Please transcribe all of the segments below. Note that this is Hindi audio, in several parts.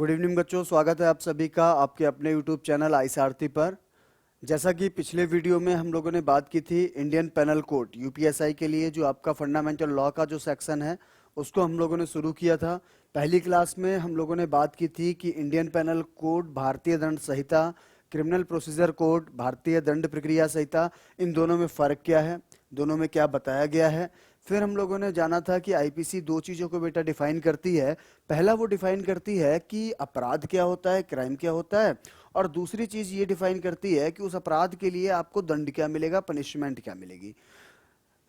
गुड इवनिंग बच्चों, स्वागत है आप सभी का आपके अपने यूट्यूब चैनल आई सारथी पर। जैसा कि पिछले वीडियो में हम लोगों ने बात की थी इंडियन पेनल कोड यूपीएसआई के लिए जो आपका फंडामेंटल लॉ का जो सेक्शन है उसको हम लोगों ने शुरू किया था। पहली क्लास में हम लोगों ने बात की थी कि इंडियन पेनल कोड, भारतीय दंड संहिता, क्रिमिनल प्रोसीजर कोड, भारतीय दंड प्रक्रिया संहिता, इन दोनों में फ़र्क क्या है, दोनों में क्या बताया गया है। फिर हम लोगों ने जाना था कि आईपीसी दो चीज़ों को बेटा डिफाइन करती है। पहला वो डिफाइन करती है कि अपराध क्या होता है, क्राइम क्या होता है, और दूसरी चीज़ ये डिफाइन करती है कि उस अपराध के लिए आपको दंड क्या मिलेगा, पनिशमेंट क्या मिलेगी।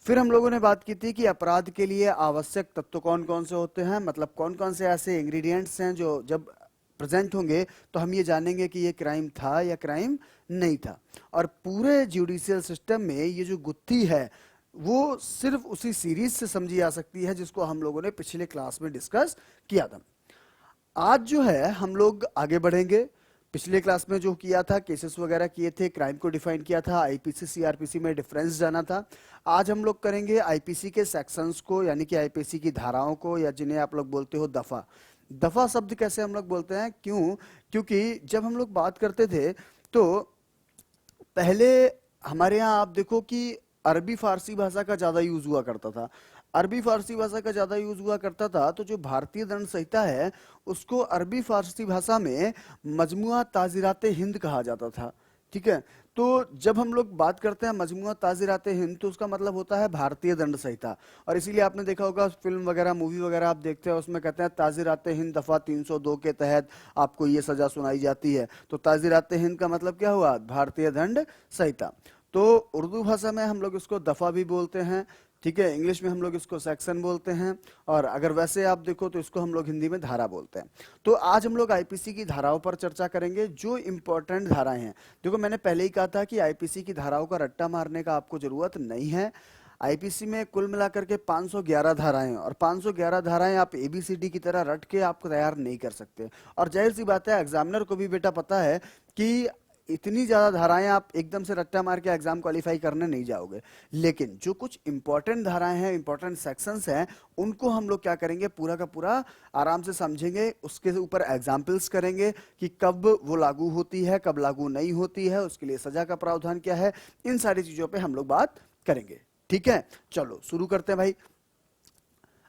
फिर हम लोगों ने बात की थी कि अपराध के लिए आवश्यक तत्व कौन कौन से होते हैं, मतलब कौन कौन से ऐसे इंग्रेडिएंट्स हैं जो जब प्रेजेंट होंगे तो हम ये जानेंगे कि ये क्राइम था या क्राइम नहीं था। और पूरे जुडिशियल सिस्टम में ये जो गुत्थी है वो सिर्फ उसी सीरीज से समझी जा सकती है जिसको हम लोगों ने पिछले क्लास में डिस्कस किया था। आज जो है हम लोग आगे बढ़ेंगे। पिछले क्लास में जो किया था, केसेस वगैरह किए थे, क्राइम को डिफाइन किया था, आईपीसी सीआरपीसी में डिफरेंस जाना था। आज हम लोग करेंगे आईपीसी के सेक्शंस को, यानी कि आईपीसी की धाराओं को, या जिन्हें आप लोग बोलते हो दफा। दफा शब्द कैसे हम लोग बोलते हैं, क्यों? क्योंकि जब हम लोग बात करते थे तो पहले हमारे यहाँ आप देखो कि अरबी फारसी भाषा का ज्यादा यूज हुआ करता था। अरबी फारसी भाषा का ज्यादा यूज हुआ करता था तो जो भारतीय दंड संहिता है उसको अरबी फारसी भाषा में मजमुआ ताजीरात हिंद कहा जाता था। ठीक है, तो जब हम लोग बात करते हैं मजमुआ ताजीरात हिंद तो उसका मतलब होता है भारतीय दंड संहिता। और इसीलिए आपने देखा होगा फिल्म वगैरह, मूवी वगैरह आप देखते हैं उसमें कहते हैं ताजीरात हिंद दफा 302 के तहत आपको ये सजा सुनाई जाती है। तो ताजीरात हिंद का मतलब क्या हुआ, भारतीय दंड संहिता। तो उर्दू भाषा में हम लोग इसको दफा भी बोलते हैं, ठीक है, इंग्लिश में हम लोग इसको सेक्शन बोलते हैं, और अगर वैसे आप देखो तो इसको हम लोग हिंदी में धारा बोलते हैं। तो आज हम लोग आईपीसी की धाराओं पर चर्चा करेंगे, जो इंपॉर्टेंट धाराएं हैं। देखो मैंने पहले ही कहा था कि आईपीसी की धाराओं का रट्टा मारने का आपको जरूरत नहीं है। आईपीसी में कुल मिलाकर के 511 धाराएं हैं, और 511 धाराएं आप एबीसीडी की तरह रट के आपको तैयार नहीं कर सकते। और जाहिर सी बात है एग्जामिनर को भी बेटा पता है कि इतनी ज्यादा धाराएं आप एकदम से रट्टा मार के एग्जाम क्वालिफाई करने नहीं जाओगे। लेकिन जो कुछ इंपॉर्टेंट धाराएं हैं, इंपॉर्टेंट सेक्शंस हैं, उनको हम लोग क्या करेंगे, पूरा का पूरा आराम से समझेंगे, उसके ऊपर एग्जाम्पल्स करेंगे कि कब वो लागू होती है, कब लागू नहीं होती है, उसके लिए सजा का प्रावधान क्या है। इन सारी चीजों पे हम लोग बात करेंगे। ठीक है, चलो शुरू करते हैं भाई।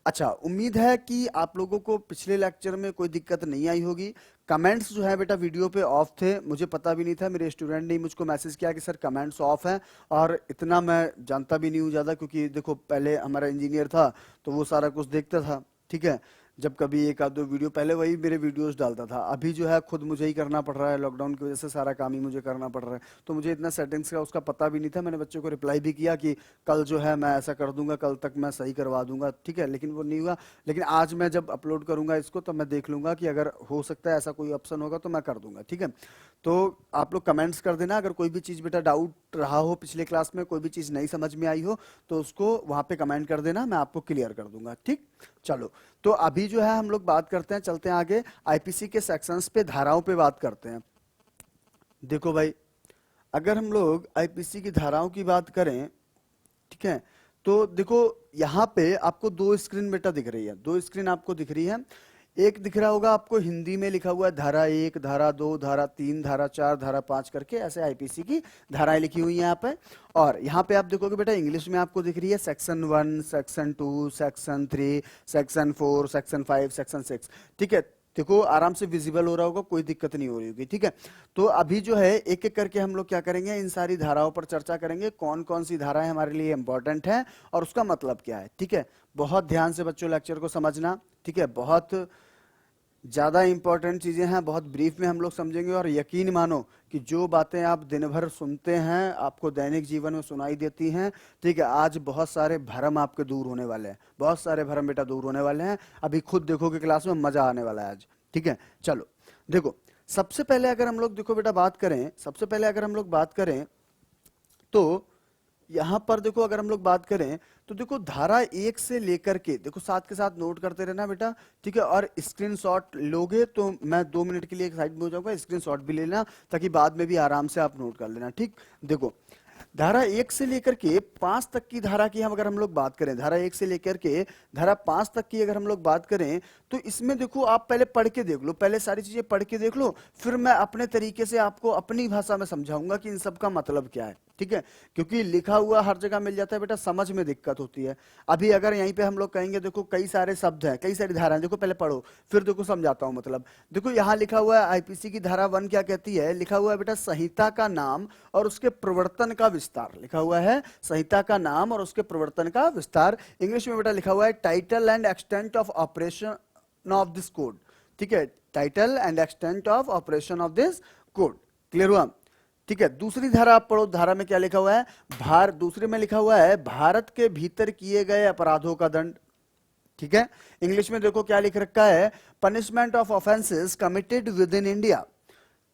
अच्छा, उम्मीद है कि आप लोगों को पिछले लेक्चर में कोई दिक्कत नहीं आई होगी। कमेंट्स जो है बेटा वीडियो पे ऑफ थे, मुझे पता भी नहीं था, मेरे स्टूडेंट ने मुझको मैसेज किया कि सर कमेंट्स ऑफ हैं। और इतना मैं जानता भी नहीं हूँ ज़्यादा, क्योंकि देखो पहले हमारा इंजीनियर था तो वो सारा कुछ देखता था। ठीक है, जब कभी एक आध दो वीडियो, पहले वही मेरे वीडियोस डालता था। अभी जो है खुद मुझे ही करना पड़ रहा है, लॉकडाउन की वजह से सारा काम ही मुझे करना पड़ रहा है। तो मुझे इतना सेटिंग्स का उसका पता भी नहीं था। मैंने बच्चों को रिप्लाई भी किया कि कल जो है मैं ऐसा कर दूंगा, कल तक मैं सही करवा दूंगा। ठीक है, लेकिन वो नहीं हुआ। लेकिन आज मैं जब अपलोड करूंगा इसको तो मैं देख लूंगा कि अगर हो सकता है ऐसा कोई ऑप्शन होगा तो मैं कर दूंगा। ठीक है, तो आप लोग कमेंट्स कर देना अगर कोई भी चीज़ बेटा डाउट रहा हो, पिछले क्लास में कोई भी चीज़ नहीं समझ में आई हो तो उसको वहाँ पे कमेंट कर देना, मैं आपको क्लियर कर दूंगा। ठीक, चलो तो अभी जो है हम लोग बात करते हैं, चलते हैं आगे आईपीसी के सेक्शंस पे, धाराओं पे बात करते हैं। देखो भाई, अगर हम लोग आईपीसी की धाराओं की बात करें, ठीक है, तो देखो यहाँ पे आपको दो स्क्रीन बेटा दिख रही है, दो स्क्रीन आपको दिख रही है। एक दिख रहा होगा आपको हिंदी में लिखा हुआ है धारा 1, धारा 2, धारा 3, धारा 4, धारा 5 करके ऐसे आईपीसी की धाराएं लिखी हुई हैं यहाँ पे। और यहाँ पे आप देखोगे बेटा इंग्लिश में आपको दिख रही है section 1, section 2, section 3, section 4, section 5, section 6। ठीक है, देखो आराम से विजिबल हो रहा होगा, कोई दिक्कत नहीं हो रही होगी। ठीक है, तो अभी जो है एक एक करके हम लोग क्या करेंगे, इन सारी धाराओं पर चर्चा करेंगे, कौन कौन सी धाराएं हमारे लिए इंपॉर्टेंट है और उसका मतलब क्या है। ठीक है, बहुत ध्यान से बच्चों लेक्चर को समझना। ठीक है, बहुत ज़्यादा इंपॉर्टेंट चीज़ें हैं, बहुत ब्रीफ में हम लोग समझेंगे। और यकीन मानो कि जो बातें आप दिन भर सुनते हैं, आपको दैनिक जीवन में सुनाई देती हैं, ठीक है, आज बहुत सारे भरम आपके दूर होने वाले हैं, बहुत सारे भरम बेटा दूर होने वाले हैं। अभी खुद देखोगे क्लास में, मज़ा आने वाला है आज। ठीक है, चलो देखो, सबसे पहले अगर हम लोग देखो बेटा बात करें, सबसे पहले अगर हम लोग बात करें तो यहां पर देखो, अगर हम लोग बात करें तो देखो धारा 1 से लेकर के, देखो साथ के साथ नोट करते रहना बेटा। ठीक है, और स्क्रीनशॉट लोगे तो मैं 2 मिनट के लिए एक साइड में हो जाऊंगा, स्क्रीनशॉट भी ले लेना ताकि बाद में भी आराम से आप नोट कर लेना। ठीक, देखो धारा 1 से लेकर के 5 तक की धारा की हम अगर हम लोग बात करें, धारा 1 से लेकर के धारा 5 तक की अगर हम लोग बात करें, तो इसमें देखो आप पहले पढ़ के देख लो, पहले सारी चीजें पढ़ के देख लो, फिर मैं अपने तरीके से आपको अपनी भाषा में समझाऊंगा कि इन सब का मतलब क्या है, ठीक है। क्योंकि लिखा हुआ हर जगह मिल जाता है बेटा, समझ में दिक्कत होती है। अभी अगर यहीं पे हम लोग कहेंगे देखो कई सारे शब्द हैं, कई सारी धाराएं, देखो पहले पढ़ो फिर देखो समझाता हूं मतलब। देखो यहाँ लिखा हुआ है आईपीसी की धारा 1 क्या कहती है, लिखा हुआ है बेटा संहिता का नाम और उसके प्रवर्तन का विस्तार, लिखा हुआ है संहिता का नाम और उसके प्रवर्तन का विस्तार। इंग्लिश में बेटा लिखा हुआ है title and extent of operation of this code, ठीक है, title and extent of operation of this code. Clear हुआ, ठीक है। दूसरी धारा आप पढ़ो, धारा में क्या लिखा हुआ है, दूसरे में लिखा हुआ है भारत के भीतर किए गए अपराधों का दंड, ठीक है। इंग्लिश में देखो क्या लिख रखा है, punishment of offences committed with in India.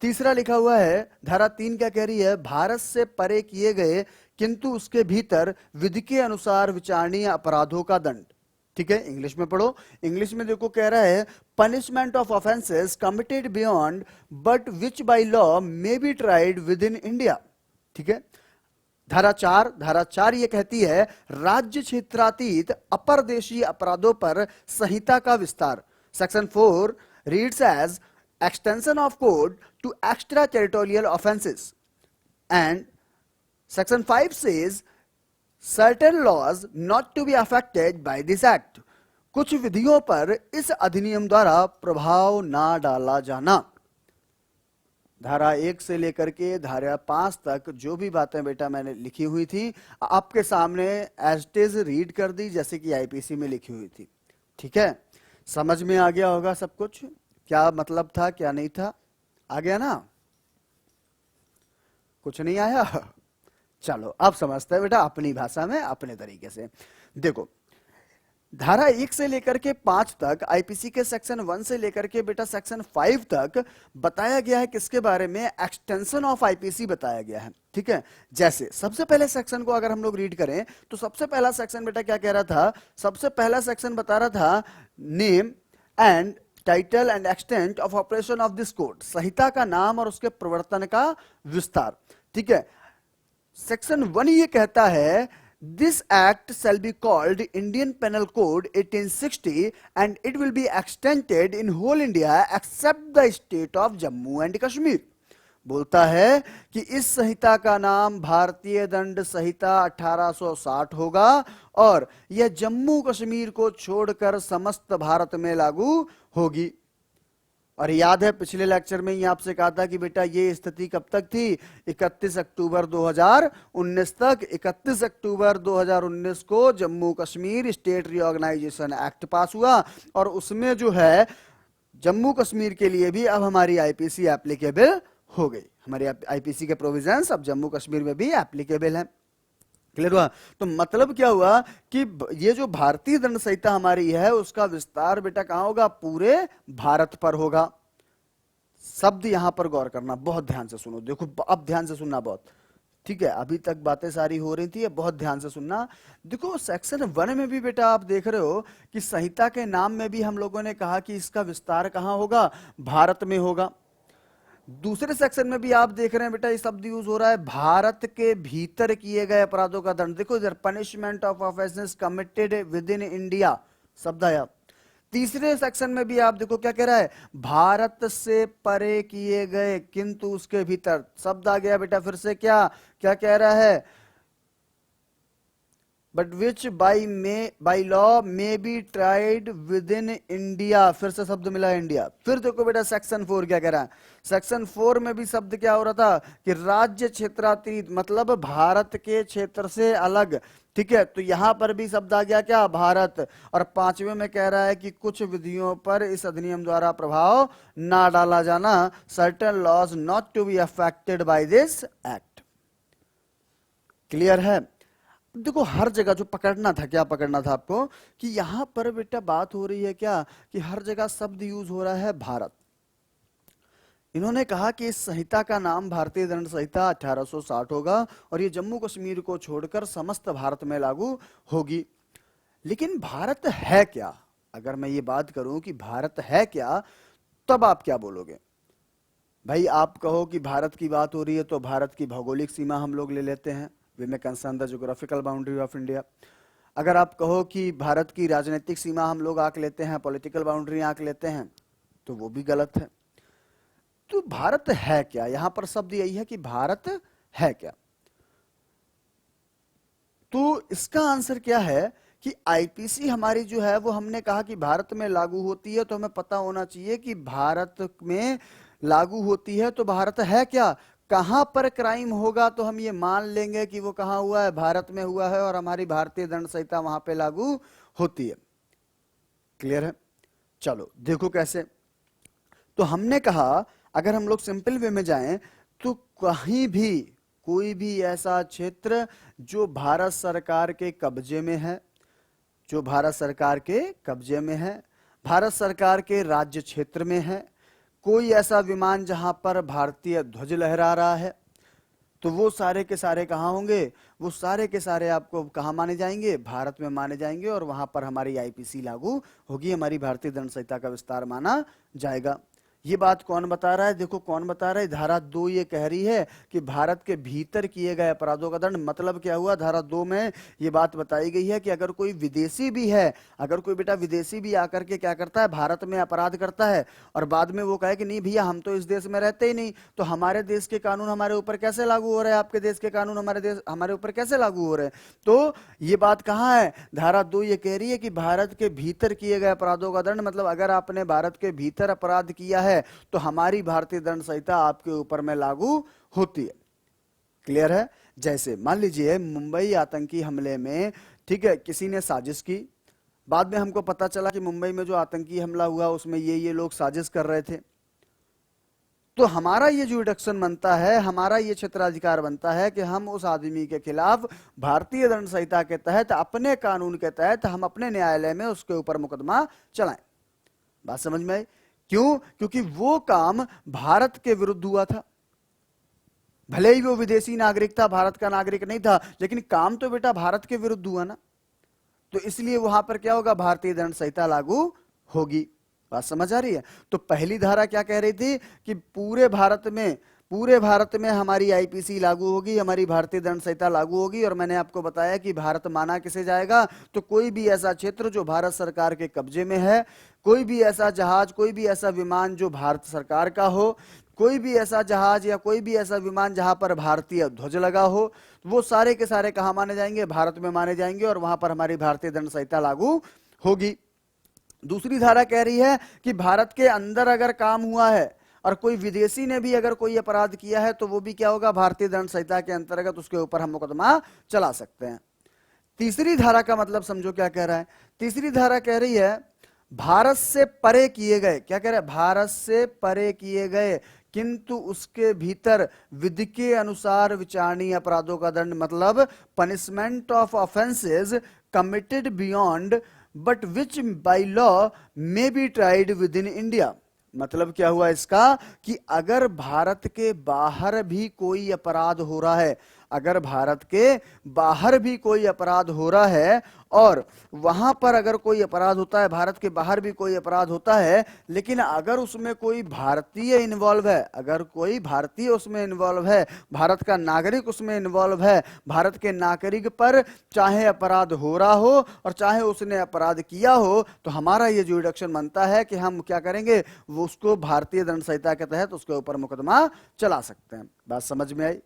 तीसरा लिखा हुआ है धारा 3 क्या कह रही है, भारत से परे किए गए किंतु उसके भीतर विधि के अनुसार विचारणीय अपराधों का दंड, ठीक है। इंग्लिश में पढ़ो, इंग्लिश में देखो कह रहा है punishment of offences committed beyond but which by law may be tried with in India, ठीक है। धारा 4 ये कहती है राज्य क्षेत्रातीत अपरदेशीय अपराधों पर संहिता का विस्तार। Section 4 reads as extension of code to extraterritorial offenses, and section 5 says certain laws not to be affected by this act, कुछ विधियों पर इस अधिनियम द्वारा प्रभाव ना डाला जाना। धारा 1 से लेकर के धारा 5 तक जो भी बातें बेटा मैंने लिखी हुई थी आपके सामने एज इट इज रीड कर दी, जैसे कि आईपीसी में लिखी हुई थी, ठीक है। समझ में आ गया होगा सब कुछ, क्या मतलब था क्या नहीं था, आ गया ना, कुछ नहीं आया, चलो अब समझते हैं बेटा अपनी भाषा में अपने तरीके से। देखो धारा 1 से लेकर के 5 तक आईपीसी के सेक्शन 1 से लेकर के बेटा सेक्शन 5 तक बताया गया है किसके बारे में, एक्सटेंशन ऑफ आईपीसी बताया गया है, ठीक है। जैसे सबसे पहले सेक्शन को अगर हम लोग रीड करें तो सबसे पहला सेक्शन बेटा क्या कह रहा था, सबसे पहला सेक्शन बता रहा था name and title and extent of operation of this code, संहिता का नाम और उसके प्रवर्तन का विस्तार, ठीक है। सेक्शन 1 ये कहता है this act shall be called Indian penal code 1860 and it will be extended in whole India except the state of Jammu and Kashmir. बोलता है कि इस संहिता का नाम भारतीय दंड संहिता 1860 होगा और यह जम्मू कश्मीर को छोड़कर समस्त भारत में लागू होगी। और याद है पिछले लेक्चर में ही आपसे कहा था कि बेटा ये स्थिति कब तक थी, 31 अक्टूबर 2019 तक। 31 अक्टूबर 2019 को Jammu Kashmir state reorganisation act pass हुआ और उसमें जो है जम्मू कश्मीर के लिए भी अब हमारी आईपीसी एप्लीकेबल हो गई, हमारे आईपीसी के प्रोविजंस अब जम्मू कश्मीर में भी एप्लीकेबल हैं। क्लियर हुआ, तो मतलब क्या हुआ कि ये जो भारतीय दंड संहिता हमारी है उसका विस्तार बेटा कहां होगा, पूरे भारत पर होगा। शब्द यहां पर गौर करना, बहुत ध्यान से सुनो, देखो अब ध्यान से सुनना बहुत, ठीक है। अभी तक बातें सारी हो रही थी, बहुत ध्यान से सुनना। देखो सेक्शन 1 में भी बेटा आप देख रहे हो कि संहिता के नाम में भी हम लोगों ने कहा कि इसका विस्तार कहां होगा, भारत में होगा। दूसरे सेक्शन में भी आप देख रहे हैं बेटा ये शब्द यूज हो रहा है भारत के भीतर किए गए अपराधों का दंड। देखो इधर punishment of offences committed with in India शब्द आया। तीसरे सेक्शन में भी आप देखो क्या कह रहा है, भारत से परे किए गए किंतु उसके भीतर शब्द आ गया बेटा, फिर से क्या क्या कह रहा है, but which by law may be tried with in India, फिर से शब्द मिला इंडिया। फिर देखो बेटा सेक्शन 4 क्या कह रहा है, सेक्शन 4 में भी शब्द क्या हो रहा था कि राज्य क्षेत्रातीत, मतलब भारत के क्षेत्र से अलग, ठीक है। तो यहां पर भी शब्द आ गया क्या, भारत। और 5वें में कह रहा है कि कुछ विधियों पर इस अधिनियम द्वारा प्रभाव ना डाला जाना, certain laws not to be affected by this act. Clear है। देखो हर जगह जो पकड़ना था, क्या पकड़ना था आपको कि यहां पर बेटा बात हो रही है क्या कि हर जगह शब्द यूज हो रहा है भारत। इन्होंने कहा कि इस संहिता का नाम भारतीय दंड संहिता 1860 होगा और ये जम्मू कश्मीर को छोड़कर समस्त भारत में लागू होगी। लेकिन भारत है क्या, अगर मैं ये बात करूं कि भारत है क्या, तब आप क्या बोलोगे भाई। आप कहो कि भारत की बात हो रही है तो भारत की भौगोलिक सीमा हम लोग ले लेते हैं, we may concern the geographical boundary of India. अगर आप कहो कि भारत की राजनीतिक सीमा हम लोग आंक लेते हैं, पॉलिटिकल बाउंड्री आंक लेते हैं, तो वो भी गलत है। तो भारत है क्या, यहां पर शब्द यही है कि भारत है क्या। तो इसका आंसर क्या है कि आईपीसी हमारी जो है वो हमने कहा कि भारत में लागू होती है, तो हमें पता होना चाहिए कि भारत में लागू होती है तो भारत है क्या। कहां पर क्राइम होगा तो हम ये मान लेंगे कि वो कहां हुआ है, भारत में हुआ है, और हमारी भारतीय दंड संहिता वहां पे लागू होती है। क्लियर है? चलो देखो कैसे। तो हमने कहा अगर हम लोग सिंपल वे में जाएं तो कहीं भी कोई भी ऐसा क्षेत्र जो भारत सरकार के कब्जे में है, जो भारत सरकार के कब्जे में है, भारत सरकार के राज्य क्षेत्र में है, कोई ऐसा विमान जहां पर भारतीय ध्वज लहरा रहा है, तो वो सारे के सारे कहाँ होंगे, वो सारे के सारे आपको कहाँ माने जाएंगे, भारत में माने जाएंगे, और वहां पर हमारी आईपीसी लागू होगी, हमारी भारतीय दंड संहिता का विस्तार माना जाएगा। ये बात कौन बता रहा है, देखो कौन बता रहा है, धारा 2 ये कह रही है कि भारत के भीतर किए गए अपराधों का दंड। मतलब क्या हुआ, धारा 2 में ये बात बताई गई है कि अगर कोई विदेशी भी है, अगर कोई बेटा विदेशी भी आकर के क्या करता है, भारत में अपराध करता है, और बाद में वो कहे कि नहीं भैया हम तो इस देश में रहते ही नहीं, तो हमारे देश के कानून हमारे ऊपर कैसे लागू हो रहे हैं, आपके देश के कानून हमारे ऊपर कैसे लागू हो रहे हैं। तो ये बात कहाँ है, धारा 2 ये कह रही है कि भारत के भीतर किए गए अपराधों का दंड, मतलब अगर आपने भारत के भीतर अपराध किया है तो हमारी भारतीय दंड संहिता आपके ऊपर में लागू होती है। क्लियर है? जैसे मान लीजिए मुंबई आतंकी हमले में, ठीक है, किसी ने साजिश की, बाद में हमको पता चला कि मुंबई में जो आतंकी हमला हुआ उसमें ये लोग साजिश कर रहे थे, तो हमारा ये जुडिक्शन बनता है, हमारा ये क्षेत्राधिकार बनता है कि हम उस आदमी के खिलाफ भारतीय दंड संहिता के तहत, अपने कानून के तहत हम अपने न्यायालय में उसके ऊपर मुकदमा चलाएं। बात समझ में आई? क्यों? क्योंकि वो काम भारत के विरुद्ध हुआ था, भले ही वो विदेशी नागरिक था, भारत का नागरिक नहीं था, लेकिन काम तो बेटा भारत के विरुद्ध हुआ ना, तो इसलिए वहां पर क्या होगा, भारतीय दंड संहिता लागू होगी। बात समझ आ रही है? तो पहली धारा क्या कह रही थी कि पूरे भारत में हमारी आईपीसी लागू होगी, हमारी भारतीय दंड संहिता लागू होगी, और मैंने आपको बताया कि भारत माना किसे जाएगा, तो कोई भी ऐसा क्षेत्र जो भारत सरकार के कब्जे में है, कोई भी ऐसा जहाज, कोई भी ऐसा विमान जो भारत सरकार का हो, कोई भी ऐसा जहाज या कोई भी ऐसा विमान जहां पर भारतीय ध्वज लगा हो, वो सारे के सारे कहां माने जाएंगे, भारत में माने जाएंगे, और वहां पर हमारी भारतीय दंड संहिता लागू होगी। दूसरी धारा कह रही है कि भारत के अंदर अगर काम हुआ है और कोई विदेशी ने भी अगर कोई अपराध किया है, तो वो भी क्या होगा, भारतीय दंड संहिता के अंतर्गत उसके ऊपर हम मुकदमा चला सकते हैं। तीसरी धारा का मतलब समझो क्या कह रहा है। तीसरी धारा कह रही है भारत से परे किए गए, क्या कह रहा है, भारत से परे किए गए किंतु उसके भीतर विधि के अनुसार विचारणीय अपराधों का दंड, मतलब punishment of offences committed beyond but which by law may be tried with in India. मतलब क्या हुआ इसका कि अगर भारत के बाहर भी कोई अपराध हो रहा है, अगर भारत के बाहर भी कोई अपराध हो रहा है, और वहां पर अगर कोई अपराध होता है, भारत के बाहर भी कोई अपराध होता है, लेकिन अगर उसमें कोई भारतीय इन्वॉल्व है, अगर कोई भारतीय उसमें इन्वॉल्व है, भारत का नागरिक उसमें इन्वॉल्व है, भारत के नागरिक पर चाहे अपराध हो रहा हो और चाहे उसने अपराध किया हो, तो हमारा ये जुडिक्शन बनता है कि हम क्या करेंगे, वो उसको भारतीय दंड संहिता के तहत उसके ऊपर मुकदमा चला सकते हैं। बात समझ में आई?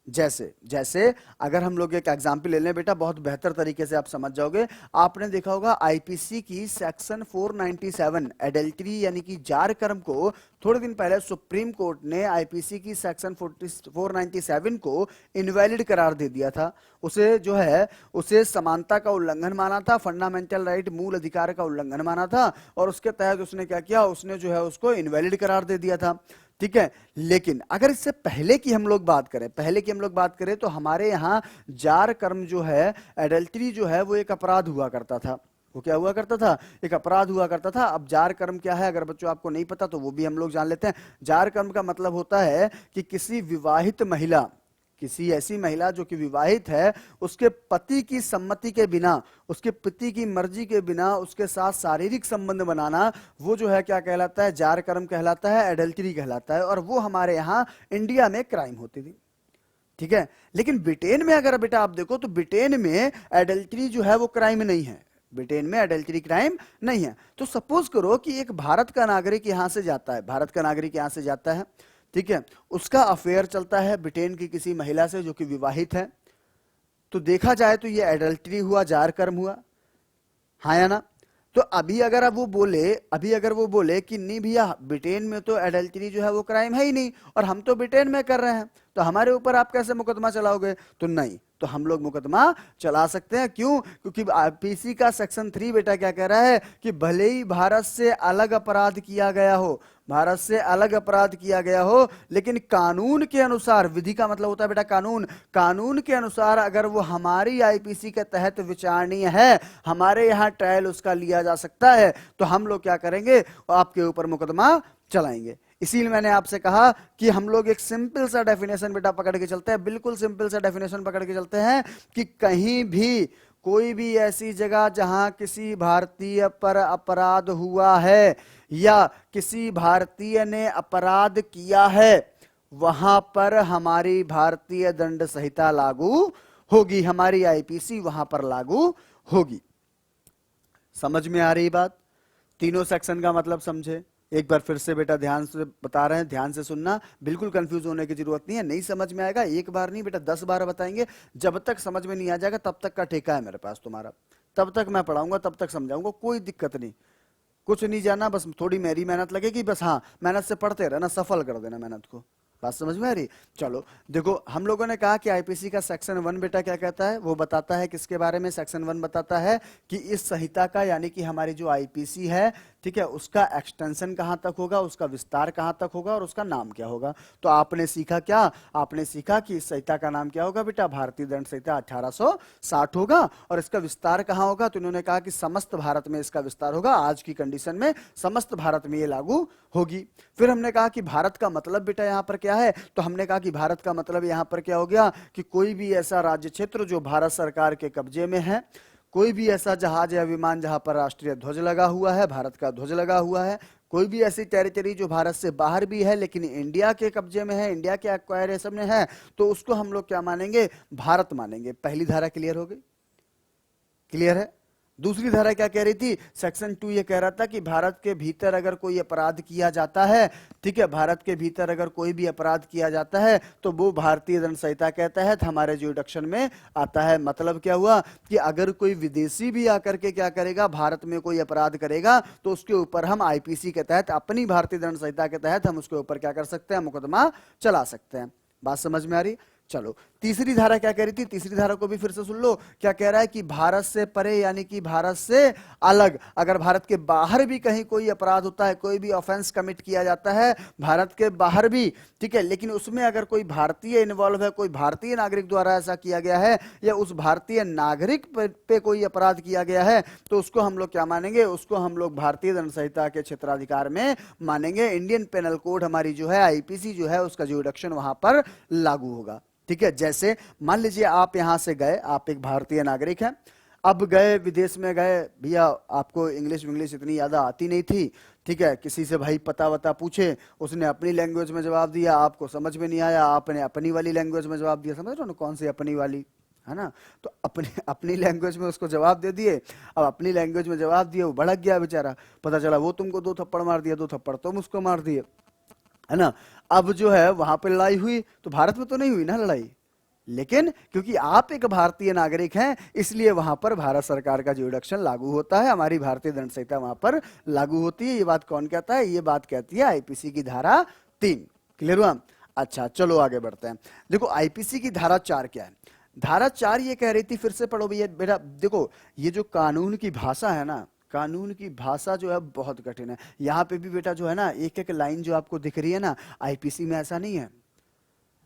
जैसे अगर हम लोग एक एग्जाम्पल ले लें बेटा, बहुत बेहतर तरीके से आप समझ जाओगे। आपने देखा होगा आईपीसी की सेक्शन 497 एडल्ट्री यानी कि जार कर्म को थोड़े दिन पहले सुप्रीम कोर्ट ने आईपीसी की सेक्शन 497 को इनवैलिड करार दे दिया था। उसे जो है उसे समानता का उल्लंघन माना था, फंडामेंटल राइट मूल अधिकार का उल्लंघन माना था, और उसके तहत उसने क्या किया, उसने जो है उसको इनवैलिड करार दे दिया था। ठीक है, लेकिन अगर इससे पहले की हम लोग बात करें तो हमारे यहाँ जार कर्म जो है, एडल्ट्री जो है, वो एक अपराध हुआ करता था। वो क्या हुआ करता था, एक अपराध हुआ करता था। अब जार कर्म क्या है, अगर बच्चों आपको नहीं पता तो वो भी हम लोग जान लेते हैं। जार कर्म का मतलब होता है कि किसी विवाहित महिला, किसी ऐसी महिला जो कि विवाहित है, उसके पति की सम्मति के बिना, उसके पति की मर्जी के बिना उसके साथ शारीरिक संबंध बनाना, वो जो है क्या कहलाता है, जार कर्म कहलाता है, एडल्ट्री कहलाता है, और वो हमारे यहाँ इंडिया में क्राइम होती थी। ठीक है। लेकिन ब्रिटेन में अगर बेटा आप देखो तो ब्रिटेन में एडल्ट्री जो है वो क्राइम नहीं है, ब्रिटेन में एडल्ट्री क्राइम नहीं है। तो सपोज करो कि एक भारत का नागरिक यहां से जाता है, भारत का नागरिक यहां से जाता है, ठीक है, उसका अफेयर चलता है ब्रिटेन की किसी महिला से जो कि विवाहित है, तो देखा जाए तो ये एडल्ट्री हुआ, जार कर्म हुआ, हाँ या ना। तो अभी अगर वो बोले कि नहीं भैया ब्रिटेन में तो एडल्ट्री जो है वो क्राइम है ही नहीं और हम तो ब्रिटेन में कर रहे हैं, तो हमारे ऊपर आप कैसे मुकदमा चलाओगे? तो नहीं, तो हम लोग मुकदमा चला सकते हैं। क्यों? क्योंकि आईपीसी का सेक्शन 3 बेटा क्या कह रहा है कि भले ही भारत से अलग अपराध किया गया हो, भारत से अलग अपराध किया गया हो, लेकिन कानून के अनुसार, विधि का मतलब होता है बेटा कानून, कानून के अनुसार अगर वो हमारी आईपीसी के तहत विचारणीय है, हमारे यहाँ ट्रायल उसका लिया जा सकता है, तो हम लोग क्या करेंगे? आपके ऊपर मुकदमा चलाएंगे। इसीलिए मैंने आपसे कहा कि हम लोग एक सिंपल सा डेफिनेशन बेटा पकड़ के चलते हैं, बिल्कुल सिंपल सा डेफिनेशन पकड़ के चलते हैं कि कहीं भी कोई भी ऐसी जगह जहां किसी भारतीय पर अपराध हुआ है या किसी भारतीय ने अपराध किया है, वहां पर हमारी भारतीय दंड संहिता लागू होगी, हमारी आईपीसी वहां पर लागू होगी। समझ में आ रही बात? तीनों सेक्शन का मतलब समझे? एक बार फिर से बेटा ध्यान से बता रहे हैं, ध्यान से सुनना, बिल्कुल कंफ्यूज होने की जरूरत नहीं है। नहीं समझ में आएगा एक बार नहीं बेटा 10 बार बताएंगे, जब तक समझ में नहीं आ जाएगा तब तक का ठेका है मेरे पास तुम्हारा, तब तक मैं पढ़ाऊंगा, तब तक समझाऊंगा, कोई दिक्कत नहीं। कुछ नहीं जाना, बस थोड़ी मेरी मेहनत लगेगी, बस हाँ मेहनत से पढ़ते रहना, सफल कर देना मेहनत को। बात समझ में आ रही? चलो देखो, हम लोगों ने कहा कि आईपीसी का सेक्शन 1 बेटा क्या कहता है, वो बताता है किसके बारे में? सेक्शन 1 बताता है कि इस संहिता का, यानी कि हमारी जो आईपीसी है, ठीक है, उसका एक्सटेंशन कहां तक होगा, उसका विस्तार कहां तक होगा और उसका नाम क्या होगा। तो आपने सीखा क्या? आपने सीखा कि इस संहिता का नाम क्या होगा बेटा? भारतीय दंड संहिता 1860 होगा। और इसका विस्तार कहां होगा? तो इन्होंने कहा कि समस्त भारत में इसका विस्तार होगा, आज की कंडीशन में समस्त भारत में ये लागू होगी। फिर हमने कहा कि भारत का मतलब बेटा यहां पर क्या है? तो हमने कहा कि भारत का मतलब यहां पर क्या हो गया कि कोई भी ऐसा राज्य क्षेत्र जो भारत सरकार के कब्जे में है, कोई भी ऐसा जहाज या विमान जहां पर राष्ट्रीय ध्वज लगा हुआ है, भारत का ध्वज लगा हुआ है, कोई भी ऐसी टेरिटरी जो भारत से बाहर भी है लेकिन इंडिया के कब्जे में है, इंडिया के एक्वायरेशन में है, तो उसको हम लोग क्या मानेंगे? भारत मानेंगे। पहली धारा क्लियर हो गई? क्लियर है? दूसरी धारा क्या कह रही थी? सेक्शन 2 ये कह रहा था कि भारत के भीतर अगर कोई अपराध किया जाता है, ठीक है, भारत के भीतर अगर कोई भी अपराध किया जाता है तो वो भारतीय दंड संहिता के तहत हमारे ज्यूरिडिक्शन में आता है। मतलब क्या हुआ कि अगर कोई विदेशी भी आकर के क्या करेगा, भारत में कोई अपराध करेगा, तो उसके ऊपर हम आईपीसी के तहत, अपनी भारतीय दंड संहिता के तहत हम उसके ऊपर क्या कर सकते हैं? मुकदमा चला सकते हैं। बात समझ में आ रही? चलो तीसरी धारा क्या कह रही थी? तीसरी धारा को भी फिर से सुन लो, क्या कह रहा है कि भारत से परे, यानी कि भारत से अलग, अगर भारत के बाहर भी कहीं कोई अपराध होता है, कोई भी ऑफेंस कमिट किया जाता है भारत के बाहर भी, ठीक है, लेकिन उसमें अगर कोई भारतीय इन्वॉल्व है, कोई भारतीय नागरिक द्वारा ऐसा किया गया है या उस भारतीय नागरिक पे कोई अपराध किया गया है, तो उसको हम लोग क्या मानेंगे? उसको हम लोग भारतीय दंड संहिता के क्षेत्राधिकार में मानेंगे। इंडियन पेनल कोड हमारी जो है, आईपीसी जो है, उसका ज्यूरिडिक्शन वहां पर लागू होगा। ठीक है, जैसे मान लीजिए आप यहां से गए, आप एक भारतीय नागरिक हैं, अब गए विदेश में गए, भैया आपको इंग्लिश इतनी ज्यादा आती नहीं थी, ठीक है, किसी से भाई पता वता पूछे, उसने अपनी लैंग्वेज में जवाब दिया, आपको समझ में नहीं आया, आपने अपनी वाली लैंग्वेज में जवाब दिया। समझ रहे हो ना कौन सी अपनी वाली, है ना? तो अपनी लैंग्वेज में उसको जवाब दे दिए। अब अपनी लैंग्वेज में जवाब दिए, वो भड़क गया बेचारा, पता चला वो तुमको 2 थप्पड़ मार दिया, 2 थप्पड़ तुम उसको मार दिए, है ना? अब जो है वहां पे लड़ाई हुई, तो भारत में तो नहीं हुई ना लड़ाई, लेकिन क्योंकि आप एक भारतीय नागरिक हैं, इसलिए वहां पर भारत सरकार का ज्यूरिडिक्शन लागू होता है, हमारी भारतीय दंड संहिता वहां पर लागू होती है। ये बात कौन कहता है? ये बात कहती है आईपीसी की धारा 3। क्लियर हुआ? अच्छा चलो आगे बढ़ते हैं। देखो आईपीसी की धारा 4 क्या है? धारा 4 ये कह रही थी, फिर से पढ़ो भैया बेटा, देखो ये जो कानून की भाषा है ना, कानून की भाषा जो है बहुत कठिन है। यहां पे भी बेटा जो है ना, एक एक लाइन जो आपको दिख रही है ना, आईपीसी में ऐसा नहीं है।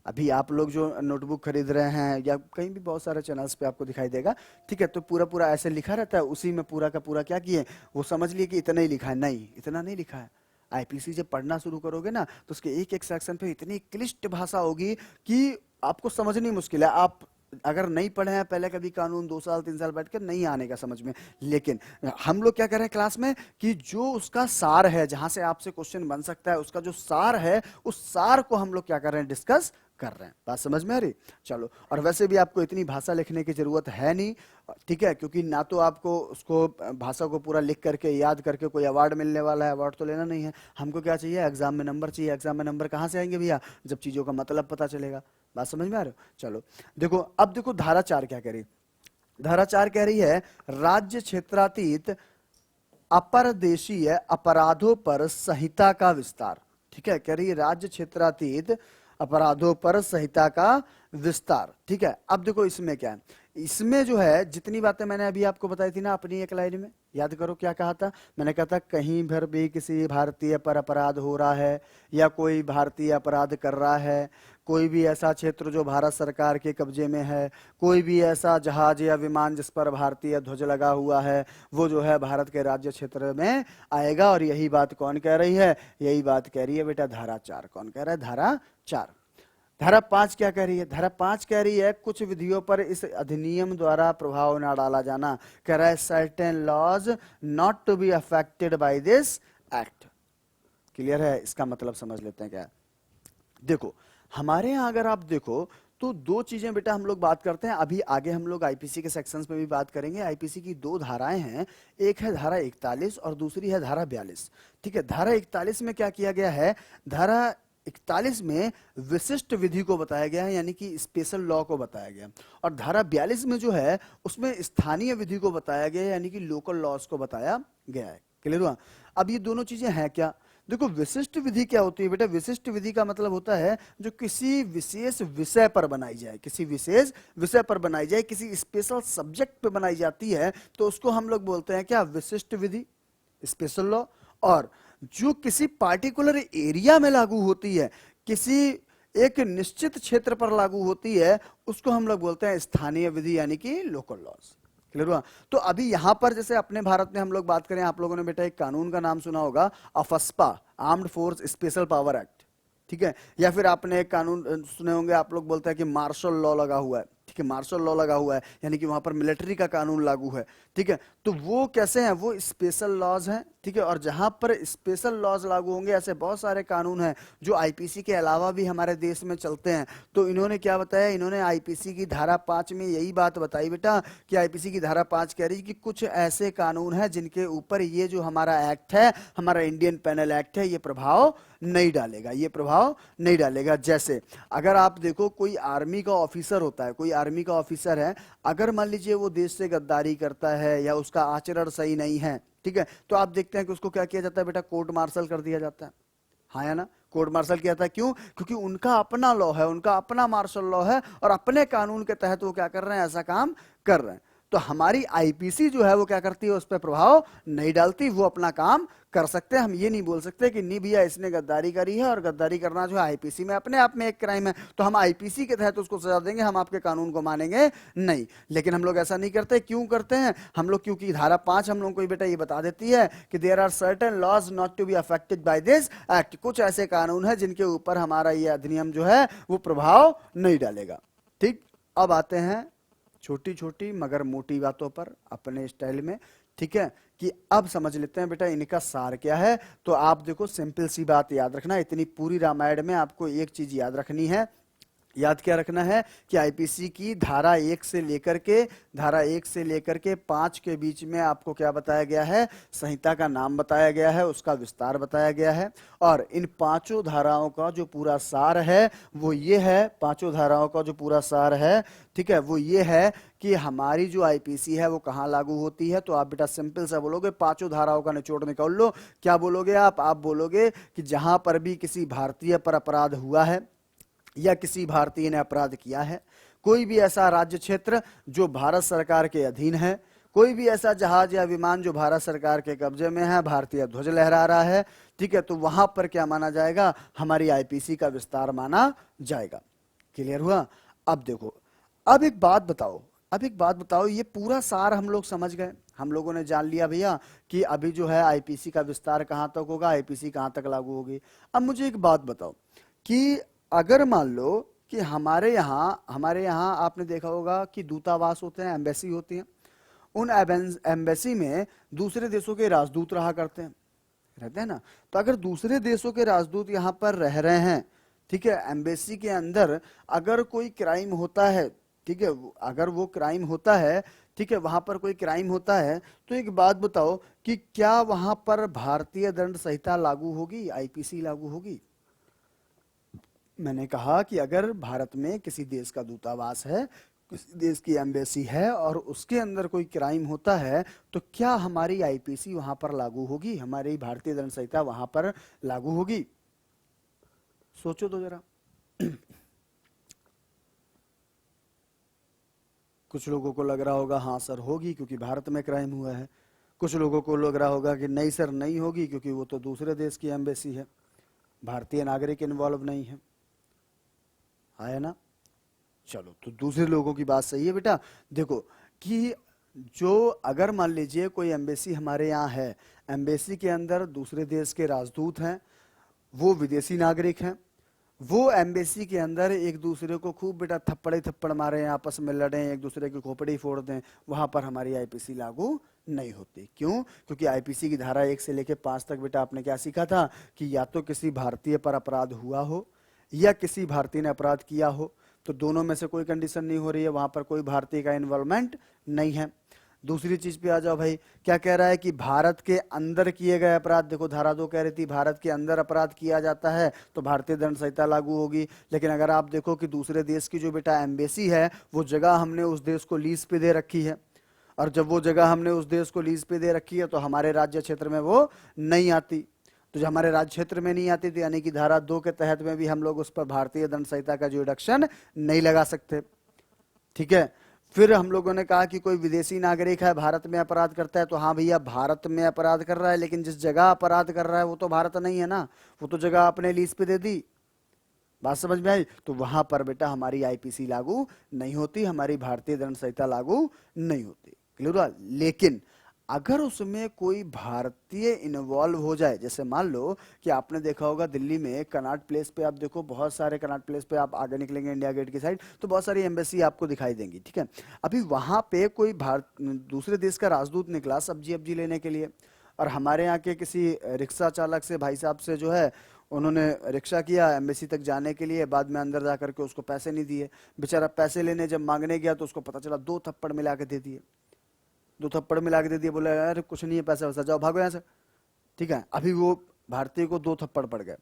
अभी आप लोग जो नोटबुक खरीद रहे हैं या कहीं भी बहुत सारे चैनल्स पे आपको दिखाई देगा, ठीक है, तो पूरा पूरा ऐसे लिखा रहता है, उसी में पूरा का पूरा क्या किए, वो समझ लिए कि इतना ही लिखा है। नहीं, इतना नहीं लिखा है। आईपीसी जब पढ़ना शुरू करोगे ना, तो उसके एक एक सेक्शन पे इतनी क्लिष्ट भाषा होगी कि आपको समझनी मुश्किल है। आप अगर नहीं पढ़े हैं पहले कभी कानून, 2 साल 3 साल बैठ कर, नहीं आने का समझ में। लेकिन हम लोग क्या कर रहे हैं क्लास में कि जो उसका सार है, जहां से आपसे क्वेश्चन बन सकता है, उसका जो सार है, उस सार को हम लोग क्या कर रहे हैं? डिस्कस कर रहे हैं। बात समझ में आ रही? चलो, और वैसे भी आपको इतनी भाषा लिखने की जरूरत है नहीं, ठीक है, क्योंकि ना तो आपको उसको भाषा को पूरा लिख करके याद करके कोई अवार्ड मिलने वाला है, अवार्ड तो लेना नहीं है। हमको क्या चाहिए? एग्जाम में नंबर चाहिए। एग्जाम में नंबर कहाँ से आएंगे भैया? जब चीजों का मतलब पता चलेगा। बात समझ में आ रही हो? चलो देखो, अब देखो धारा 4 क्या कह रही। धारा 4 कह रही है राज्य क्षेत्रातीत अपरदेशीय अपराधों पर संहिता का विस्तार। ठीक है, कह रही है राज्य क्षेत्रातीत अपराधों पर संहिता का विस्तार। ठीक है, अब देखो इसमें क्या है, इसमें जो है जितनी बातें मैंने अभी आपको बताई थी ना अपनी एक लाइन में, याद करो क्या कहा था मैंने? कहा था कहीं पर भी किसी भारतीय पर अपराध हो रहा है या कोई भारतीय अपराध कर रहा है, कोई भी ऐसा क्षेत्र जो भारत सरकार के कब्जे में है, कोई भी ऐसा जहाज या विमान जिस पर भारतीय ध्वज लगा हुआ है, वो जो है भारत के राज्य क्षेत्र में आएगा। और यही बात कौन कह रही है? यही बात कह रही है बेटा धारा 4। कौन कह रहा है? धारा 4। धारा 5 क्या कह रही है? धारा 5 कह रही है कुछ विधियों पर इस अधिनियम द्वारा प्रभाव न डाला जाना। कह रहा है certain laws not to be affected by this act. Clear है? इसका मतलब समझ लेते हैं क्या। देखो हमारे यहाँ अगर आप देखो तो दो चीजें बेटा हम लोग बात करते हैं, अभी आगे हम लोग आईपीसी के सेक्शंस में भी बात करेंगे। आईपीसी की दो धाराएं हैं, एक है धारा 41 और दूसरी है धारा 42। ठीक है, धारा 41 में क्या किया गया है? धारा 41 में विशिष्ट विधि को बताया गया है, यानी कि स्पेशल लॉ को बताया गया। और धारा 42 में जो है उसमें स्थानीय विधि को बताया गया है, यानी कि लोकल लॉज को बताया गया है। क्लियर हुआ? अब ये दोनों चीजें हैं क्या? देखो विशिष्ट विधि क्या होती है बेटा? विशिष्ट विधि का मतलब होता है जो किसी विशेष विषय पर बनाई जाए, किसी विशेष विषय पर बनाई जाए, किसी स्पेशल सब्जेक्ट पे बनाई जाती है, तो उसको हम लोग बोलते हैं क्या? विशिष्ट विधि, स्पेशल लॉ। और जो किसी पार्टिकुलर एरिया में लागू होती है, किसी एक निश्चित क्षेत्र पर लागू होती है, उसको हम लोग बोलते हैं स्थानीय विधि, यानी कि लोकल लॉज। क्लियर हुआ? तो अभी यहां पर जैसे अपने भारत में हम लोग बात करें, आप लोगों ने बेटा एक कानून का नाम सुना होगा, AFSPA, armed force special power act. ठीक है, या फिर आपने एक कानून सुने होंगे, आप लोग बोलते हैं कि मार्शल लॉ लगा हुआ है। ठीक है, मार्शल लॉ लगा हुआ है, यानी कि वहां पर मिलिट्री का कानून लागू है। ठीक है, तो वो कैसे हैं? वो स्पेशल लॉज हैं। ठीक है, और जहां पर स्पेशल लॉज लागू होंगे, ऐसे बहुत सारे कानून हैं जो आईपीसी के अलावा भी हमारे देश में चलते हैं। तो इन्होंने क्या बताया? इन्होंने आईपीसी की धारा 5 में यही बात बताई बेटा कि आईपीसी की धारा 5 कह रही है कि कुछ ऐसे कानून हैं जिनके ऊपर ये जो हमारा एक्ट है, हमारा इंडियन पेनल एक्ट है, ये प्रभाव नहीं डालेगा, ये प्रभाव नहीं डालेगा। जैसे अगर आप देखो कोई आर्मी का ऑफिसर होता है, कोई आर्मी का ऑफिसर है, अगर मान लीजिए वो देश से गद्दारी करता है या उसका आचरण सही नहीं है, ठीक है, तो आप देखते हैं कि उसको क्या किया जाता है बेटा? कोर्ट मार्शल कर दिया जाता है। हाँ या ना? कोर्ट मार्शल किया था। क्यों? क्योंकि उनका अपना लॉ है, उनका अपना मार्शल लॉ है, और अपने कानून के तहत वो क्या कर रहे हैं? ऐसा काम कर रहे हैं। तो हमारी आईपीसी जो है वो क्या करती है? उस पर प्रभाव नहीं डालती, वो अपना काम कर सकते हैं। हम ये नहीं बोल सकते कि नहीं भैया इसने गद्दारी करी है और गद्दारी करना जो है आईपीसी में अपने आप में एक क्राइम है, तो हम आईपीसी के तहत उसको सजा देंगे, हम आपके कानून को मानेंगे नहीं। लेकिन हम लोग ऐसा नहीं करते। क्यों करते हैं हम लोग? क्योंकि धारा 5 हम लोग को बेटा ये बता देती है कि there are certain laws not to be affected by this act. कुछ ऐसे कानून है जिनके ऊपर हमारा ये अधिनियम जो है वो प्रभाव नहीं डालेगा। ठीक, अब आते हैं छोटी छोटी मगर मोटी बातों पर अपने स्टाइल में। ठीक है, कि अब समझ लेते हैं बेटा इनका सार क्या है। तो आप देखो, सिंपल सी बात याद रखना, इतनी पूरी रामायण में आपको एक चीज याद रखनी है। याद क्या रखना है? कि आईपीसी की धारा 1 से लेकर के 5 के बीच में आपको क्या बताया गया है? संहिता का नाम बताया गया है, उसका विस्तार बताया गया है। और इन पांचों धाराओं का जो पूरा सार है वो ये है, पांचों धाराओं का जो पूरा सार है, ठीक है, वो ये है कि हमारी जो आईपीसी है वो कहाँ लागू होती है। तो आप बेटा सिंपल सा बोलोगे, पांचों धाराओं का निचोड़ निकाल लो। क्या बोलोगे आप बोलोगे कि जहां पर भी किसी भारतीय पर अपराध हुआ है या किसी भारतीय ने अपराध किया है, कोई भी ऐसा राज्य क्षेत्र जो भारत सरकार के अधीन है, कोई भी ऐसा जहाज या विमान जो भारत सरकार के कब्जे में है, भारतीय ध्वज लहरा रहा है, ठीक है, तो वहां पर क्या माना जाएगा? हमारी आईपीसी का विस्तार माना जाएगा। क्लियर हुआ? अब देखो, अब एक बात बताओ, ये पूरा सार हम लोग समझ गए, हम लोगों ने जान लिया भैया कि अभी जो है आईपीसी का विस्तार कहां तक होगा, आईपीसी कहां तक लागू होगी। अब मुझे एक बात बताओ कि अगर मान लो कि हमारे यहाँ आपने देखा होगा कि दूतावास होते हैं, एम्बेसी होती हैं, उन एम्बेसी में दूसरे देशों के राजदूत रहा करते हैं, रहते हैं ना। तो अगर दूसरे देशों के राजदूत यहाँ पर रह रहे हैं, ठीक है, एम्बेसी के अंदर अगर कोई क्राइम होता है, ठीक है, अगर वो क्राइम होता है, ठीक है, वहां पर कोई क्राइम होता है, तो एक बात बताओ कि क्या वहां पर भारतीय दंड संहिता लागू होगी, आईपीसी लागू होगी? मैंने कहा कि अगर भारत में किसी देश का दूतावास है, किसी देश की एम्बेसी है और उसके अंदर कोई क्राइम होता है, तो क्या हमारी आईपीसी वहां पर लागू होगी, हमारी भारतीय दंड संहिता वहां पर लागू होगी? सोचो तो जरा। कुछ लोगों को लग रहा होगा हाँ सर होगी क्योंकि भारत में क्राइम हुआ है, कुछ लोगों को लग रहा होगा कि नहीं सर नहीं होगी क्योंकि वो तो दूसरे देश की एम्बेसी है, भारतीय नागरिक इन्वॉल्व नहीं है ना? चलो, तो दूसरे लोगों की बात सही है बेटा। देखो कि जो अगर मान लीजिए कोई एम्बेसी हमारे यहाँ है, एम्बेसी के अंदर दूसरे देश के राजदूत हैं, वो विदेशी नागरिक हैं, वो एम्बेसी के अंदर एक दूसरे को खूब बेटा थप्पड़ ही थप्पड़ मारे, आपस में लड़ें, एक दूसरे की खोपड़ी फोड़ दें, वहां पर हमारी आईपीसी लागू नहीं होती। क्यों? क्योंकि आईपीसी की धारा 1 से लेकर 5 तक बेटा आपने क्या सीखा था कि या तो किसी भारतीय पर अपराध हुआ हो या किसी भारतीय ने अपराध किया हो, तो दोनों में से कोई कंडीशन नहीं हो रही है, वहां पर कोई भारतीय का इन्वॉल्वमेंट नहीं है। दूसरी चीज पे आ जाओ भाई, क्या कह रहा है कि भारत के अंदर किए गए अपराध, देखो धारा 2 कह रही थी भारत के अंदर अपराध किया जाता है तो भारतीय दंड संहिता लागू होगी। लेकिन अगर आप देखो कि दूसरे देश की जो बेटा एम्बेसी है, वो जगह हमने उस देश को लीज पे दे रखी है, और जब वो जगह हमने उस देश को लीज पे दे रखी है तो हमारे राज्य क्षेत्र में वो नहीं आती। तो जो हमारे राज्य क्षेत्र में नहीं आती थी, यानी कि धारा 2 के तहत में भी हम लोग उस पर भारतीय दंड संहिता का जो रिडक्शन नहीं लगा सकते। ठीक है, फिर हम लोगों ने कहा कि कोई विदेशी नागरिक है, भारत में अपराध करता है, तो हाँ भैया भारत में अपराध कर रहा है, लेकिन जिस जगह अपराध कर रहा है वो तो भारत नहीं है ना, वो तो जगह आपने लीज पे दे दी। बात समझ में आई? तो वहां पर बेटा हमारी आईपीसी लागू नहीं होती, हमारी भारतीय दंड संहिता लागू नहीं होती। क्लियर हुआ? लेकिन अगर उसमें कोई भारतीय इन्वॉल्व हो जाए, जैसे मान लो कि आपने देखा होगा दिल्ली में कनॉट प्लेस पे, आप देखो बहुत सारे कनॉट प्लेस पे, आप आगे निकलेंगे इंडिया गेट की साइड तो बहुत सारी एम्बेसी आपको दिखाई देंगी। ठीक है, अभी वहां पे कोई दूसरे देश का राजदूत निकला सब्जी अब्जी लेने के लिए, और हमारे यहाँ के किसी रिक्शा चालक से, भाई साहब से जो है, उन्होंने रिक्शा किया एम्बेसी तक जाने के लिए, बाद में अंदर जाकर के उसको पैसे नहीं दिए, बेचारा पैसे लेने जब मांगने गया तो उसको पता चला 2 थप्पड़ मिला के दे दिए, 2 थप्पड़ मिला के दे दिए, बोला यार कुछ नहीं है, पैसा वैसा, जाओ भागो यहाँ से। ठीक है, अभी वो भारतीय को 2 थप्पड़ पड़ गए।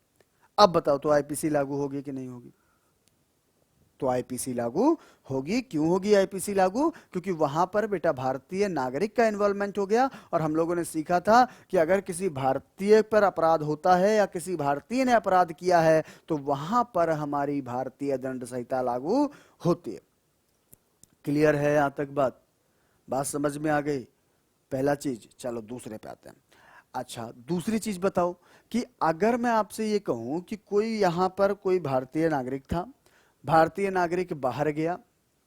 अब बताओ तो आईपीसी लागू होगी कि नहीं होगी? तो आईपीसी लागू होगी। क्यों होगी आईपीसी लागू? क्योंकि वहां पर बेटा भारतीय नागरिक का इन्वॉल्वमेंट हो गया, और हम लोगों ने सीखा था कि अगर किसी भारतीय पर अपराध होता है या किसी भारतीय ने अपराध किया है तो वहां पर हमारी भारतीय दंड संहिता लागू होती है। क्लियर है यहां तक बात? बात समझ में आ गई? पहला चीज। चलो दूसरे पे आते हैं। अच्छा, दूसरी चीज बताओ कि अगर मैं आपसे ये कहूं कि कोई यहां पर कोई भारतीय नागरिक था, भारतीय नागरिक बाहर गया,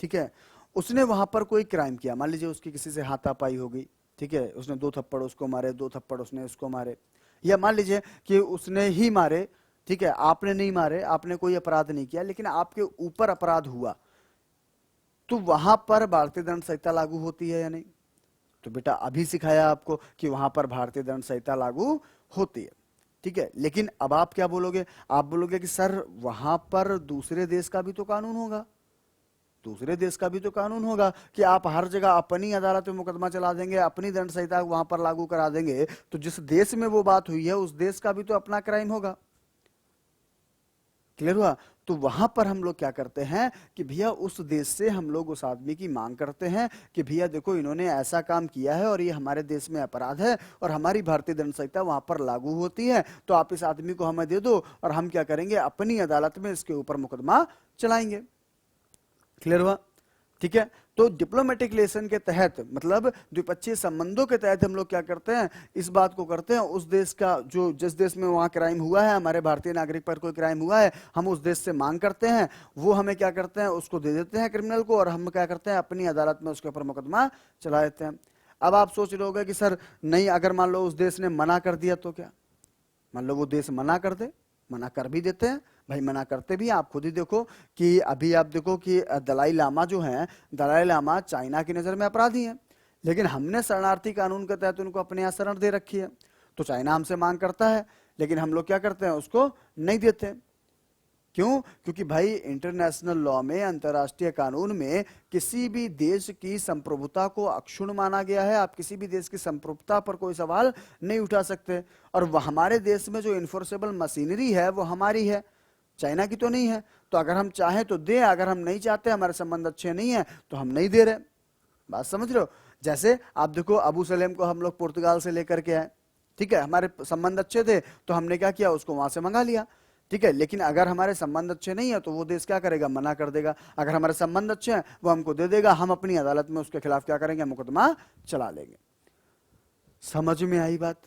ठीक है, उसने वहां पर कोई क्राइम किया, मान लीजिए उसकी किसी से हाथापाई हो गई, ठीक है, उसने 2 थप्पड़ उसको मारे, 2 थप्पड़ उसने उसको मारे, या मान लीजिए कि उसने ही मारे, ठीक है, आपने नहीं मारे, आपने कोई अपराध नहीं किया, लेकिन आपके ऊपर अपराध हुआ, तो वहां पर भारतीय दंड संहिता लागू होती है या नहीं? तो बेटा अभी सिखाया आपको कि वहां पर भारतीय दंड संहिता लागू होती है। ठीक है, लेकिन अब आप क्या बोलोगे? आप बोलोगे कि सर वहां पर दूसरे देश का भी तो कानून होगा, दूसरे देश का भी तो कानून होगा कि आप हर जगह अपनी अदालत में मुकदमा चला देंगे, अपनी दंड संहिता वहां पर लागू करा देंगे, तो जिस देश में वो बात हुई है उस देश का भी तो अपना क्राइम होगा। क्लियर हुआ? तो वहां पर हम लोग क्या करते हैं कि भैया उस देश से हम लोग उस आदमी की मांग करते हैं कि भैया देखो इन्होंने ऐसा काम किया है और ये हमारे देश में अपराध है और हमारी भारतीय दंड संहिता वहां पर लागू होती है, तो आप इस आदमी को हमें दे दो और हम क्या करेंगे, अपनी अदालत में इसके ऊपर मुकदमा चलाएंगे। क्लियर हुआ? ठीक है, तो डिप्लोमेटिक रिलेशन के तहत, मतलब द्विपक्षीय संबंधों के तहत हम लोग क्या करते हैं, इस बात को करते हैं, उस देश का जो जिस देश में वहां क्राइम हुआ है, हमारे भारतीय नागरिक पर कोई क्राइम हुआ है, हम उस देश से मांग करते हैं, वो हमें क्या करते हैं, उसको दे देते हैं क्रिमिनल को, और हम क्या करते हैं, अपनी अदालत में उसके ऊपर मुकदमा चला देते हैं। अब आप सोच रहे होगे कि सर नहीं, अगर मान लो उस देश ने मना कर दिया तो क्या? मान लो वो देश मना कर दे, मना कर भी देते हैं भाई, मना करते भी। आप खुद ही देखो कि अभी आप देखो कि दलाई लामा जो हैं, दलाई लामा चाइना की नज़र में अपराधी हैं, लेकिन हमने शरणार्थी कानून के तहत उनको अपने यहाँ शरण दे रखी है, तो चाइना हमसे मांग करता है, लेकिन हम लोग क्या करते हैं, उसको नहीं देते। क्यों? क्योंकि भाई इंटरनेशनल लॉ में, अंतर्राष्ट्रीय कानून में किसी भी देश की संप्रभुता को अक्षुण्ण माना गया है। आप किसी भी देश की संप्रभुता पर कोई सवाल नहीं उठा सकते। और हमारे देश में जो इन्फोर्सेबल मशीनरी है वो हमारी है, चाइना की तो नहीं है। तो अगर हम चाहें तो दें, अगर हम नहीं चाहते, हमारे संबंध अच्छे नहीं है, तो हम नहीं दे रहे। बात समझ रहे हो? जैसे आप देखो, अबू सलेम को हम लोग पुर्तगाल से लेकर के आए, ठीक है, हमारे संबंध अच्छे थे तो हमने क्या किया, उसको वहां से मंगा लिया, ठीक है। लेकिन अगर हमारे संबंध अच्छे नहीं है तो वो देश क्या करेगा, मना कर देगा। अगर हमारे संबंध अच्छे हैं वो हमको दे देगा, हम अपनी अदालत में उसके खिलाफ क्या करेंगे, मुकदमा चला लेंगे। समझ में आई बात?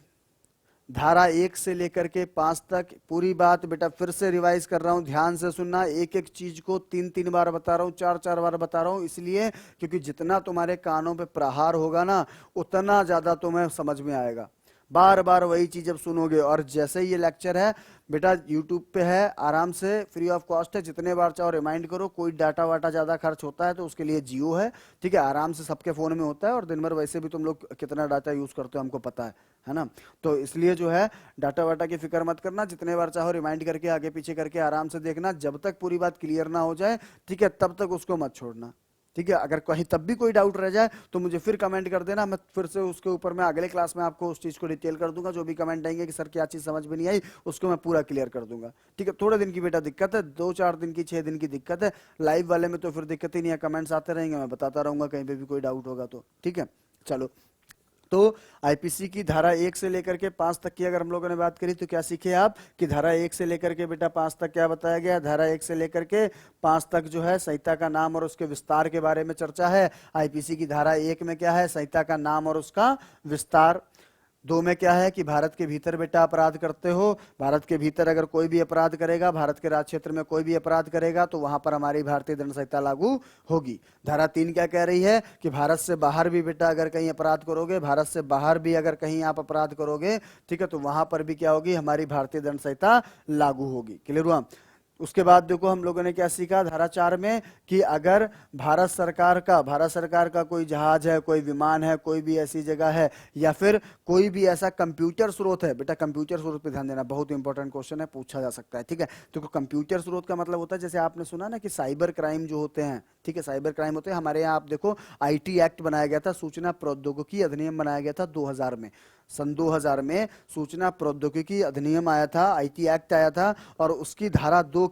धारा 1 से लेकर के 5 तक पूरी बात बेटा फिर से रिवाइज कर रहा हूं, ध्यान से सुनना। एक एक चीज को 3-3 बार बता रहा हूं, 4-4 बार बता रहा हूं, इसलिए क्योंकि जितना तुम्हारे कानों पे प्रहार होगा ना, उतना ज्यादा तुम्हें समझ में आएगा। बार बार वही चीज जब सुनोगे। और जैसे ये लेक्चर है बेटा यूट्यूब पे है, आराम से फ्री ऑफ कॉस्ट है, जितने बार चाहो रिमाइंड करो। कोई डाटा वाटा ज्यादा खर्च होता है तो उसके लिए जियो है, ठीक है, आराम से सबके फोन में होता है। और दिन भर वैसे भी तुम लोग कितना डाटा यूज करते हो हमको पता है ना। तो इसलिए जो है डाटा वाटा की फिक्र मत करना, जितने बार चाहो रिमाइंड करके आगे पीछे करके आराम से देखना, जब तक पूरी बात क्लियर ना हो जाए, ठीक है, तब तक उसको मत छोड़ना, ठीक है। अगर कहीं तब भी कोई डाउट रह जाए तो मुझे फिर कमेंट कर देना, मैं फिर से उसके ऊपर मैं अगले क्लास में आपको उस चीज को डिटेल कर दूंगा। जो भी कमेंट आएंगे कि सर क्या चीज समझ में नहीं आई, उसको मैं पूरा क्लियर कर दूंगा, ठीक है। थोड़े दिन की बेटा दिक्कत है, 2-4 दिन की, 6 दिन की दिक्कत है। लाइव वाले में तो फिर दिक्कत ही नहीं है, कमेंट्स आते रहेंगे, मैं बताता रहूंगा कहीं पे भी कोई डाउट होगा तो, ठीक है। चलो, तो आईपीसी की धारा 1 से लेकर के 5 तक की अगर हम लोगों ने बात करी तो क्या सीखे आप कि धारा 1 से लेकर के बेटा 5 तक क्या बताया गया। धारा 1 से लेकर के 5 तक जो है संहिता का नाम और उसके विस्तार के बारे में चर्चा है। आईपीसी की धारा 1 में क्या है, संहिता का नाम और उसका विस्तार। 2 में क्या है कि भारत के भीतर बेटा अपराध करते हो, भारत के भीतर अगर कोई भी अपराध करेगा, भारत के राज्य क्षेत्र में कोई भी अपराध करेगा तो वहां पर हमारी भारतीय दंड संहिता लागू होगी। धारा 3 क्या कह रही है कि भारत से बाहर भी बेटा अगर कहीं अपराध करोगे, भारत से बाहर भी अगर कहीं आप अपराध करोगे, ठीक है, तो वहां पर भी क्या होगी, हमारी भारतीय दंड संहिता लागू होगी। क्लियर हुआ? उसके बाद देखो हम लोगों ने क्या सीखा धारा 4 में कि अगर भारत सरकार का कोई जहाज है, कोई विमान है, कोई भी ऐसी जगह है, या फिर कोई भी ऐसा कंप्यूटर स्रोत है, बेटा कंप्यूटर स्रोत पे ध्यान देना, बहुत इंपॉर्टेंट क्वेश्चन है, पूछा जा सकता है, ठीक है। तो कंप्यूटर स्रोत का मतलब होता है, जैसे आपने सुना ना कि साइबर क्राइम जो होते हैं, ठीक है, साइबर क्राइम होते हैं। हमारे यहाँ आप देखो आईटी एक्ट बनाया गया था, सूचना प्रौद्योगिकी अधिनियम बनाया गया था 2000 में। सन 2000 में सूचना प्रौद्योगिकी अधिनियम आया था, आईटी एक्ट आया था। और उसकी धारा 2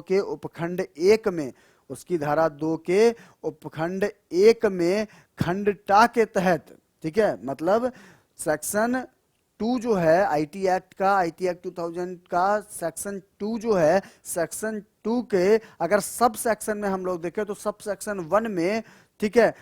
के उपखंड 1 में, उसकी धारा 2 के उपखंड 1 में खंड टा के तहत, ठीक है, मतलब सेक्शन 2 जो है आईटी एक्ट 2000 का सेक्शन 2 जो है, सेक्शन 2 के अगर सब सेक्शन में हम लोग देखें तो सब सेक्शन 1 में, ठीक है,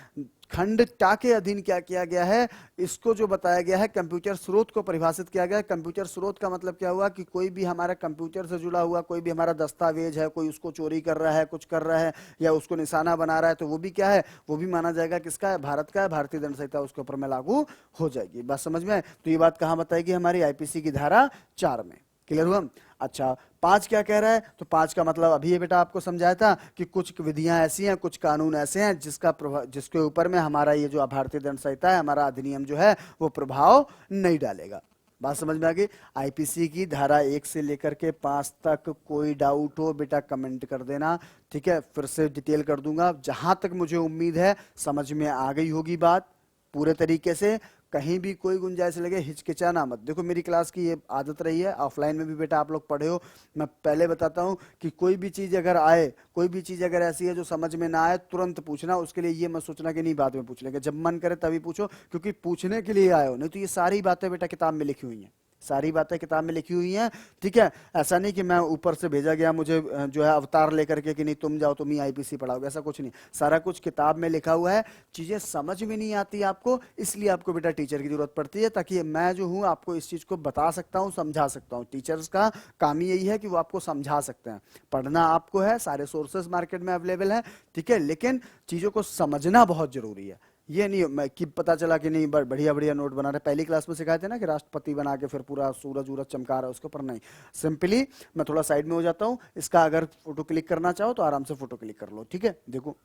खंड टा के अधीन क्या किया गया है, इसको जो बताया गया है कंप्यूटर स्रोत को परिभाषित किया गया है। कंप्यूटर स्रोत का मतलब क्या हुआ कि कोई भी हमारा कंप्यूटर से जुड़ा हुआ कोई भी हमारा दस्तावेज है, कोई उसको चोरी कर रहा है, कुछ कर रहा है, या उसको निशाना बना रहा है, तो वो भी क्या है, वो भी माना जाएगा किसका है, भारत का है। भारतीय दंड संहिता उसके ऊपर में लागू हो जाएगी। बात समझ में आए? तो ये बात कहां बताएगी, हमारी आईपीसी की धारा 4 में। क्लियर हुआ? अच्छा, 5 क्या कह रहा है, तो 5 का मतलब अभी ये बेटा आपको समझाया था कि कुछ विधियां ऐसी हैं, कुछ कानून ऐसे हैं जिसके ऊपर में हमारा ये जो भारतीय दंड संहिता है, हमारा अधिनियम जो है वो प्रभाव नहीं डालेगा। बात समझ में आ गई? आईपीसी की धारा 1 से लेकर के 5 तक कोई डाउट हो बेटा कमेंट कर देना, ठीक है, फिर से डिटेल कर दूंगा। जहां तक मुझे उम्मीद है समझ में आ गई होगी बात पूरे तरीके से, कहीं भी कोई गुंजाइश लगे हिचकिचाना मत। देखो मेरी क्लास की ये आदत रही है, ऑफलाइन में भी बेटा आप लोग पढ़े हो, मैं पहले बताता हूँ कि कोई भी चीज़ अगर आए, कोई भी चीज़ अगर ऐसी है जो समझ में ना आए, तुरंत पूछना। उसके लिए ये मत सोचना कि नहीं बाद में पूछ लेंगे, जब मन करे तभी पूछो, क्योंकि पूछने के लिए आए हो। नहीं तो ये सारी बातें बेटा किताब में लिखी हुई हैं, सारी बातें किताब में लिखी हुई हैं, ठीक है। ऐसा नहीं कि मैं ऊपर से भेजा गया मुझे जो है अवतार लेकर के कि नहीं तुम जाओ तुम ही आईपीसी पढ़ाओगे, ऐसा कुछ नहीं। सारा कुछ किताब में लिखा हुआ है। चीजें समझ में नहीं आती आपको, इसलिए आपको बेटा टीचर की जरूरत पड़ती है, ताकि मैं जो हूँ आपको इस चीज को बता सकता हूँ, समझा सकता हूँ। टीचर्स का काम ही यही है कि वो आपको समझा सकते हैं। पढ़ना आपको है, सारे सोर्सेस मार्केट में अवेलेबल है, ठीक है, लेकिन चीजों को समझना बहुत जरूरी है। ये नहीं मैं कि पता चला कि नहीं बढ़िया बढ़िया नोट बना रहे, पहली क्लास में सिखाए थे ना कि राष्ट्रपति बना के फिर पूरा सूरज उरज चमका रहा है उसके ऊपर, नहीं। सिंपली मैं थोड़ा साइड में हो जाता हूँ, इसका अगर फोटो क्लिक करना चाहो तो आराम से फोटो क्लिक कर लो, ठीक है। देखो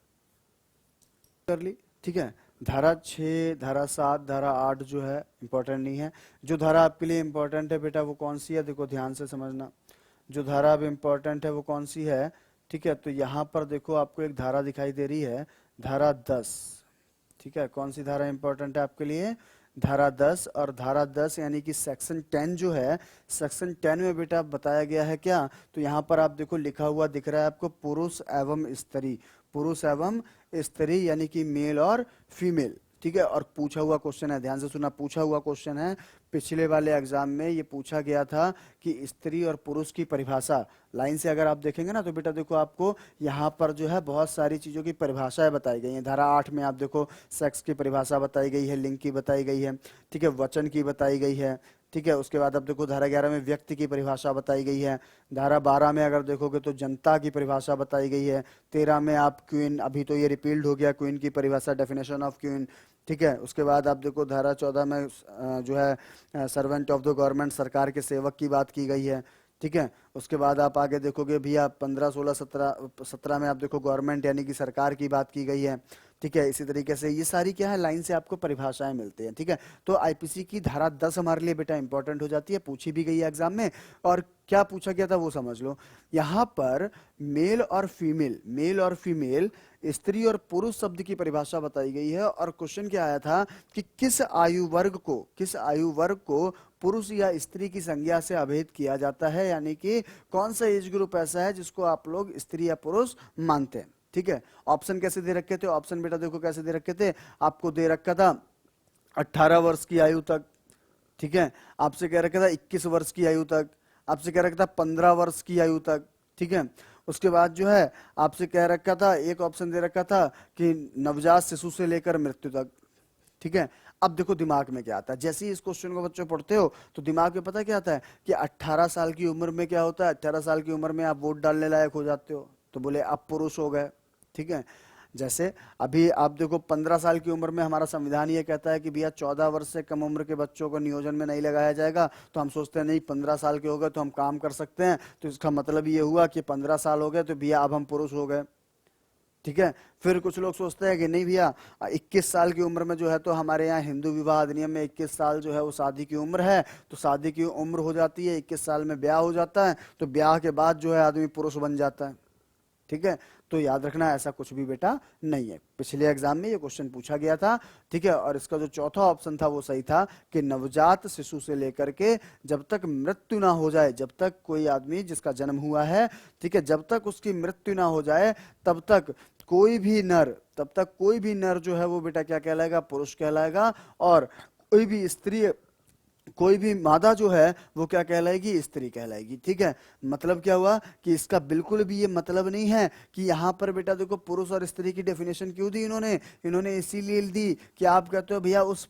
कर ली, ठीक है। धारा 6, धारा 7, धारा 8 जो है इंपॉर्टेंट नहीं है। जो धारा आपके लिए इंपॉर्टेंट है बेटा वो कौन सी है, देखो ध्यान से समझना। जो धारा अब इम्पोर्टेंट है वो कौन सी है? ठीक है, तो यहाँ पर देखो आपको एक धारा दिखाई दे रही है, धारा 10। ठीक है, कौन सी धारा इंपॉर्टेंट है आपके लिए? धारा 10। और धारा 10 यानी कि सेक्शन 10 जो है, सेक्शन 10 में बेटा बताया गया है क्या? तो यहाँ पर आप देखो लिखा हुआ दिख रहा है आपको, पुरुष एवं स्त्री, पुरुष एवं स्त्री यानी कि मेल और फीमेल। ठीक है, और पूछा हुआ क्वेश्चन है, ध्यान से सुना, पूछा हुआ क्वेश्चन है, पिछले वाले एग्जाम में ये पूछा गया था कि स्त्री और पुरुष की परिभाषा, लाइन से अगर आप देखेंगे ना तो बेटा देखो आपको यहाँ पर जो है बहुत सारी चीज़ों की परिभाषाएं बताई गई हैं। धारा 8 में आप देखो सेक्स की परिभाषा बताई गई है, लिंग की बताई गई है, ठीक है, वचन की बताई गई है, ठीक है। उसके बाद अब देखो धारा 11 में व्यक्ति की परिभाषा बताई गई है। धारा 12 में अगर देखोगे तो जनता की परिभाषा बताई गई है। 13 में आप क्वीन, अभी तो ये रिपील्ड हो गया, क्वीन की परिभाषा, डेफिनेशन ऑफ क्वीन, ठीक है। उसके बाद आप देखो धारा 14 में जो है सर्वेंट ऑफ द गवर्नमेंट, सरकार के सेवक की बात की गई है, ठीक है। उसके बाद आप आगे देखोगे भैया 15, 16, 17 में आप देखो गवर्नमेंट यानी कि सरकार की बात की गई है, ठीक है। इसी तरीके से ये सारी क्या है, लाइन से आपको परिभाषाएं मिलती हैं, ठीक है। तो आईपीसी की धारा 10 हमारे लिए बेटा इंपॉर्टेंट हो जाती है, पूछी भी गई है एग्जाम में। और क्या पूछा गया था वो समझ लो, यहाँ पर मेल और फीमेल, मेल और फीमेल, स्त्री और पुरुष शब्द की परिभाषा बताई गई है। और क्वेश्चन क्या आया था कि किस आयु वर्ग को, किस आयु वर्ग को पुरुष या स्त्री की संज्ञा से अभेद किया जाता है, यानी कि कौन सा एज ग्रुप ऐसा है जिसको आप लोग स्त्री या पुरुष मानते हैं, ठीक है। ऑप्शन कैसे दे रखे थे? ऑप्शन बेटा देखो कैसे दे रखे थे, आपको दे रखा था 18 वर्ष की आयु तक, ठीक है। आपसे कह रखा था 21 वर्ष की आयु तक, आपसे कह रखा था 15 वर्ष की आयु तक, ठीक है। उसके बाद जो है आपसे कह रखा था, एक ऑप्शन दे रखा था कि नवजात शिशु से लेकर मृत्यु तक, ठीक है। अब देखो दिमाग में क्या आता है, जैसे ही इस क्वेश्चन को बच्चों पढ़ते हो तो दिमाग में पता क्या आता है कि 18 साल की उम्र में क्या होता है, 18 साल की उम्र में आप वोट डालने लायक हो जाते हो, तो बोले आप पुरुष हो गए, ठीक है। जैसे अभी आप देखो 15 साल की उम्र में हमारा संविधान ये कहता है कि भैया 14 वर्ष से कम उम्र के बच्चों को नियोजन में नहीं लगाया जाएगा, तो हम सोचते हैं नहीं 15 साल के हो गए तो हम काम कर सकते हैं, तो इसका मतलब ये हुआ कि 15 साल हो गए तो भैया अब हम पुरुष हो गए, ठीक है। फिर कुछ लोग सोचते हैं कि नहीं भैया 21 साल की उम्र में जो है, तो हमारे यहाँ हिंदू विवाह अधिनियम में 21 साल जो है वो शादी की उम्र है, तो शादी की उम्र हो जाती है, 21 साल में ब्याह हो जाता है, तो ब्याह के बाद जो है आदमी पुरुष बन जाता है, ठीक है। तो याद रखना ऐसा कुछ भी बेटा नहीं है, पिछले एग्जाम में ये क्वेश्चन पूछा गया था, ठीक है। और इसका जो चौथा ऑप्शन था वो सही था कि नवजात शिशु से लेकर के जब तक मृत्यु ना हो जाए, जब तक कोई आदमी जिसका जन्म हुआ है, ठीक है, जब तक उसकी मृत्यु ना हो जाए तब तक कोई भी नर, तब तक कोई भी नर जो है वो बेटा क्या कहलाएगा, पुरुष कहलाएगा। और कोई भी स्त्री, कोई भी मादा जो है वो क्या कहलाएगी, स्त्री कहलाएगी, ठीक है। मतलब क्या हुआ कि इसका बिल्कुल भी ये मतलब नहीं है कि यहाँ पर बेटा देखो पुरुष और स्त्री की डेफिनेशन क्यों दी इन्होंने इसीलिए दी कि आप कहते हो भैया उस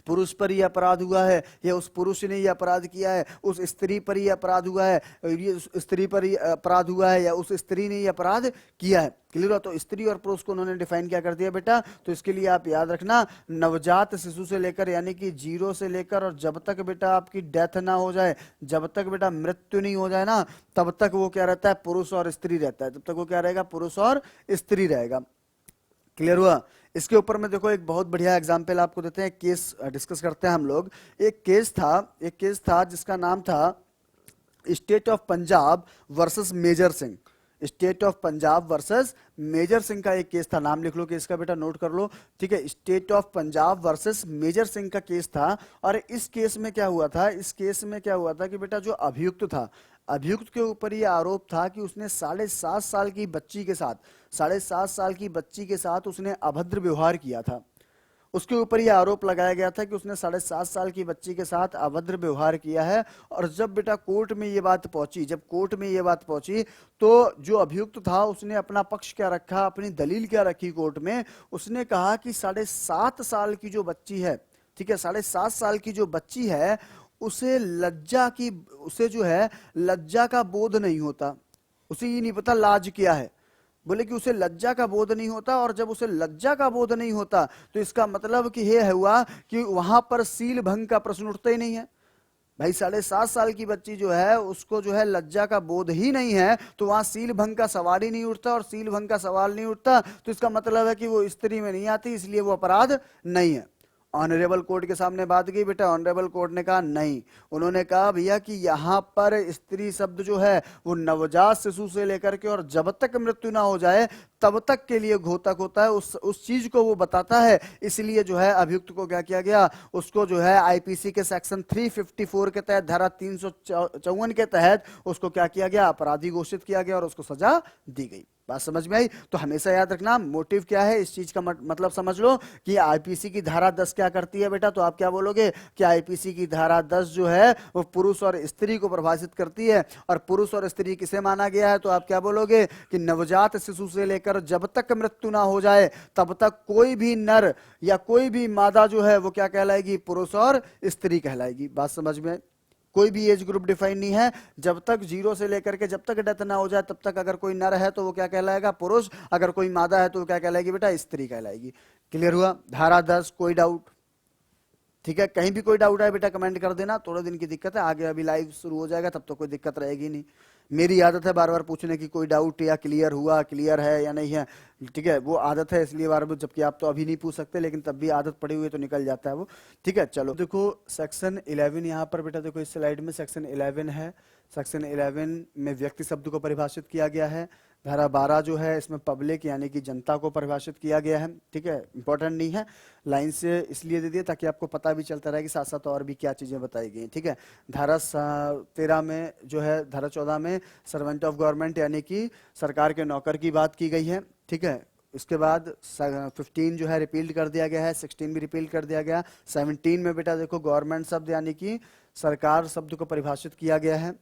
पुरुष पर ही अपराध हुआ है, या उस पुरुष ने ये अपराध किया है, उस स्त्री पर ही अपराध हुआ है, ये उस स्त्री पर ही अपराध हुआ है, या उस स्त्री ने ये अपराध किया है, क्लियर हुआ। तो स्त्री और पुरुष को उन्होंने डिफाइन क्या कर दिया बेटा, तो इसके लिए आप याद रखना नवजात शिशु से लेकर यानी कि 0 से लेकर और जब तक बेटा आपकी डेथ ना हो जाए, जब तक बेटा मृत्यु नहीं हो जाए ना, तब तक वो क्या रहता है, पुरुष और स्त्री रहता है, तब तक वो क्या रहेगा, पुरुष और स्त्री रहेगा, क्लियर हुआ। इसके ऊपर में देखो एक बहुत बढ़िया एग्जाम्पल आपको देते हैं, केस डिस्कस करते हैं हम लोग। एक केस था जिसका नाम था state of Punjab versus major Singh, state of Punjab versus major Singh का एक केस था, नाम लिख लो केस का बेटा, नोट कर लो, ठीक है। State of Punjab versus major Singh का केस था। और इस केस में क्या हुआ था, इस केस में क्या हुआ था कि बेटा जो अभियुक्त था, अभियुक्त के ऊपर ये आरोप था कि उसने 7.5 साल की बच्ची के साथ, 7.5 साल की बच्ची के साथ उसने अभद्र व्यवहार किया था। उसके ऊपर ये आरोप लगाया गया था कि उसने 7.5 साल की बच्ची के साथ अभद्र व्यवहार किया है। और जब बेटा कोर्ट में ये बात पहुंची, जब कोर्ट में ये बात पहुंची तो जो अभियुक्त था उसने अपना पक्ष क्या रखा, अपनी दलील क्या रखी कोर्ट में, उसने कहा कि 7.5 साल की जो बच्ची है, ठीक है, 7.5 साल की जो बच्ची है उसे उसे जो है लज्जा का बोध नहीं होता, उसे ये नहीं पता लाज क्या है, बोले कि उसे लज्जा का बोध नहीं होता। और जब उसे लज्जा का बोध नहीं होता तो इसका मतलब कि ये हुआ कि वहां पर सील भंग का प्रश्न उठता ही नहीं है। भाई 7.5 साल की बच्ची जो है उसको जो है लज्जा का बोध ही नहीं है, तो वहां सील भंग का सवाल ही नहीं उठता, और सील भंग का सवाल नहीं उठता तो इसका मतलब है कि वो स्त्री में नहीं आती, इसलिए वो अपराध नहीं है। ऑनरेबल कोर्ट के सामने बात की बेटा, ऑनरेबल कोर्ट ने कहा नहीं। उन्होंने कहा भैया कि यहाँ पर स्त्री शब्द जो है वो नवजात शिशु से लेकर के और जब तक मृत्यु ना हो जाए तब तक के लिए घातक होता है, उस चीज को वो बताता है। इसलिए जो है अभियुक्त को क्या किया गया, उसको जो है आईपीसी के सेक्शन 354 के तहत, धारा 354 के तहत उसको क्या किया गया, अपराधी घोषित किया गया और उसको सजा दी गई। बात समझ में आई? तो हमेशा याद रखना मोटिव क्या है इस चीज का, मतलब समझ लो कि आईपीसी की धारा 10 क्या करती है बेटा। तो आप क्या बोलोगे कि आईपीसी की धारा 10 जो है वो पुरुष और स्त्री को परिभाषित करती है, और पुरुष और स्त्री किसे माना गया है, तो आप क्या बोलोगे कि नवजात शिशु से लेकर जब तक मृत्यु ना हो जाए तब तक कोई भी नर या कोई भी मादा जो है वो क्या कहलाएगी, पुरुष और स्त्री कहलाएगी। बात समझ में? कोई भी एज ग्रुप डिफाइन नहीं है, जब तक 0 से लेकर के जब तक डेथ ना हो जाए तब तक अगर कोई नर है तो वो क्या कहलाएगा, पुरुष, अगर कोई मादा है तो वो क्या कहलाएगी बेटा, स्त्री कहलाएगी। क्लियर हुआ? धारा 10, कोई डाउट? ठीक है, कहीं भी कोई डाउट है बेटा कमेंट कर देना। थोड़े दिन की दिक्कत है, आगे अभी लाइव शुरू हो जाएगा तब तो कोई दिक्कत रहेगी नहीं। मेरी आदत है बार बार पूछने की, कोई डाउट या क्लियर हुआ, क्लियर है या नहीं है। ठीक है, वो आदत है इसलिए बार बार, जबकि आप तो अभी नहीं पूछ सकते लेकिन तब भी आदत पड़ी हुई है तो निकल जाता है वो। ठीक है, चलो देखो सेक्शन 11 यहाँ पर बेटा, देखो इस स्लाइड में सेक्शन 11 है। सेक्शन 11 में व्यक्ति शब्द को परिभाषित किया गया है। धारा 12 जो है इसमें पब्लिक यानी कि जनता को परिभाषित किया गया है। ठीक है, इंपॉर्टेंट नहीं है, लाइन से इसलिए दे दिए ताकि आपको पता भी चलता रहे कि साथ साथ और भी क्या चीजें बताई गई। ठीक है, धारा 13 में जो है, धारा 14 में सर्वेंट ऑफ गवर्नमेंट यानी कि सरकार के नौकर की बात की गई है। ठीक है, उसके बाद 15 जो है रिपील्ड कर दिया गया है, 16 भी रिपील्ड कर दिया गया। 17 में बेटा देखो गवर्नमेंट शब्द यानी कि सरकार शब्द को परिभाषित किया गया है।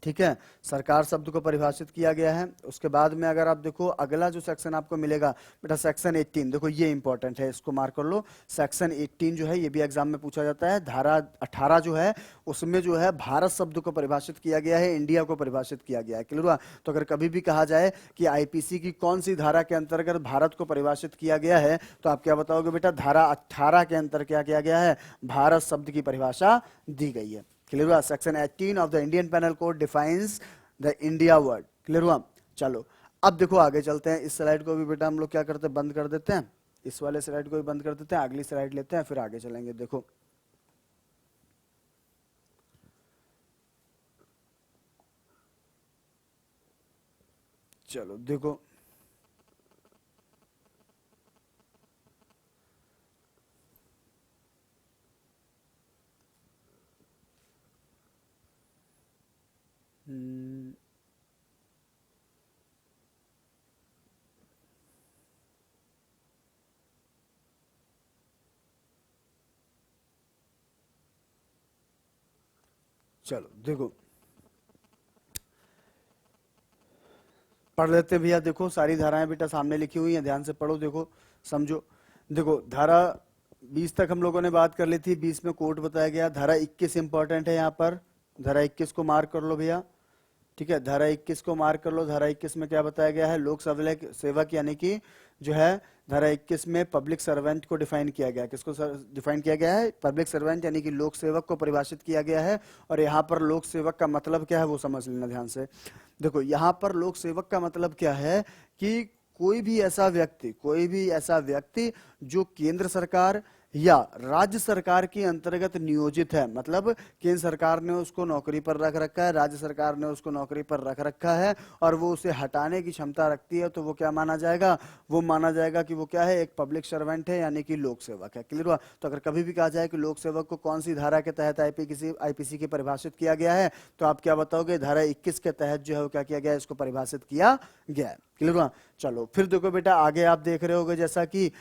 ठीक है, सरकार शब्द को परिभाषित किया गया है। उसके बाद में अगर आप देखो अगला जो सेक्शन आपको मिलेगा बेटा, सेक्शन 18, देखो ये इंपॉर्टेंट है, इसको मार्क कर लो। सेक्शन 18 जो है ये भी एग्जाम में पूछा जाता है। धारा 18 जो है उसमें जो है भारत शब्द को परिभाषित किया गया है, इंडिया को परिभाषित किया गया है। क्लियर हुआ? तो अगर कभी भी कहा जाए कि आईपीसी की कौन सी धारा के अंतर्गत भारत को परिभाषित किया गया है, तो आप क्या बताओगे बेटा, धारा 18 के अंतर्गत क्या किया गया है, भारत शब्द की परिभाषा दी गई है। क्लियर हुआ? Section 18 of the Indian penal code defines the India word. Clear हुआ? चलो अब देखो आगे चलते हैं। इस स्लाइड को भी बेटा हम लोग क्या करते हैं, बंद कर देते हैं। इस वाले स्लाइड को भी बंद कर देते हैं, अगली स्लाइड लेते हैं फिर आगे चलेंगे। देखो चलो देखो चलो देखो पढ़ लेते हैं भैया। देखो सारी धाराएं बेटा सामने लिखी हुई हैं, ध्यान से पढ़ो, देखो समझो। देखो धारा 20 तक हम लोगों ने बात कर ली थी, 20 में कोर्ट बताया गया। धारा 21 इंपॉर्टेंट है यहाँ पर, धारा 21 को मार्क कर लो भैया। ठीक है, धारा 21 को मार्क कर लो। धारा 21 में क्या बताया गया है, लोक सेवक यानी कि जो है धारा 21 में पब्लिक सर्वेंट को डिफाइन किया गया। किसको डिफाइन किया गया है, पब्लिक सर्वेंट यानी कि लोक सेवक को परिभाषित किया गया है। और यहाँ पर लोक सेवक का मतलब क्या है वो समझ लेना ध्यान से। देखो यहाँ पर लोक सेवक का मतलब क्या है कि कोई भी ऐसा व्यक्ति जो केंद्र सरकार या राज्य सरकार के अंतर्गत नियोजित है, मतलब केंद्र सरकार ने उसको नौकरी पर रख रखा है, राज्य सरकार ने उसको नौकरी पर रख रखा है और वो उसे हटाने की क्षमता रखती है, तो वो क्या माना जाएगा, वो माना जाएगा कि वो क्या है, एक पब्लिक सर्वेंट है यानी कि लोक सेवक है। क्लियर हुआ? तो अगर कभी भी कहा जाए कि लोक सेवक को कौन सी धारा के तहत आईपीसी की परिभाषित किया गया है, तो आप क्या बताओगे, धारा 21 के तहत जो है वो क्या किया गया है, इसको परिभाषित किया गया है। क्लियर हुआ? चलो फिर देखो बेटा आगे आप देख रहे होगे जैसा कि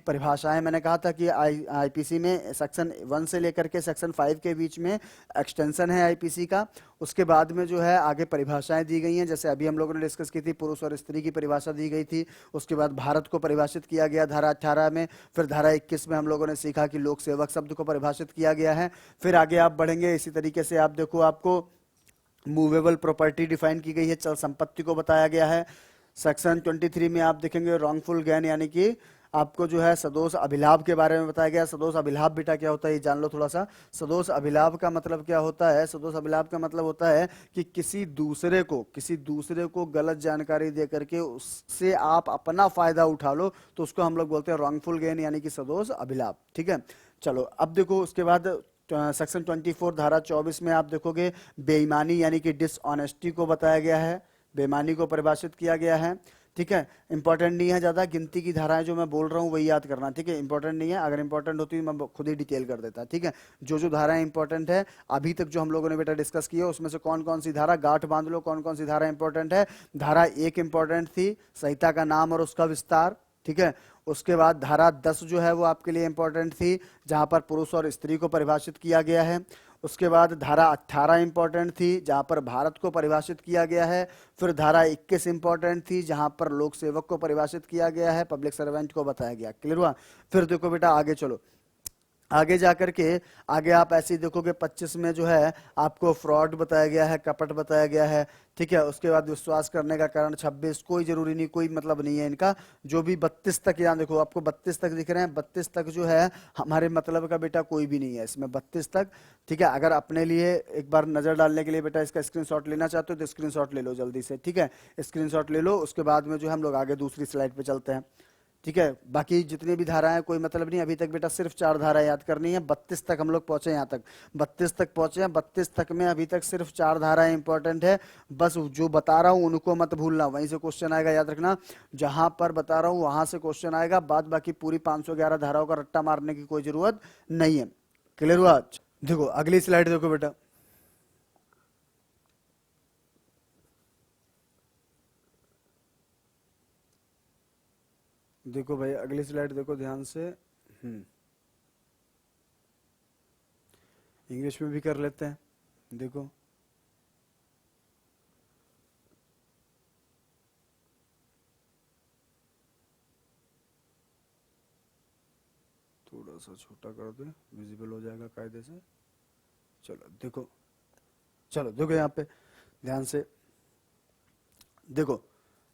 परिभाषाएं मैंने कहा था कि आईपीसी में सेक्शन 1 से लेकर के सेक्शन 5 के बीच में एक्सटेंशन है आईपीसी का। उसके बाद में जो है आगे परिभाषाएं दी गई हैं, जैसे अभी हम लोगों ने डिस्कस की थी, पुरुष और स्त्री की परिभाषा दी गई थी। उसके बाद भारत को परिभाषित किया गया धारा 18 में। फिर धारा 21 में हम लोगों ने सीखा कि लोक सेवक शब्द को परिभाषित किया गया है। फिर आगे आप बढ़ेंगे इसी तरीके से, आप देखो आपको मूवेबल प्रॉपर्टी डिफाइन की गई है, चल संपत्ति को बताया गया है। सेक्शन 23 में आप देखेंगे रॉन्गफुल गेन यानी कि आपको जो है सदोष अभिलाभ के बारे में बताया गया। सदोष अभिलाभ बेटा क्या होता है ये जान लो थोड़ा सा। सदोष अभिलाभ का मतलब क्या होता है? सदोष अभिलाभ का मतलब होता है कि किसी दूसरे को गलत जानकारी दे करके उससे आप अपना फायदा उठा लो, तो उसको हम लोग बोलते हैं रॉन्गफुल गेन, यानी कि सदोष अभिलाभ। ठीक है, चलो अब देखो उसके बाद सेक्शन 24 धारा 24 में आप देखोगे बेईमानी यानी कि डिसऑनेस्टी को बताया गया है, बेईमानी को परिभाषित किया गया है। ठीक है, इंपॉर्टेंट नहीं है ज्यादा, गिनती की धाराएं जो मैं बोल रहा हूँ वही याद करना। ठीक है, इंपॉर्टेंट नहीं है, अगर इंपॉर्टेंट होती मैं खुद ही डिटेल कर देता। ठीक है, जो धाराएं इंपॉर्टेंट है अभी तक जो हम लोगों ने बेटा डिस्कस किया उसमें से कौन कौन सी धारा गांठ बांध लो, कौन कौन सी धारा इंपॉर्टेंट है। धारा 1 इंपॉर्टेंट थी, संहिता का नाम और उसका विस्तार। ठीक है, उसके बाद धारा 10 जो है वो आपके लिए इंपॉर्टेंट थी, जहां पर पुरुष और स्त्री को परिभाषित किया गया है। उसके बाद धारा 18 इंपॉर्टेंट थी, जहां पर भारत को परिभाषित किया गया है। फिर धारा 21 इंपॉर्टेंट थी, जहां पर लोक सेवक को परिभाषित किया गया है, पब्लिक सर्वेंट को बताया गया। क्लियर हुआ? फिर देखो बेटा आगे चलो, आगे जाकर के आगे आप ऐसे ही देखोगे 25 में जो है आपको फ्रॉड बताया गया है, कपट बताया गया है। ठीक है, उसके बाद विश्वास करने का कारण 26, कोई जरूरी नहीं, कोई मतलब नहीं है इनका। जो भी 32 तक, यहाँ देखो आपको 32 तक दिख रहे हैं, 32 तक जो है हमारे मतलब का बेटा कोई भी नहीं है इसमें 32 तक। ठीक है, अगर अपने लिए एक बार नजर डालने के लिए बेटा इसका स्क्रीनशॉट लेना चाहते हो तो स्क्रीनशॉट ले लो जल्दी से। ठीक है, स्क्रीनशॉट ले लो, उसके बाद में जो है हम लोग आगे दूसरी स्लाइड पे चलते हैं। ठीक है, बाकी जितनी भी धाराएं कोई मतलब नहीं, अभी तक बेटा सिर्फ 4 धाराएं याद करनी है। 32 तक हम लोग पहुंचे, यहाँ तक 32 तक पहुंचे हैं। 32 तक में अभी तक सिर्फ 4 धाराएं इंपॉर्टेंट है, बस जो बता रहा हूं उनको मत भूलना, वहीं से क्वेश्चन आएगा, याद रखना। जहां पर बता रहा हूं वहां से क्वेश्चन आएगा, बाद बाकी पूरी 511 धाराओं का रट्टा मारने की कोई जरूरत नहीं है। क्लियर हुआ? देखो अगली स्लाइड देखो बेटा, देखो भाई अगली स्लाइड देखो ध्यान से। इंग्लिश में भी कर लेते हैं, देखो थोड़ा सा छोटा कर दे, विजिबल हो जाएगा कायदे से। चलो देखो, चलो देखो यहाँ पे ध्यान से देखो।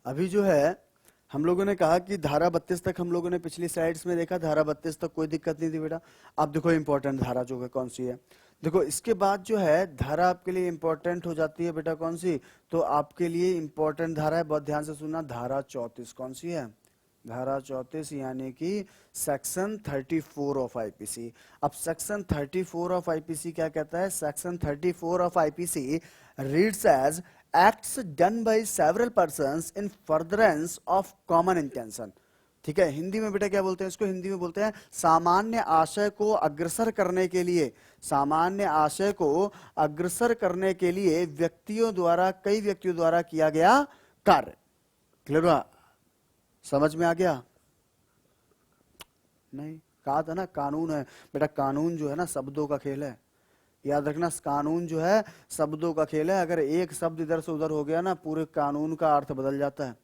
अभी जो है हम लोगों ने कहा कि धारा 32 तक हम लोगों ने पिछली स्लाइड्स में देखा, धारा 32 तक कोई दिक्कत नहीं थी बेटा। अब देखो इंपॉर्टेंट धारा जो है कौन सी है, देखो इसके बाद जो है धारा आपके लिए इंपॉर्टेंट हो जाती है बेटा कौन सी, तो आपके लिए इंपॉर्टेंट धारा है, बहुत ध्यान से सुनना, धारा 34। कौन सी है? धारा 34, यानी कि सेक्शन 34 ऑफ आईपीसी। अब सेक्शन 34 ऑफ आईपीसी क्या कहता है? Section 34 of IPC reads as acts done by several persons in furtherance of common intention. ठीक है, हिंदी में बेटा क्या बोलते हैं इसको? हिंदी में बोलते हैं सामान्य आशय को अग्रसर करने के लिए, सामान्य आशय को अग्रसर करने के लिए व्यक्तियों द्वारा, कई व्यक्तियों द्वारा किया गया कार्य। क्लियर हुआ? समझ में आ गया? नहीं, कहा था ना कानून है बेटा, कानून जो है ना शब्दों का खेल है, याद रखना। कानून जो है शब्दों का खेल है, अगर एक शब्द इधर से उधर हो गया ना पूरे कानून का अर्थ बदल जाता है।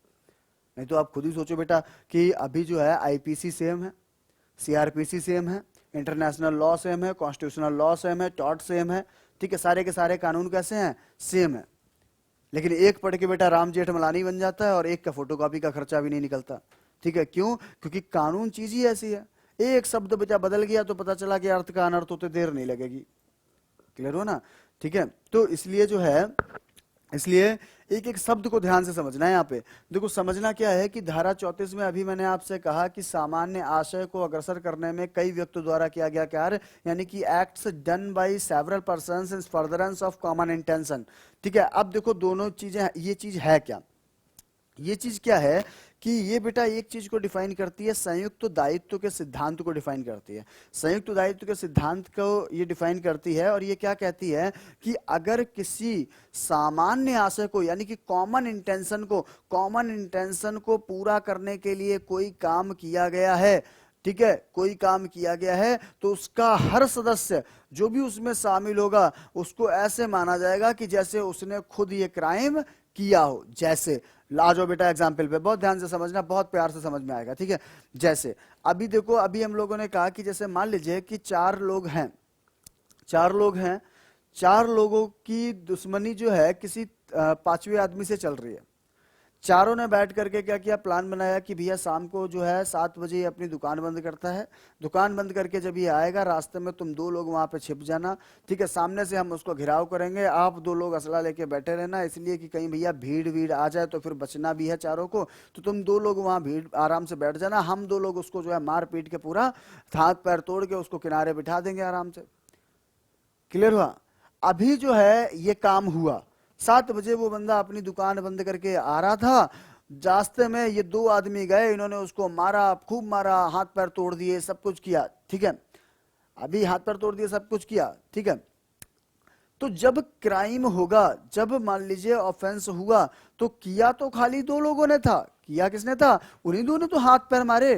नहीं तो आप खुद ही सोचो बेटा कि अभी जो है आईपीसी सेम है, सीआरपीसी सेम है, इंटरनेशनल लॉ सेम है, कॉन्स्टिट्यूशनल लॉ सेम है, टॉर्ट सेम है। ठीक है, सारे के सारे कानून कैसे हैं? सेम है। लेकिन एक पढ़ के बेटा राम जेठमलानी बन जाता है और एक का फोटोकॉपी का खर्चा भी नहीं निकलता। ठीक है, क्यों? क्योंकि कानून चीज ही ऐसी है, एक शब्द बेटा बदल गया तो पता चला कि अर्थ का अनर्थ होते देर नहीं लगेगी। क्लियर हो ना? ठीक है, तो इसलिए जो है, इसलिए एक एक शब्द को ध्यान से समझना है। यहाँ पे देखो समझना क्या है कि धारा 34 में अभी मैंने आपसे कहा कि सामान्य आशय को अग्रसर करने में कई व्यक्तियों द्वारा किया गया कार्य, यानी कि acts done by several persons in furtherance of common intention. ठीक है, अब देखो दोनों चीजें, ये चीज है क्या? ये चीज क्या है कि ये बेटा एक चीज को डिफाइन करती है, संयुक्त दायित्व के सिद्धांत को डिफाइन करती है। संयुक्त दायित्व के सिद्धांत को ये डिफाइन करती है, और ये क्या कहती है कि अगर किसी सामान्य आशय को, यानी कि कॉमन इंटेंशन को पूरा करने के लिए कोई काम किया गया है, ठीक है, कोई काम किया गया है, तो उसका हर सदस्य जो भी उसमें शामिल होगा उसको ऐसे माना जाएगा कि जैसे उसने खुद ये क्राइम किया हो। जैसे ला जाओ बेटा एग्जाम्पल पे, बहुत ध्यान से समझना, बहुत प्यार से समझ में आएगा। ठीक है, जैसे अभी देखो, अभी हम लोगों ने कहा कि जैसे मान लीजिए कि 4 लोग हैं, 4 लोगों की दुश्मनी जो है किसी 5वें आदमी से चल रही है। चारों ने बैठ करके क्या किया, प्लान बनाया कि भैया शाम को जो है 7 बजे ये अपनी दुकान बंद करता है। दुकान बंद करके जब ये आएगा रास्ते में तुम 2 लोग वहां पे छिप जाना, ठीक है। सामने से हम उसको घिराव करेंगे, आप 2 लोग असला लेके बैठे रहना, इसलिए कि कहीं भैया भीड़ भीड़ आ जाए तो फिर बचना भी है चारों को। तो तुम 2 लोग वहां भीड़ आराम से बैठ जाना, हम 2 लोग उसको जो है मार पीट के पूरा हाथ पैर तोड़ के उसको किनारे बिठा देंगे आराम से। क्लियर हुआ? अभी जो है ये काम हुआ, 7 बजे वो बंदा अपनी दुकान बंद करके आ रहा था, रास्ते में ये 2 आदमी गए, इन्होंने उसको मारा, खूब मारा, हाथ पैर तोड़ दिए, सब कुछ किया, ठीक है। अभी हाथ पैर तोड़ दिए, सब कुछ किया, ठीक है। तो जब क्राइम होगा, जब मान लीजिए ऑफेंस हुआ, तो किया तो खाली 2 लोगों ने था, किया किसने था, उन्हीं 2 ने तो हाथ पैर मारे,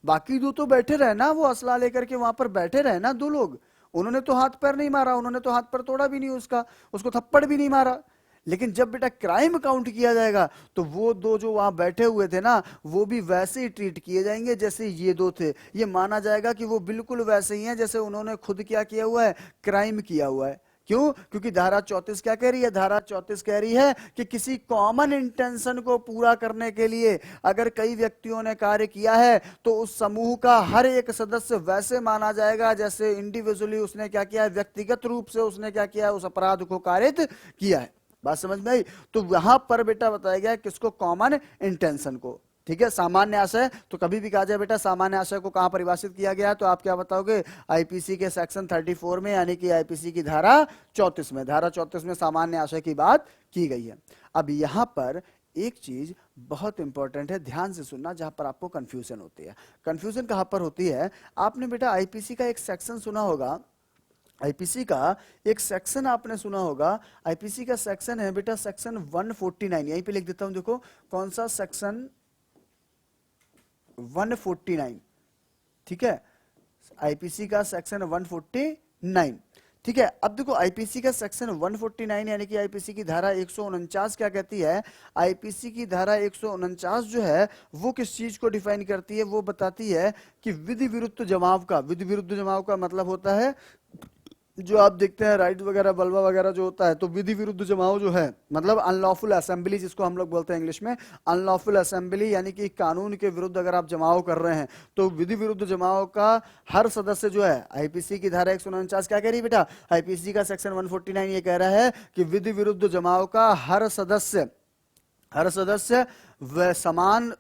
बाकी 2 तो बैठे रहे ना, वो असला लेकर के वहां पर बैठे रहे ना 2 लोग, उन्होंने तो हाथ पैर नहीं मारा, उन्होंने तो हाथ पैर तोड़ा भी नहीं उसका, उसको थप्पड़ भी नहीं मारा। लेकिन जब बेटा क्राइम काउंट किया जाएगा तो वो 2 जो वहां बैठे हुए थे ना, वो भी वैसे ही ट्रीट किए जाएंगे जैसे ये 2 थे। ये माना जाएगा कि वो बिल्कुल वैसे ही हैं जैसे उन्होंने खुद क्या किया हुआ है, क्राइम किया हुआ है। क्यों? क्योंकि धारा 34 क्या कह रही है, धारा 34 कह रही है कि किसी कॉमन इंटेंशन को पूरा करने के लिए अगर कई व्यक्तियों ने कार्य किया है तो उस समूह का हर एक सदस्य वैसे माना जाएगा जैसे इंडिविजुअली उसने क्या किया है, व्यक्तिगत रूप से उसने क्या किया है, उस अपराध को कारित किया है। बात समझ में आई? तो वहां पर बेटा बताया गया किसको, कॉमन इंटेंशन को, ठीक है। सामान्य आशय, तो कभी भी कहा जाए बेटा सामान्य आशय को कहां परिभाषित किया गया है, तो आप क्या बताओगे, आईपीसी के सेक्शन 34 में, यानी कि आईपीसी की धारा 34 में, धारा 34 में सामान्य आशय की बात की गई है। अब यहां पर एक चीज बहुत इंपॉर्टेंट है, ध्यान से सुनना, जहां पर आपको कंफ्यूजन होती है। कंफ्यूजन कहां पर होती है, आपने बेटा आईपीसी का एक सेक्शन सुना होगा, आईपीसी का एक सेक्शन आपने सुना होगा, आईपीसी का सेक्शन है बेटा सेक्शन 149, यहीं पे लिख देता हूं, देखो कौन सा सेक्शन, 149, ठीक है। आईपीसी का सेक्शन 149, ठीक है। अब देखो आईपीसी का सेक्शन 149 यानी कि आईपीसी की धारा 149 क्या कहती है, आईपीसी की धारा 149 जो है वो किस चीज को डिफाइन करती है, वो बताती है कि विधि विरुद्ध जमाव का, विधि विरुद्ध जमाव का मतलब होता है जो आप देखते हैं राइट वगैरह बलवा वगैरह जो होता है, तो विधि विरुद्ध जमाव जो है मतलब अनलॉफुल असेंबली, जिसको हम लोग बोलते हैं इंग्लिश में अनलॉफुल असेंबली, यानी कि कानून के विरुद्ध अगर आप जमाव कर रहे हैं तो विधि विरुद्ध जमाव का हर सदस्य जो है, आईपीसी की धारा 149 क्या कह रही है बेटा, आईपीसी का सेक्शन 149 ये कह रहा है कि विधि विरुद्ध जमाव का हर सदस्य वह समान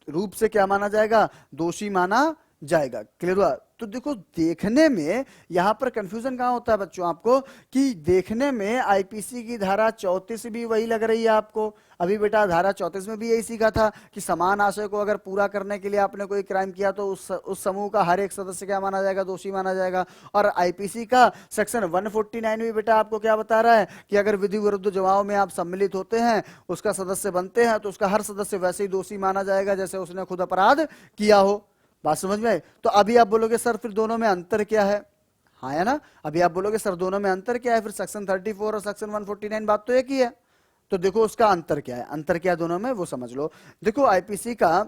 रूप से क्या माना जाएगा, दोषी माना जाएगा। क्लियर हुआ? तो देखो देखने में यहां पर कंफ्यूजन कहां होता है बच्चों आपको, कि देखने में आईपीसी की धारा 34 भी वही लग रही है आपको, अभी बेटा धारा 34 में भी यही सीखा था कि समान आशय को अगर पूरा करने के लिए आपने कोई क्राइम किया तो उस समूह का हर एक सदस्य क्या माना जाएगा, दोषी माना जाएगा। और आईपीसी का सेक्शन 149 भी बेटा आपको क्या बता रहा है कि अगर विधि विरुद्ध जमाव में आप सम्मिलित होते हैं, उसका सदस्य बनते हैं, तो उसका हर सदस्य वैसे ही दोषी माना जाएगा जैसे उसने खुद अपराध किया हो। बात समझ में आई? तो अभी आप बोलोगे सर फिर दोनों में अंतर क्या है, हाँ है ना, अभी आप बोलोगे सर दोनों में अंतर क्या है, फिर सेक्शन 34 और सेक्शन 149 बात तो एक ही है। तो देखो उसका अंतर क्या है, अंतर क्या है दोनों में वो समझ लो। देखो आईपीसी का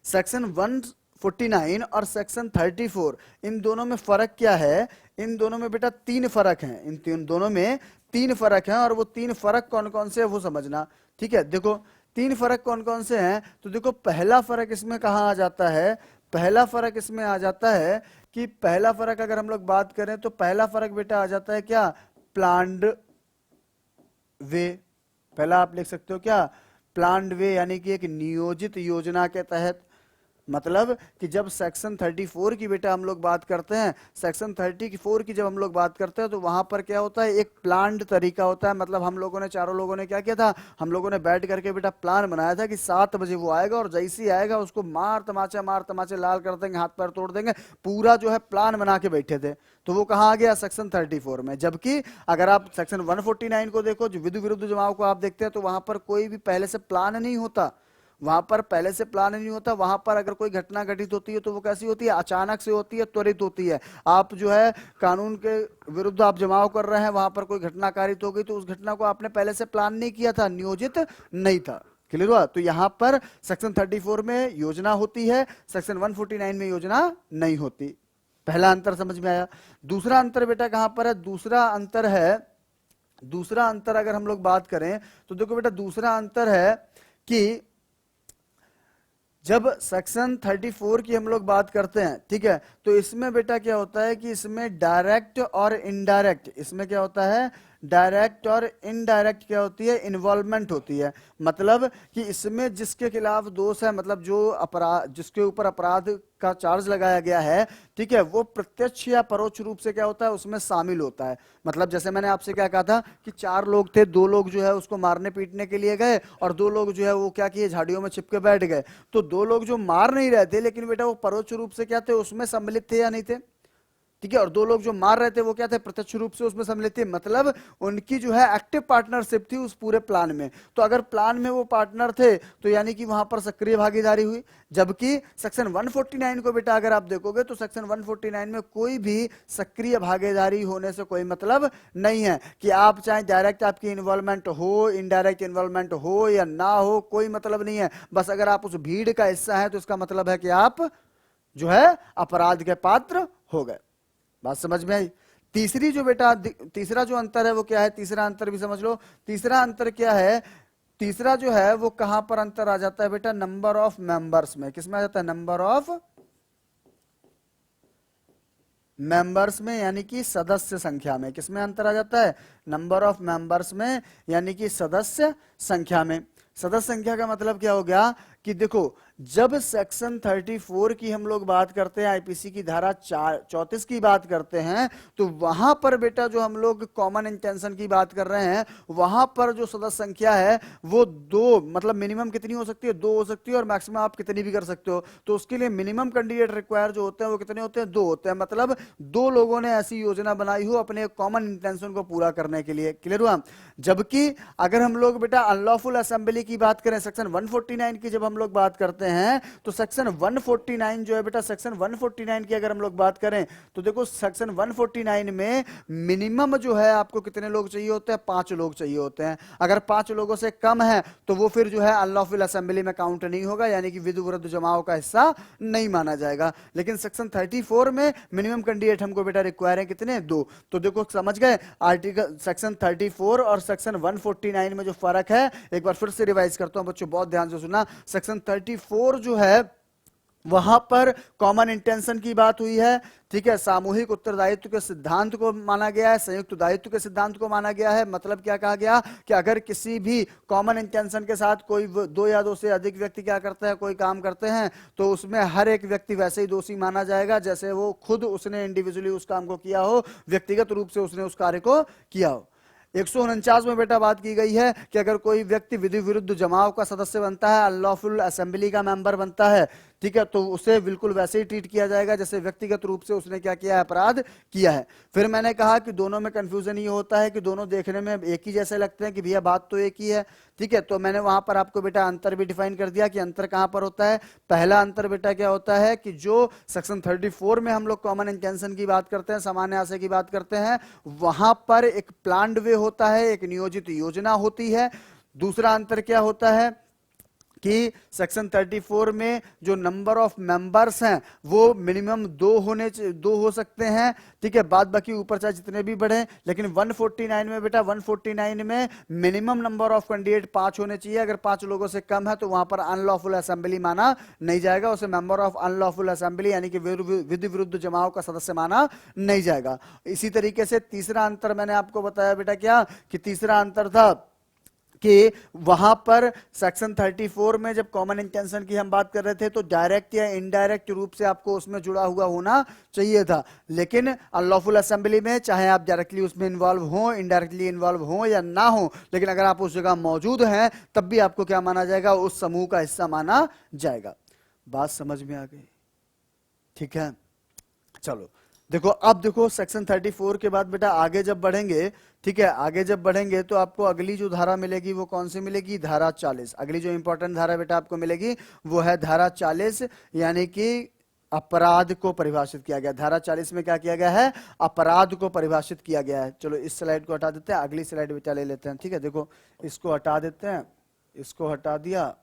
सेक्शन 149 और सेक्शन 34, इन दोनों में फर्क क्या है, इन दोनों में बेटा 3 फर्क हैं, इन दोनों में 3 फर्क हैं, और वो 3 फर्क कौन कौन से है वो समझना, ठीक है। देखो 3 फर्क कौन कौन से हैं, तो देखो पहला फर्क इसमें कहां आ जाता है, पहला फर्क इसमें आ जाता है कि पहला फर्क अगर हम लोग बात करें तो पहला फर्क बेटा आ जाता है क्या, प्लान्ड वे, पहला आप लिख सकते हो क्या, प्लान्ड वे, यानी कि एक नियोजित योजना के तहत। मतलब कि जब सेक्शन 34 की बेटा हम लोग बात करते हैं, सेक्शन 34 की जब हम लोग बात करते हैं तो वहां पर क्या होता है, एक प्लान्ड तरीका होता है। मतलब हम लोगों ने, चारों लोगों ने क्या किया था, हम लोगों ने बैठ करके बेटा प्लान बनाया था कि 7 बजे वो आएगा और जैसे ही आएगा उसको मार तमाचे लाल कर देंगे, हाथ पैर तोड़ देंगे, पूरा जो है प्लान बना के बैठे थे। तो वो कहाँ आ गया, सेक्शन 34 में। जबकि अगर आप सेक्शन 149 को देखो, जो विधि विरुद्ध जमाव को आप देखते हैं, तो वहां पर कोई भी पहले से प्लान नहीं होता, वहां पर पहले से प्लान नहीं होता। वहां पर अगर कोई घटना घटित होती है तो वो कैसी होती है, अचानक से होती है, त्वरित होती है। आप जो है कानून के विरुद्ध आप जमाव कर रहे हैं, वहां पर कोई घटना कारित हो गई तो उस घटना को आपने पहले से प्लान नहीं किया था, नियोजित नहीं था। क्लियर हुआ? तो यहां पर सेक्शन 34 में योजना होती है, सेक्शन 149 में योजना नहीं होती। पहला अंतर समझ में आया। दूसरा अंतर बेटा कहां पर है, दूसरा अंतर है दूसरा अंतर अगर हम लोग बात करें तो देखो बेटा, दूसरा अंतर है कि जब सेक्शन 34 की हम लोग बात करते हैं, ठीक है, तो इसमें बेटा क्या होता है कि इसमें डायरेक्ट और इनडायरेक्ट, इसमें क्या होता है, डायरेक्ट और इनडायरेक्ट क्या होती है, इन्वॉल्वमेंट होती है। मतलब कि इसमें जिसके खिलाफ दोष है, मतलब जो अपराध, जिसके ऊपर अपराध का चार्ज लगाया गया है, ठीक है, वो प्रत्यक्ष या परोक्ष रूप से क्या होता है, उसमें शामिल होता है। मतलब जैसे मैंने आपसे क्या कहा था कि 4 लोग थे, 2 लोग जो है उसको मारने पीटने के लिए गए और 2 लोग जो है वो क्या किए, झाड़ियों में छिपके बैठ गए। तो 2 लोग जो मार नहीं रहे थे, लेकिन बेटा वो परोक्ष रूप से क्या थे, उसमें सम्मिलित थे या नहीं थे, ठीक है, और 2 लोग जो मार रहे थे वो क्या थे, प्रत्यक्ष रूप से उसमें सम्मिलित थे। मतलब उनकी जो है एक्टिव पार्टनरशिप थी उस पूरे प्लान में। तो अगर प्लान में वो पार्टनर थे तो यानी कि वहां पर सक्रिय भागीदारी हुई। जबकि सेक्शन 149 को बेटा अगर आप देखोगे तो सेक्शन 149 में कोई भी सक्रिय भागीदारी होने से कोई मतलब नहीं है, कि आप चाहे डायरेक्ट आपकी इन्वॉल्वमेंट हो, इनडायरेक्ट इन्वॉल्वमेंट हो या ना हो, कोई मतलब नहीं है। बस अगर आप उस भीड़ का हिस्सा है तो इसका मतलब है कि आप जो है अपराध के पात्र हो गए। बात समझ में आई। तीसरी जो बेटा, तीसरा जो अंतर है वो क्या है, तीसरा अंतर भी समझ लो। तीसरा अंतर क्या है, तीसरा जो है वो कहां पर अंतर आ जाता है बेटा, नंबर ऑफ मेंबर्स में। किसमें आ जाता है, नंबर ऑफ मेंबर्स में, यानी कि सदस्य संख्या में। किसमें अंतर आ जाता है, नंबर ऑफ मेंबर्स में, यानी कि सदस्य संख्या में। सदस्य संख्या का मतलब क्या हो गया कि देखो, जब सेक्शन 34 की हम लोग बात करते हैं, आईपीसी की धारा 34 की बात करते हैं, तो वहां पर बेटा जो हम लोग कॉमन इंटेंशन की बात कर रहे हैं, वहां पर जो सदस्य संख्या है वो 2, मतलब मिनिमम कितनी हो सकती है, 2 हो सकती है, और मैक्सिमम आप कितनी भी कर सकते हो। तो उसके लिए मिनिमम कैंडिडेट रिक्वायर जो होते हैं वो कितने होते हैं, 2 होते हैं। मतलब 2 लोगों ने ऐसी योजना बनाई हो अपने कॉमन इंटेंशन को पूरा करने के लिए। क्लियर हुआ। जबकि अगर हम लोग बेटा अनलॉफुल असेंबली की बात करें, सेक्शन 149 की जब हम लोग बात करते हैं, तो सेक्शन 149 जो है बेटा, सेक्शन 149 की अगर हम लोग बात करें तो देखो, सेक्शन 149 में मिनिमम जो है आपको कितने लोग चाहिए होते हैं, 5 लोग चाहिए होते हैं। अगर 5 लोगों से कम है तो वो फिर जो है अनलॉफुल असेंबली में काउंट नहीं होगा, यानी कि विधि विरुद्ध जमाव का हिस्सा नहीं माना जाएगा। लेकिन सेक्शन 34 में मिनिमम कैंडिडेट हमको बेटा रिक्वायर है कितने, 2। तो देखो समझ गए, आर्टिकल सेक्शन 34 और सेक्शन 149 में जो फर्क है, एक बार फिर से रिवाइज करता हूं बच्चों, बहुत ध्यान से सुनना। सेक्शन 34 जो है वहां पर कॉमन इंटेंशन की बात हुई है, ठीक है, सामूहिक उत्तरदायित्व के सिद्धांत को माना गया है, संयुक्त दायित्व के सिद्धांत को माना गया है। मतलब क्या कहा गया कि अगर किसी भी कॉमन इंटेंशन के साथ कोई 2 या 2 से अधिक व्यक्ति क्या करते हैं, कोई काम करते हैं, तो उसमें हर एक व्यक्ति वैसे ही दोषी माना जाएगा जैसे वो खुद उसने इंडिविजुअली उस काम को किया हो, व्यक्तिगत रूप से उसने उस कार्य को किया हो। 149 में बेटा बात की गई है कि अगर कोई व्यक्ति विधि विरुद्ध जमाव का सदस्य बनता है, अनलॉफुल असेंबली का मेंबर बनता है, ठीक है, तो उसे बिल्कुल वैसे ही ट्रीट किया जाएगा जैसे व्यक्तिगत रूप से उसने क्या किया है, अपराध किया है। फिर मैंने कहा कि दोनों में कंफ्यूजन ये होता है कि दोनों देखने में एक ही जैसे लगते हैं कि भैया बात तो एक ही है, ठीक है, तो मैंने वहां पर आपको बेटा अंतर भी डिफाइन कर दिया कि अंतर कहां पर होता है। पहला अंतर बेटा क्या होता है कि जो सेक्शन 34 में हम लोग कॉमन इंटेंशन की बात करते हैं, सामान्य आशय की बात करते हैं, वहां पर एक प्लान्ड वे होता है, एक नियोजित योजना होती है। दूसरा अंतर क्या होता है कि सेक्शन 34 में जो नंबर ऑफ मेंबर्स हैं वो मिनिमम 2 हो सकते हैं, ठीक है, बाद बाकी ऊपर चाहे जितने भी बढ़े। लेकिन 149 में बेटा, 149 में मिनिमम नंबर ऑफ कैंडिडेट 5 होने चाहिए। अगर 5 लोगों से कम है तो वहां पर अनलॉफुल असेंबली माना नहीं जाएगा, उसे मेंबर ऑफ अनलॉफुल असेंबली यानी कि विधि विरुद्ध जमाव का सदस्य माना नहीं जाएगा। इसी तरीके से तीसरा अंतर मैंने आपको बताया बेटा क्या, कि तीसरा अंतर था कि वहां पर सेक्शन 34 में जब कॉमन इंटेंशन की हम बात कर रहे थे तो डायरेक्ट या इनडायरेक्ट रूप से आपको उसमें जुड़ा हुआ होना चाहिए था। लेकिन अनलॉफुल असेंबली में चाहे आप डायरेक्टली उसमें इन्वॉल्व हो, इनडायरेक्टली इन्वॉल्व हो या ना हो, लेकिन अगर आप उस जगह मौजूद हैं तब भी आपको क्या माना जाएगा, उस समूह का हिस्सा माना जाएगा। बात समझ में आ गई, ठीक है। चलो देखो, अब देखो सेक्शन 34 के बाद बेटा आगे जब बढ़ेंगे, ठीक है, आगे जब बढ़ेंगे तो आपको अगली जो धारा मिलेगी वो कौन सी मिलेगी, धारा 40। अगली जो इंपॉर्टेंट धारा बेटा आपको मिलेगी वो है धारा 40, यानी कि अपराध को परिभाषित किया गया। धारा 40 में क्या किया गया है, अपराध को परिभाषित किया गया है। चलो इस स्लाइड को हटा देते हैं, अगली स्लाइड बेटा ले लेते हैं, ठीक है। देखो इसको हटा देते हैं, इसको हटा दिया।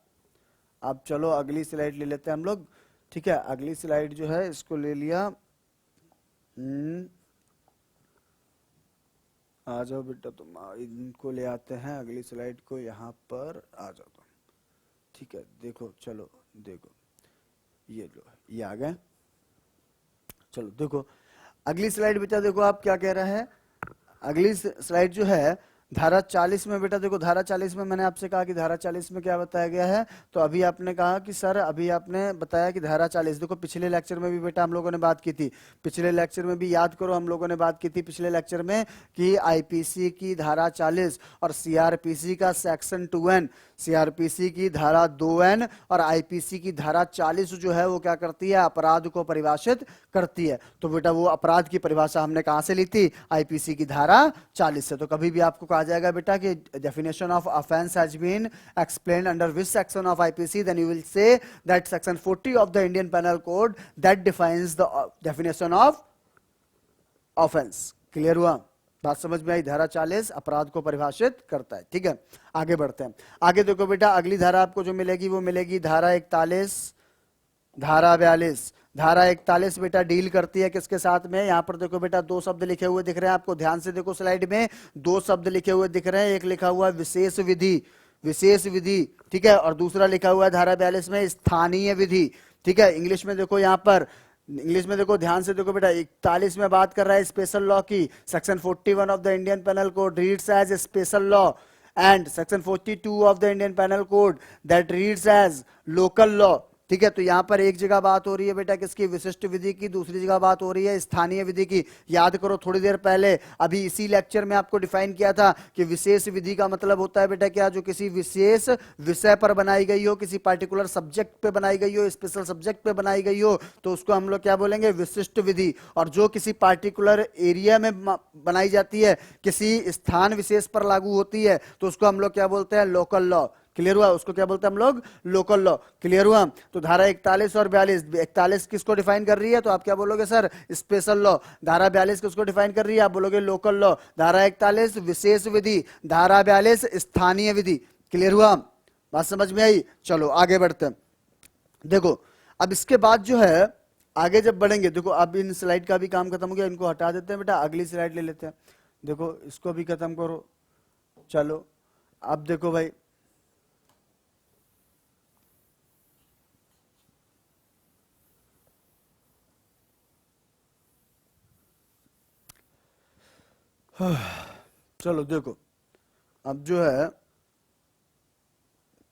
अब चलो अगली स्लाइड ले लेते हैं हम लोग, ठीक है। अगली स्लाइड जो है इसको ले लिया। आ जाओ बेटा, तुम इनको ले आते हैं अगली स्लाइड को, यहाँ पर आ जाओ तुम। ठीक है, देखो चलो देखो, ये लो ये आ गए। चलो देखो अगली स्लाइड बेटा, देखो आप क्या कह रहा है। अगली स्लाइड जो है धारा 40 में बेटा, देखो धारा 40 में मैंने आपसे कहा कि धारा 40 में क्या बताया गया है। तो अभी आपने कहा कि सर अभी आपने बताया कि धारा 40, देखो पिछले लेक्चर में भी बेटा हम लोगों ने बात की थी, पिछले लेक्चर में भी याद करो हम लोगों ने बात की थी पिछले लेक्चर में कि आईपीसी की धारा 40 और सीआरपीसी का सेक्शन 2N, सीआरपीसी की धारा 2N और आईपीसी की धारा 40 जो है वो क्या करती है, अपराध को परिभाषित करती है। तो बेटा वो अपराध की परिभाषा हमने कहां से ली थी, आईपीसी की धारा 40 से। तो कभी भी आपको कहा जाएगा बेटा कि definition of offence has been explained under which section of IPC, then you will say that section 40 of the Indian penal code that defines the definition of offence. Clear हुआ, बात समझ में आई। धारा 40 अपराध को परिभाषित करता है। ठीक है, आगे बढ़ते हैं। आगे देखो बेटा अगली धारा आपको जो मिलेगी वो मिलेगी धारा 41, धारा 42। धारा 41 बेटा डील करती है किसके साथ में, यहां पर देखो बेटा दो शब्द लिखे हुए दिख रहे हैं आपको, ध्यान से देखो स्लाइड में दो शब्द लिखे हुए दिख रहे हैं, एक लिखा हुआ है विशेष विधि, विशेष विधि, ठीक है, और दूसरा लिखा हुआ है धारा 42 में स्थानीय विधि। ठीक है, इंग्लिश में देखो, यहां पर इंग्लिश में देखो, ध्यान से देखो बेटा, 41 में बात कर रहा है स्पेशल लॉ की, section 41 of the Indian penal code reads as special law, and section 42 of the Indian penal code that reads as local law. ठीक है, तो यहां पर एक जगह बात हो रही है बेटा किसकी, विशिष्ट विधि की, दूसरी जगह बात हो रही है स्थानीय विधि की। याद करो थोड़ी देर पहले अभी इसी लेक्चर में आपको डिफाइन किया था कि विशेष विधि का मतलब होता है बेटा क्या, जो किसी विशेष विषय पर बनाई गई हो, किसी पार्टिकुलर सब्जेक्ट पे बनाई गई हो, स्पेशल सब्जेक्ट पे बनाई गई हो, तो उसको हम लोग क्या बोलेंगे, विशिष्ट विधि। और जो किसी पार्टिकुलर एरिया में बनाई जाती है, किसी स्थान विशेष पर लागू होती है, तो उसको हम लोग क्या बोलते हैं, लोकल लॉ। क्लियर हुआ, उसको क्या बोलते हैं हम लोग, लोकल लॉ। क्लियर हुआ, तो धारा 41 और 42, 41 किसको डिफाइन कर रही है, तो आप क्या बोलोगे सर, स्पेशल लॉ। धारा 42 किसको डिफाइन कर रही है, आप बोलोगे लोकल लॉ। धारा 41 विशेष विधि, धारा 42 स्थानीय विधि। क्लियर हुआ, बात समझ में आई। चलो आगे बढ़ते हैं। देखो अब इसके बाद जो है आगे जब बढ़ेंगे, देखो अब इन स्लाइड का भी काम खत्म हो गया, इनको हटा देते हैं बेटा, अगली स्लाइड ले लेते हैं। देखो इसको भी खत्म करो। चलो अब देखो भाई, चलो देखो अब जो है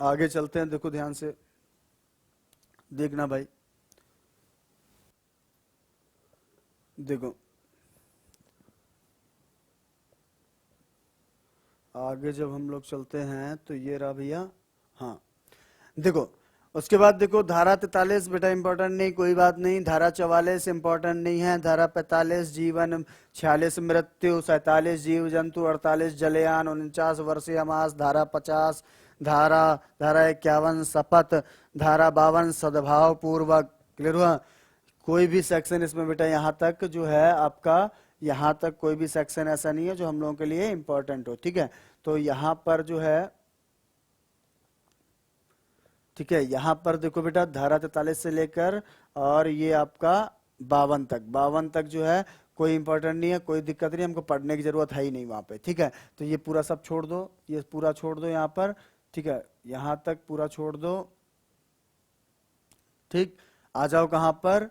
आगे चलते हैं। देखो ध्यान से देखना भाई, देखो आगे जब हम लोग चलते हैं तो ये रहा भैया, हाँ देखो उसके बाद देखो धारा 43 बेटा इंपॉर्टेंट नहीं, कोई बात नहीं। धारा 44 इंपॉर्टेंट नहीं है। धारा 45 जीवन, 46 मृत्यु, 47 जीव जंतु, 48 जलयान, 49 वर्षीय मास, धारा 50 धारा, धारा 51 शपथ, धारा 52 सद्भाव पूर्वक। क्लियर हुआ, कोई भी सेक्शन इसमें बेटा यहाँ तक जो है आपका, यहाँ तक कोई भी सेक्शन ऐसा नहीं है जो हम लोगों के लिए इंपॉर्टेंट हो। ठीक है, तो यहाँ पर जो है, ठीक है, यहां पर देखो बेटा धारा 43 से लेकर और ये आपका 52 तक जो है कोई इंपॉर्टेंट नहीं है, कोई दिक्कत नहीं, हमको पढ़ने की जरूरत है ही नहीं वहां पे। ठीक है, तो ये पूरा सब छोड़ दो, ये पूरा छोड़ दो यहाँ पर। ठीक है, यहां तक पूरा छोड़ दो। ठीक, आ जाओ कहां पर,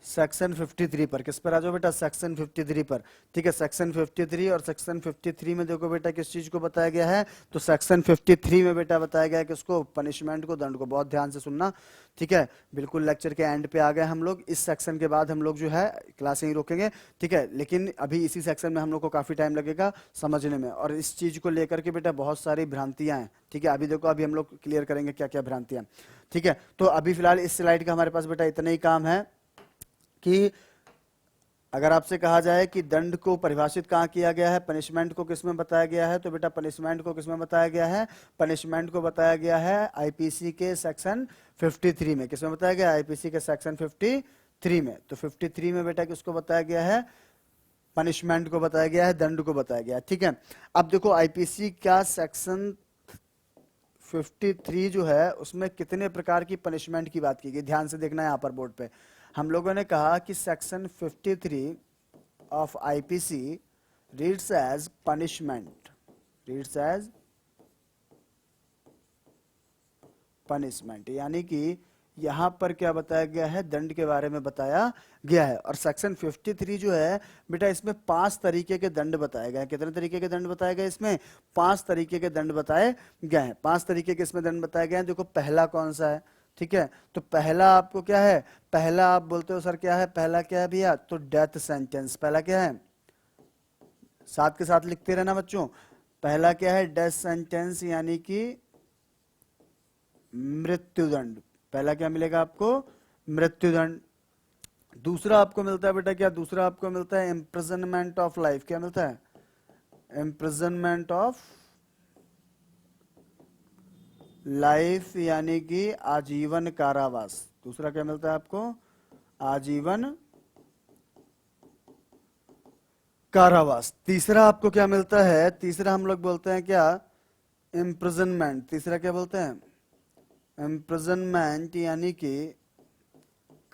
सेक्शन 53 पर। किस पर आ जाओ बेटा, सेक्शन 53 पर। ठीक है, सेक्शन 53 और सेक्शन 53 में देखो बेटा किस चीज को बताया गया है, तो सेक्शन 53 में बेटा बताया गया है किसको, पनिशमेंट को, दंड को। बहुत ध्यान से सुनना, ठीक है, बिल्कुल लेक्चर के एंड पे आ गए हम लोग। इस सेक्शन के बाद हम लोग जो है क्लास यहीं रोकेंगे। ठीक है, लेकिन अभी इसी सेक्शन में हम लोग को काफी टाइम लगेगा समझने में, और इस चीज को लेकर के बेटा बहुत सारी भ्रांतियां हैं। ठीक है, अभी देखो अभी हम लोग क्लियर करेंगे क्या क्या भ्रांतियां। ठीक है, तो अभी फिलहाल इस स्लाइड का हमारे पास बेटा इतना ही काम है कि अगर आपसे कहा जाए कि दंड को परिभाषित कहाँ किया गया है, पनिशमेंट को किसमें बताया गया है, तो बेटा पनिशमेंट को किसमें बताया गया है, पनिशमेंट को बताया गया है आईपीसी के सेक्शन 53 में। किसमें बताया गया है, आईपीसी के सेक्शन 53 में। तो 53 में बेटा किसको बताया गया है, पनिशमेंट को बताया गया है, दंड को बताया गया है। ठीक है, अब देखो आईपीसी का सेक्शन 53 जो है उसमें कितने प्रकार की पनिशमेंट की बात की गई, ध्यान से देखना है यहाँ पर बोर्ड पे। हम लोगों ने कहा कि section 53 of IPC reads as punishment, reads as punishment, यानी कि यहां पर क्या बताया गया है, दंड के बारे में बताया गया है। और सेक्शन 53 जो है बेटा, इसमें 5 तरीके के दंड बताए गए हैं। कितने तरीके के दंड बताए गए इसमें? 5 तरीके के दंड बताए गए हैं। 5 तरीके के इसमें दंड बताए गए हैं। देखो पहला कौन सा है, ठीक है, तो पहला आपको क्या है, पहला आप बोलते हो सर क्या है, पहला क्या है भैया, तो डेथ सेंटेंस। पहला क्या है, साथ के साथ लिखते रहना बच्चों, पहला क्या है, डेथ सेंटेंस, यानी कि मृत्युदंड। पहला क्या मिलेगा आपको, मृत्युदंड। दूसरा आपको मिलता है बेटा क्या, दूसरा आपको मिलता है इम्प्रिजनमेंट ऑफ लाइफ। क्या मिलता है, इम्प्रिजनमेंट ऑफ लाइफ, यानी कि आजीवन कारावास। दूसरा क्या मिलता है आपको, आजीवन कारावास। तीसरा आपको क्या मिलता है, तीसरा हम लोग बोलते हैं क्या, इम्प्रिजनमेंट। तीसरा क्या बोलते हैं, इम्प्रिजनमेंट, यानी कि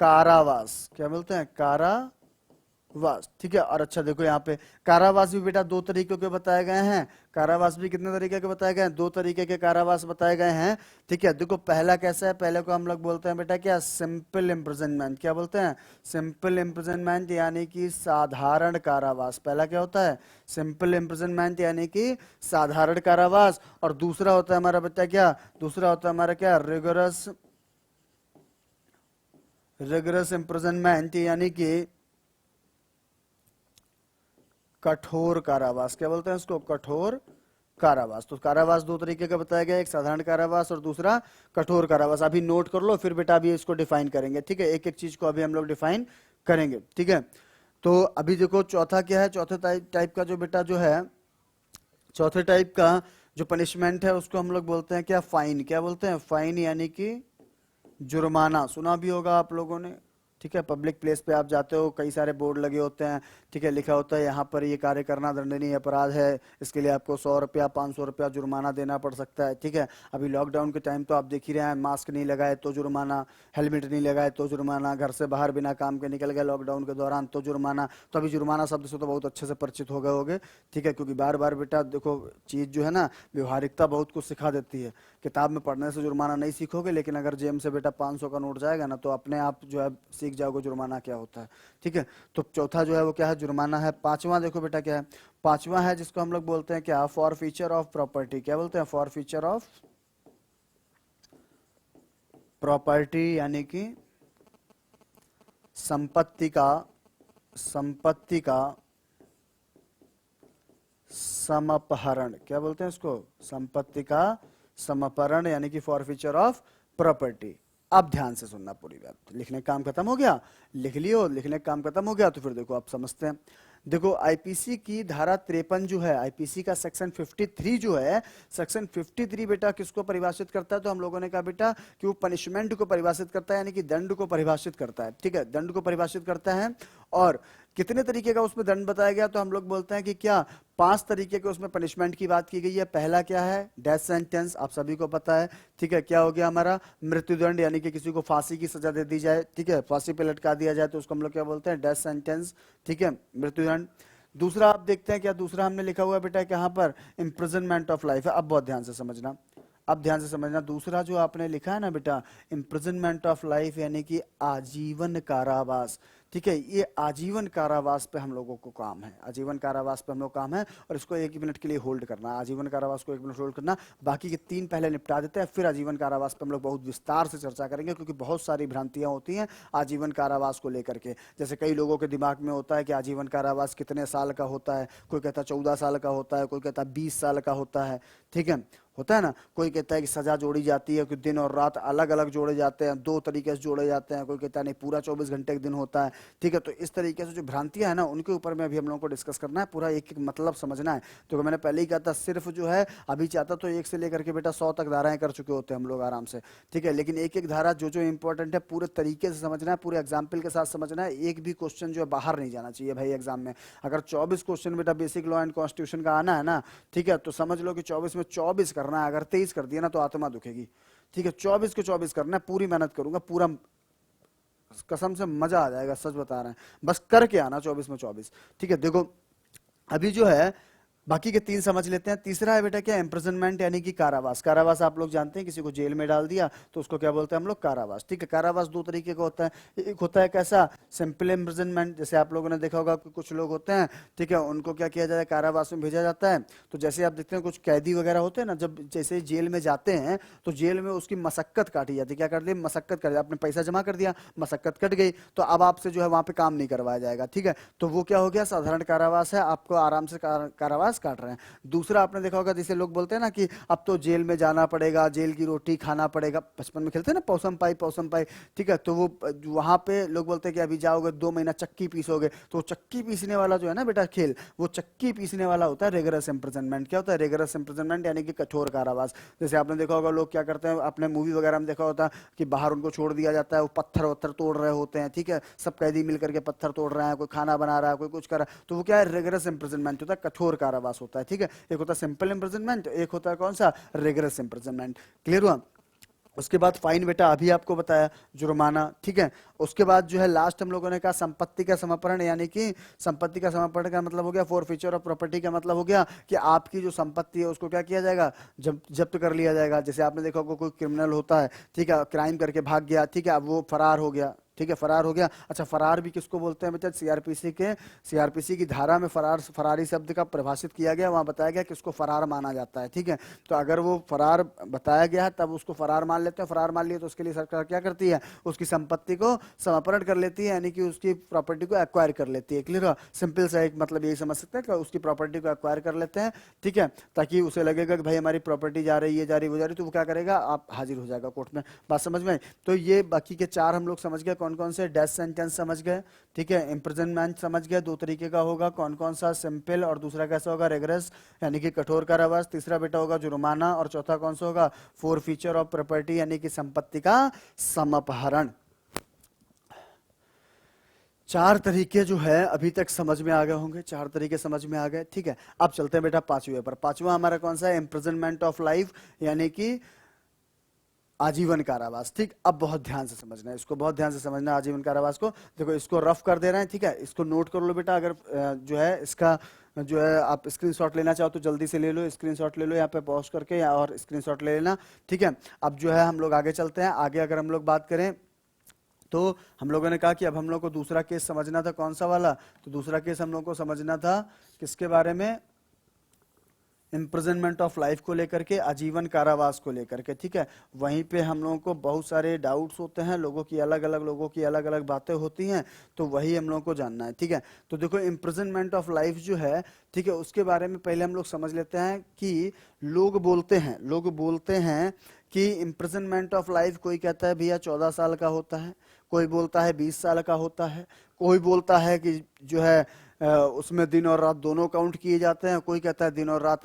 कारावास। क्या बोलते हैं, कारावास, ठीक है। और अच्छा देखो यहाँ पे कारावास भी बेटा 2 तरीके के बताए गए हैं। कारावास भी कितने तरीके के बताए गए हैं, 2 तरीके के कारावास बताए गए हैं, ठीक है। देखो पहला कैसा है, पहले को हम लोग बोलते हैं बेटा क्या, सिंपल इम्प्रिजनमेंट। क्या बोलते हैं, सिंपल इम्प्रिजनमेंट, यानी कि साधारण कारावास। पहला क्या होता है, सिंपल इम्प्रिजनमेंट, यानी कि साधारण कारावास। और दूसरा होता है हमारा बेटा क्या, दूसरा होता है हमारा क्या, रिगरस, रिगरस इम्प्रिजनमेंट, यानी कि कठोर कारावास। क्या बोलते हैं इसको, कठोर कारावास। तो कारावास 2 तरीके का बताया गया, एक साधारण कारावास और दूसरा कठोर कारावास। अभी नोट कर लो, फिर बेटा अभी इसको डिफाइन करेंगे, ठीक है। एक एक चीज को अभी हम लोग डिफाइन करेंगे, ठीक है। तो अभी देखो चौथा क्या है, चौथे टाइप का जो बेटा जो है, चौथे टाइप का जो पनिशमेंट है उसको हम लोग बोलते हैं क्या, फाइन। क्या बोलते हैं, फाइन, यानी कि जुर्माना। सुना भी होगा आप लोगों ने, ठीक है। पब्लिक प्लेस पे आप जाते हो, कई सारे बोर्ड लगे होते हैं, ठीक है, लिखा होता है यहाँ पर ये कार्य करना दंडनीय अपराध है, इसके लिए आपको 100 रुपया 500 रुपया जुर्माना देना पड़ सकता है, ठीक है। अभी लॉकडाउन के टाइम तो आप देख ही रहे हैं, मास्क नहीं लगाए तो जुर्माना, हेलमेट नहीं लगाए तो जुर्माना, घर से बाहर बिना काम के निकल गए लॉकडाउन के दौरान तो जुर्माना। तो अभी जुर्माना शब्द से तो बहुत अच्छे से परिचित हो गए होगे, ठीक है, क्योंकि बार बार बेटा देखो चीज़ जो है ना, व्यवहारिकता बहुत कुछ सिखा देती है। किताब में पढ़ने से जुर्माना नहीं सीखोगे, लेकिन अगर जेब से बेटा 500 का नोट जाएगा ना, तो अपने आप जो है सीख जाओगे जुर्माना क्या होता है, ठीक है। तो चौथा जो है वो क्या है, जुर्माना है। पांचवा देखो बेटा क्या है, पांचवा है जिसको हम लोग बोलते हैं क्या, फॉर फीचर ऑफ प्रॉपर्टी। क्या बोलते हैं, फॉर फीचर ऑफ प्रॉपर्टी, यानी कि संपत्ति का, संपत्ति का समपहरण। क्या बोलते हैं इसको, संपत्ति का समपहरण, यानी कि फॉरफीचर ऑफ प्रॉपर्टी। अब ध्यान से सुनना पूरी बात, लिखने का काम खत्म हो गया, लिख लियो, लिखने का काम खत्म हो गया, तो फिर देखो आप समझते हैं। देखो आईपीसी की धारा 53 जो है, आईपीसी का सेक्शन 53 जो है, सेक्शन 53 बेटा किसको परिभाषित करता है, तो हम लोगों ने कहा बेटा कि वो पनिशमेंट को परिभाषित करता है, यानी कि दंड को परिभाषित करता है, ठीक है, दंड को परिभाषित करता है। और कितने तरीके का उसमें दंड बताया गया, तो हम लोग बोलते हैं कि क्या 5 तरीके के उसमें पनिशमेंट की बात की गई है। पहला क्या है, डेथ सेंटेंस, आप सभी को पता है, ठीक है। क्या हो गया हमारा, मृत्युदंड, यानी कि किसी को फांसी की सजा दे दी जाए, ठीक है, फांसी पे लटका दिया जाए, तो उसको हम लोग क्या बोलते हैं, डेथ सेंटेंस, ठीक है, मृत्युदंड। दूसरा आप देखते हैं क्या, दूसरा हमने लिखा हुआ है बेटा कि यहाँ पर इम्प्रिजनमेंट ऑफ लाइफ है। अब बहुत ध्यान से समझना, अब ध्यान से समझना, दूसरा जो आपने लिखा है ना बेटा, इम्प्रिजनमेंट ऑफ लाइफ, यानी कि आजीवन कारावास, ठीक है। ये आजीवन कारावास पे हम लोगों को काम है, आजीवन कारावास पे हम लोग काम है। और इसको 1 मिनट के लिए होल्ड करना, आजीवन कारावास को 1 मिनट होल्ड करना। बाकी के 3 पहले निपटा देते हैं, फिर आजीवन कारावास पे हम लोग बहुत विस्तार से चर्चा करेंगे, क्योंकि बहुत सारी भ्रांतियां होती हैं आजीवन कारावास को लेकर के। जैसे कई लोगों के दिमाग में होता है कि आजीवन कारावास कितने साल का होता है, कोई कहता है 14 साल का होता है, कोई कहता है 20 साल का होता है, ठीक है, होता है ना। कोई कहता है कि सजा जोड़ी जाती है कि दिन और रात अलग अलग जोड़े जाते हैं, 2 तरीके से जोड़े जाते हैं, कोई कहता है नहीं पूरा 24 घंटे का दिन होता है, ठीक है। तो इस तरीके से जो भ्रांतियां है ना, उनके ऊपर में अभी हम लोगों को डिस्कस करना है, पूरा एक एक मतलब समझना है। तो मैंने पहले ही कहा था, सिर्फ जो है अभी चाहता तो 1 से लेकर के बेटा 100 तक धाराएं कर चुके होते हैं हम लोग आराम से, ठीक है। लेकिन एक एक धारा जो जो इंपॉर्टेंट है पूरे तरीके से समझना है, पूरे एग्जाम्पल के साथ समझना है। एक भी क्वेश्चन जो है बाहर नहीं जाना चाहिए भाई एग्जाम में। अगर 24 क्वेश्चन बेटा बेसिक लॉ एंड कॉन्स्टिट्यूशन का आना है ना, ठीक है, तो समझ लो कि 24 में 24 करना है। अगर 23 कर दिया ना तो आत्मा दुखेगी, ठीक है। 24 के 24 करना है, पूरी मेहनत करूंगा, पूरा कसम से मजा आ जाएगा, सच बता रहे हैं, बस करके आना 24 में 24, ठीक है। देखो अभी जो है बाकी के तीन समझ लेते हैं। तीसरा है बेटा क्या, इम्प्रिजनमेंट यानी कि कारावास। कारावास आप लोग जानते हैं, किसी को जेल में डाल दिया तो उसको क्या बोलते हैं हम लोग, कारावास। ठीक है, कारावास दो तरीके का होता है। एक होता है कैसा, सिंपल इम्प्रिजनमेंट, जैसे आप लोगों ने देखा होगा कि कुछ लोग होते हैं, ठीक है, उनको क्या किया जाता है, कारावास में भेजा जाता है। तो जैसे आप देखते हैं कुछ कैदी वगैरह होते हैं ना, जब जैसे जेल में जाते हैं तो जेल में उसकी मशक्कत काटी जाती है। क्या कर दी, मशक्कत कर दी, आपने पैसा जमा कर दिया, मशक्कत कट गई, तो अब आपसे जो है वहां पे काम नहीं करवाया जाएगा। ठीक है, तो वो क्या हो गया, साधारण कारावास है, आपको आराम से कारावास काट रहे हैं। दूसरा आपने देखा होगा, जिसे लोग बोलते हैं ना कि अब तो जेल में जाना पड़ेगा, जेल की रोटी खाना पड़ेगा, बचपन में खेलते हैं ना पौसम पाई पौसम पाई। ठीक है, तो वो वहां पे लोग बोलते हैं कि अभी जाओगे 2 महीना चक्की पीसोगे, तो वो चक्की पीसने वाला जो है ना बेटा खेल, वो चक्की पीसने वाला होता है रेगरस इम्प्रिजनमेंट। क्या होता है रेगरस इम्प्रिजनमेंट, यानी कि कठोर कारावास। जैसे आपने देखा होगा लोग क्या करते हैं, आपने मूवी वगैरह में देखा होता है कि बाहर उनको छोड़ दिया जाता है, वो पत्थर वत्थर तोड़ रहे होते हैं। ठीक है, सब कैदी मिलकर के पत्थर तोड़ रहे हैं, कोई खाना बना रहा है, कोई कुछ कर रहा है, तो वो क्या है, रेगरस इम्प्रिजनमेंट होता है, कठोर कारावास होता है। ठीक है, एक होता है सिंपल इम्प्रिजनमेंट, एक होता है कौन सा, रेगरस इम्प्रिजनमेंट। क्लियर हुआ। उसके बाद फाइन बेटा अभी आपको बताया, जुर्माना। ठीक है, उसके बाद जो है लास्ट हम लोगों ने कहा संपत्ति का समर्पण, यानी कि संपत्ति का समर्पण का मतलब हो गया, फॉरफीचर ऑफ प्रॉपर्टी का मतलब हो गया कि आपकी जो संपत्ति है उसको क्या किया जाएगा, जब्त कर लिया जाएगा। जैसे आपने देखा होगा कोई क्रिमिनल होता है, ठीक है, क्राइम करके भाग गया, ठीक है, अब वो फरार हो गया। ठीक है, फरार हो गया। अच्छा, फरार भी किसको बोलते हैं बेटा, सीआरपीसी की धारा में फरारी शब्द का परिभाषित किया गया, वहां बताया गया कि उसको फरार माना जाता है। ठीक है, तो अगर वो फरार बताया गया है तब उसको फरार मान लेते हैं। फरार मान लिए तो उसके लिए सरकार क्या करती है, उसकी संपत्ति को समापरण कर लेती है, यानी कि उसकी प्रॉपर्टी को एक्वायर कर लेती है। क्लियर, सिंपल सा एक मतलब यही समझ सकते हैं कि उसकी प्रॉपर्टी को एक्वायर कर लेते हैं। ठीक है, ताकि उसे लगेगा कि भाई हमारी प्रॉपर्टी जा रही है, जा रही वो जा रही, तो वो क्या करेगा, आप हाजिर हो जाएगा कोर्ट में। बात समझ में आई? तो ये बाकी के चार हम लोग समझ गए, कौन कौन से, डेथ सेंटेंस समझ गए, ठीक है, इम्प्रिजनमेंट समझ गए, दो तरीके का होगा, कौन कौन सा, सिंपल, और दूसरा कैसा होगा, रेगरस यानी कि कठोर कारावास। तीसरा बेटा होगा जुर्माना, और चौथा कौन सा होगा, फॉरफीचर ऑफ प्रॉपर्टी यानी कि संपत्ति का समापहरण। चार तरीके जो है अभी तक समझ में आ गए होंगे, चार तरीके समझ में आ गए। ठीक है, अब चलते हैं बेटा पांचवें पर। पांचवा हमारा कौन सा है, इम्प्रिजनमेंट ऑफ लाइफ यानी कि आजीवन कारावास। ठीक, अब बहुत ध्यान से समझना है इसको, बहुत ध्यान से समझना आजीवन कारावास को। देखो इसको रफ कर दे रहे हैं, ठीक है, इसको नोट कर लो बेटा। अगर जो है इसका जो है आप स्क्रीनशॉट लेना चाहो तो जल्दी से ले लो, स्क्रीनशॉट ले लो यहाँ पे पॉज करके, और स्क्रीनशॉट ले लेना। ठीक है, अब जो है हम लोग आगे चलते हैं। आगे अगर हम लोग बात करें तो हम लोगों ने कहा कि अब हम लोग को दूसरा केस समझना था, कौन सा वाला, तो दूसरा केस हम लोग को समझना था किसके बारे में, इम्प्रिजनमेंट ऑफ लाइफ को लेकर के, आजीवन कारावास को लेकर के। ठीक है, वहीं पे हम लोगों को बहुत सारे डाउट्स होते हैं, लोगों की अलग अलग बातें होती हैं, तो वही हम लोगों को जानना है। ठीक है, तो देखो इम्प्रिजनमेंट ऑफ लाइफ जो है, ठीक है, उसके बारे में पहले हम लोग समझ लेते हैं कि लोग बोलते हैं कि इम्प्रिजनमेंट ऑफ लाइफ, कोई कहता है भैया 14 साल का होता है, कोई बोलता है 20 साल का होता है, कोई बोलता है कि जो है उसमें दिन और रात दोनों काउंट किए जाते हैं, कोई कहता है दिन और रात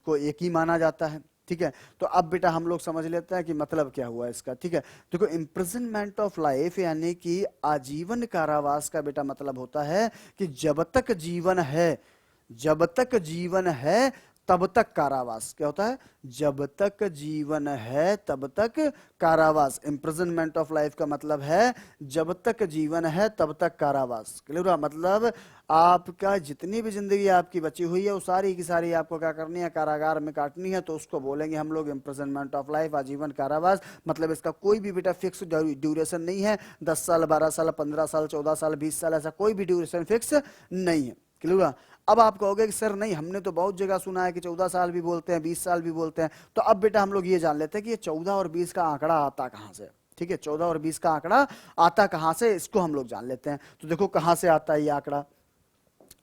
को एक ही माना जाता है। ठीक है, तो अब बेटा हम लोग समझ लेते हैं कि मतलब क्या हुआ इसका। ठीक है, देखो इम्प्रिजनमेंट ऑफ लाइफ यानी कि आजीवन कारावास का बेटा मतलब होता है कि जब तक जीवन है तब तक कारावास। क्या होता है, जब तक जीवन है तब तक कारावास। इम्प्रिजनमेंट ऑफ लाइफ का मतलब है जब तक जीवन है तब तक कारावास। क्लियर हुआ, मतलब आपका जितनी भी जिंदगी आपकी बची हुई है वो सारी की सारी आपको क्या करनी है, कारागार में काटनी है, तो उसको बोलेंगे हम लोग इम्प्रिजनमेंट ऑफ लाइफ, आजीवन कारावास। मतलब इसका कोई भी बेटा फिक्स ड्यूरेशन नहीं है, 10 साल 12 साल 15 साल 14 साल 20 साल, ऐसा कोई भी ड्यूरेशन फिक्स नहीं है। क्लियर हुआ। अब आप कहोगे कि सर नहीं, हमने तो बहुत जगह सुना है कि 14 साल भी बोलते हैं, 20 साल भी बोलते हैं, तो अब बेटा हम लोग ये जान लेते हैं कि ये 14 और 20 का आंकड़ा आता कहां से। ठीक है, 14 और 20 का आंकड़ा आता कहां से, इसको हम लोग जान लेते हैं। तो देखो कहां से आता है ये आंकड़ा,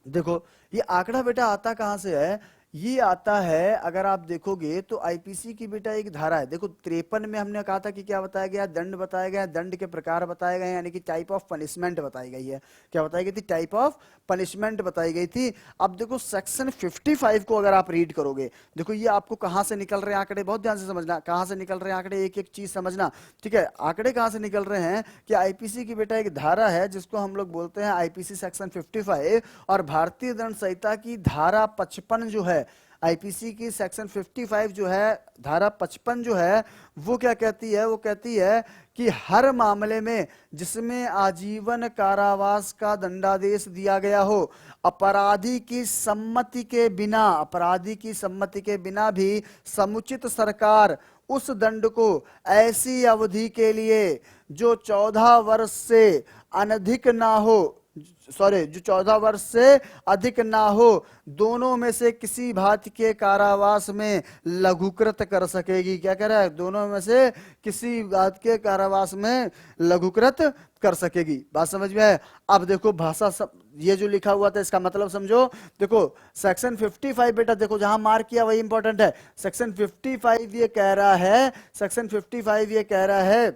देखो ये आंकड़ा बेटा आता कहां से है, ये आता है, अगर आप देखोगे तो आईपीसी की बेटा एक धारा है। देखो 53 में हमने कहा था कि क्या बताया गया, दंड बताया गया, दंड के प्रकार बताए गए, यानी कि टाइप ऑफ पनिशमेंट बताई गई है। क्या बताई गई थी, टाइप ऑफ पनिशमेंट बताई गई थी। अब देखो सेक्शन 55 को अगर आप रीड करोगे, देखो ये आपको कहां से निकल रहे हैं आंकड़े, बहुत ध्यान से समझना, कहां से निकल रहे हैं आंकड़े, एक एक चीज समझना। ठीक है, आंकड़े कहां से निकल रहे हैं कि आईपीसी की बेटा एक धारा है जिसको हम लोग बोलते हैं आईपीसी सेक्शन 55, और भारतीय दंड संहिता की धारा 55 जो है, आईपीसी की सेक्शन 55 जो है, धारा 55 जो है, वो क्या कहती है, वो कहती है कि हर मामले में जिसमें आजीवन कारावास का दंडादेश दिया गया हो, अपराधी की सम्मति के बिना, अपराधी की सम्मति के बिना भी समुचित सरकार उस दंड को ऐसी अवधि के लिए जो 14 वर्ष से अनधिक ना हो, जो 14 वर्ष से अधिक ना हो, दोनों में से किसी भांति के कारावास में लघुकृत कर सकेगी। क्या कह रहा है? दोनों में से किसी बात के कारावास में लघुकृत कर सकेगी। बात समझ में है? अब देखो भाषा ये जो लिखा हुआ था इसका मतलब समझो। देखो सेक्शन 55 बेटा, देखो जहां मार्क किया वही इंपॉर्टेंट है। सेक्शन 55 ये कह रहा है, सेक्शन 55 ये कह रहा है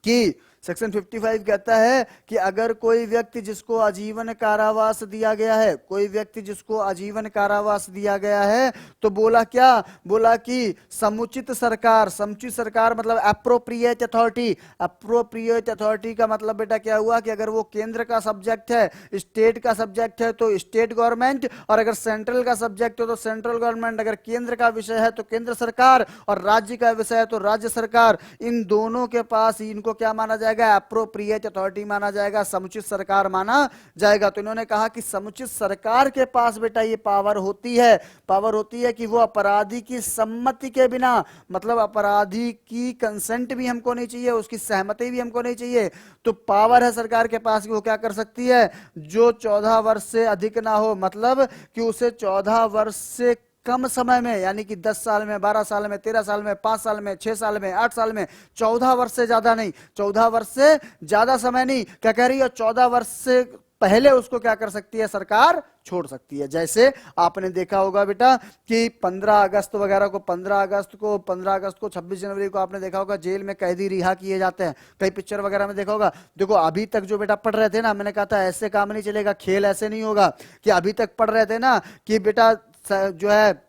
कि सेक्शन 55 कहता है कि अगर कोई व्यक्ति जिसको आजीवन कारावास दिया गया है, कोई व्यक्ति जिसको आजीवन कारावास दिया गया है, तो बोला क्या? बोला कि समुचित सरकार, समुचित सरकार मतलब एप्रोप्रिएट अथॉरिटी। एप्रोप्रिएट अथॉरिटी का मतलब बेटा क्या हुआ कि अगर वो केंद्र का सब्जेक्ट है, स्टेट का सब्जेक्ट है तो स्टेट गवर्नमेंट, और अगर सेंट्रल का सब्जेक्ट हो तो सेंट्रल गवर्नमेंट, अगर केंद्र का विषय है तो केंद्र सरकार, और राज्य का विषय है तो राज्य सरकार। इन दोनों के पास इनको क्या माना जाएगा? एप्रोप्रिएट अथॉरिटी माना जाएगा, समुचित सरकार माना जाएगा। तो इन्होंने कहा कि समुचित सरकार के पास बेटा ये पावर होती है, पावर होती है कि वो अपराधी की सम्मति के बिना, मतलब अपराधी की कंसेंट भी हमको नहीं चाहिए, उसकी सहमति भी हमको नहीं चाहिए, तो पावर है सरकार के पास कि वो क्या कर सकती है? जो 14 वर्ष से अधिक ना हो, मतलब कि उसे 14 वर्ष से कम समय में, यानी कि 10 साल में, 12 साल में, 13 साल में, 5 साल में, 6 साल में, 8 साल में, 14 वर्ष से ज्यादा नहीं, 14 वर्ष से ज्यादा समय नहीं। क्या कह रही है? 14 वर्ष से पहले उसको क्या कर सकती है? सरकार छोड़ सकती है। जैसे आपने देखा होगा बेटा कि 15 अगस्त वगैरह को, 15 अगस्त को, 26 जनवरी को आपने देखा होगा जेल में कैदी रिहा किए जाते हैं। कई पिक्चर वगैरह में देखा होगा। देखो अभी तक जो बेटा पढ़ रहे थे ना, मैंने कहा था ऐसे काम नहीं चलेगा, खेल ऐसे नहीं होगा, कि अभी तक पढ़ रहे थे ना कि बेटा जो है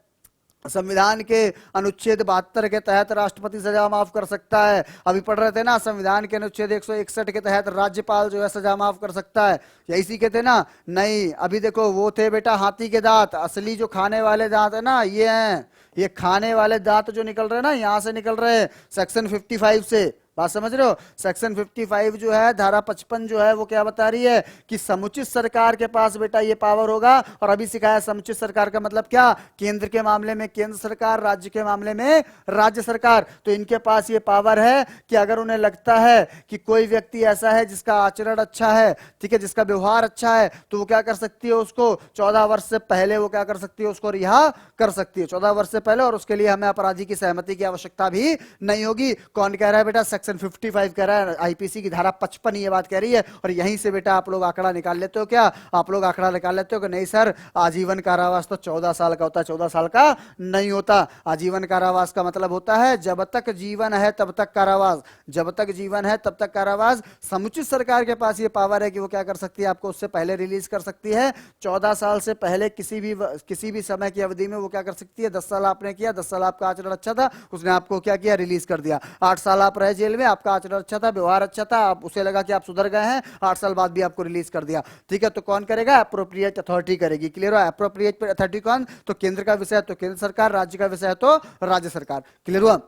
संविधान के अनुच्छेद 72 के तहत राष्ट्रपति सजा माफ कर सकता है। अभी पढ़ रहे थे ना संविधान के अनुच्छेद 161 के तहत राज्यपाल जो है सजा माफ कर सकता है, यही सीखे थे ना? नहीं, अभी देखो वो थे बेटा हाथी के दांत, असली जो खाने वाले दांत है ना ये हैं, ये खाने वाले दांत जो निकल रहे हैं ना, यहां से निकल रहे हैं सेक्शन 55 से। बात समझ रहे हो? सेक्शन 55 जो है, धारा 55 जो है वो क्या बता रही है कि समुचित सरकार के पास बेटा ये पावर होगा। और अभी सिखाया समुचित सरकार का मतलब क्या? केंद्र के मामले में केंद्र सरकार, राज्य के मामले में राज्य सरकार। तो इनके पास ये पावर है कि अगर उन्हें लगता है कि कोई व्यक्ति ऐसा है जिसका आचरण अच्छा है, ठीक है, जिसका व्यवहार अच्छा है, तो वो क्या कर सकती है? उसको 14 वर्ष से पहले वो क्या कर सकती है? उसको रिहा कर सकती है 14 वर्ष से पहले, और उसके लिए हमें अपराधी की सहमति की आवश्यकता भी नहीं होगी। कौन कह रहा है बेटा? सेक्शन 55 कह रहा है, आईपीसी की धारा 55 ये बात कह रही है। और यहीं से बेटा आप लोग आंकड़ा निकाल लेते हो। क्या आप लोग आंकड़ा निकाल लेते हो कि नहीं सर आजीवन कारावास तो 14 साल का होता है? 14 साल का नहीं होता। आजीवन कारावास का मतलब होता है जब तक जीवन है तब तक कारावास, जब तक जीवन है तब तक कारावास। समुचित सरकार के पास ये पावर है कि वो क्या कर सकती है? आपको उससे पहले रिलीज कर सकती है। 14 साल से पहले किसी भी समय की अवधि में वो क्या कर सकती है? 10 साल आपने किया, 10 साल आपका आचरण अच्छा था, उसने आपको क्या किया? रिलीज कर दिया। 8 साल आप रहे जेल में, आपका आचरण अच्छा था, व्यवहार अच्छा था, आप उसे लगा कि आप सुधर गए हैं, 8 साल बाद भी आपको रिलीज कर दिया। ठीक है, तो कौन करेगा? एप्रोप्रिएट अथॉरिटी करेगी। क्लियर हुआ? एप्रोप्रिएट अथॉरिटी कौन? तो केंद्र का विषय है तो केंद्र सरकार, राज्य का विषय है तो राज्य सरकार। क्लियर हुआ?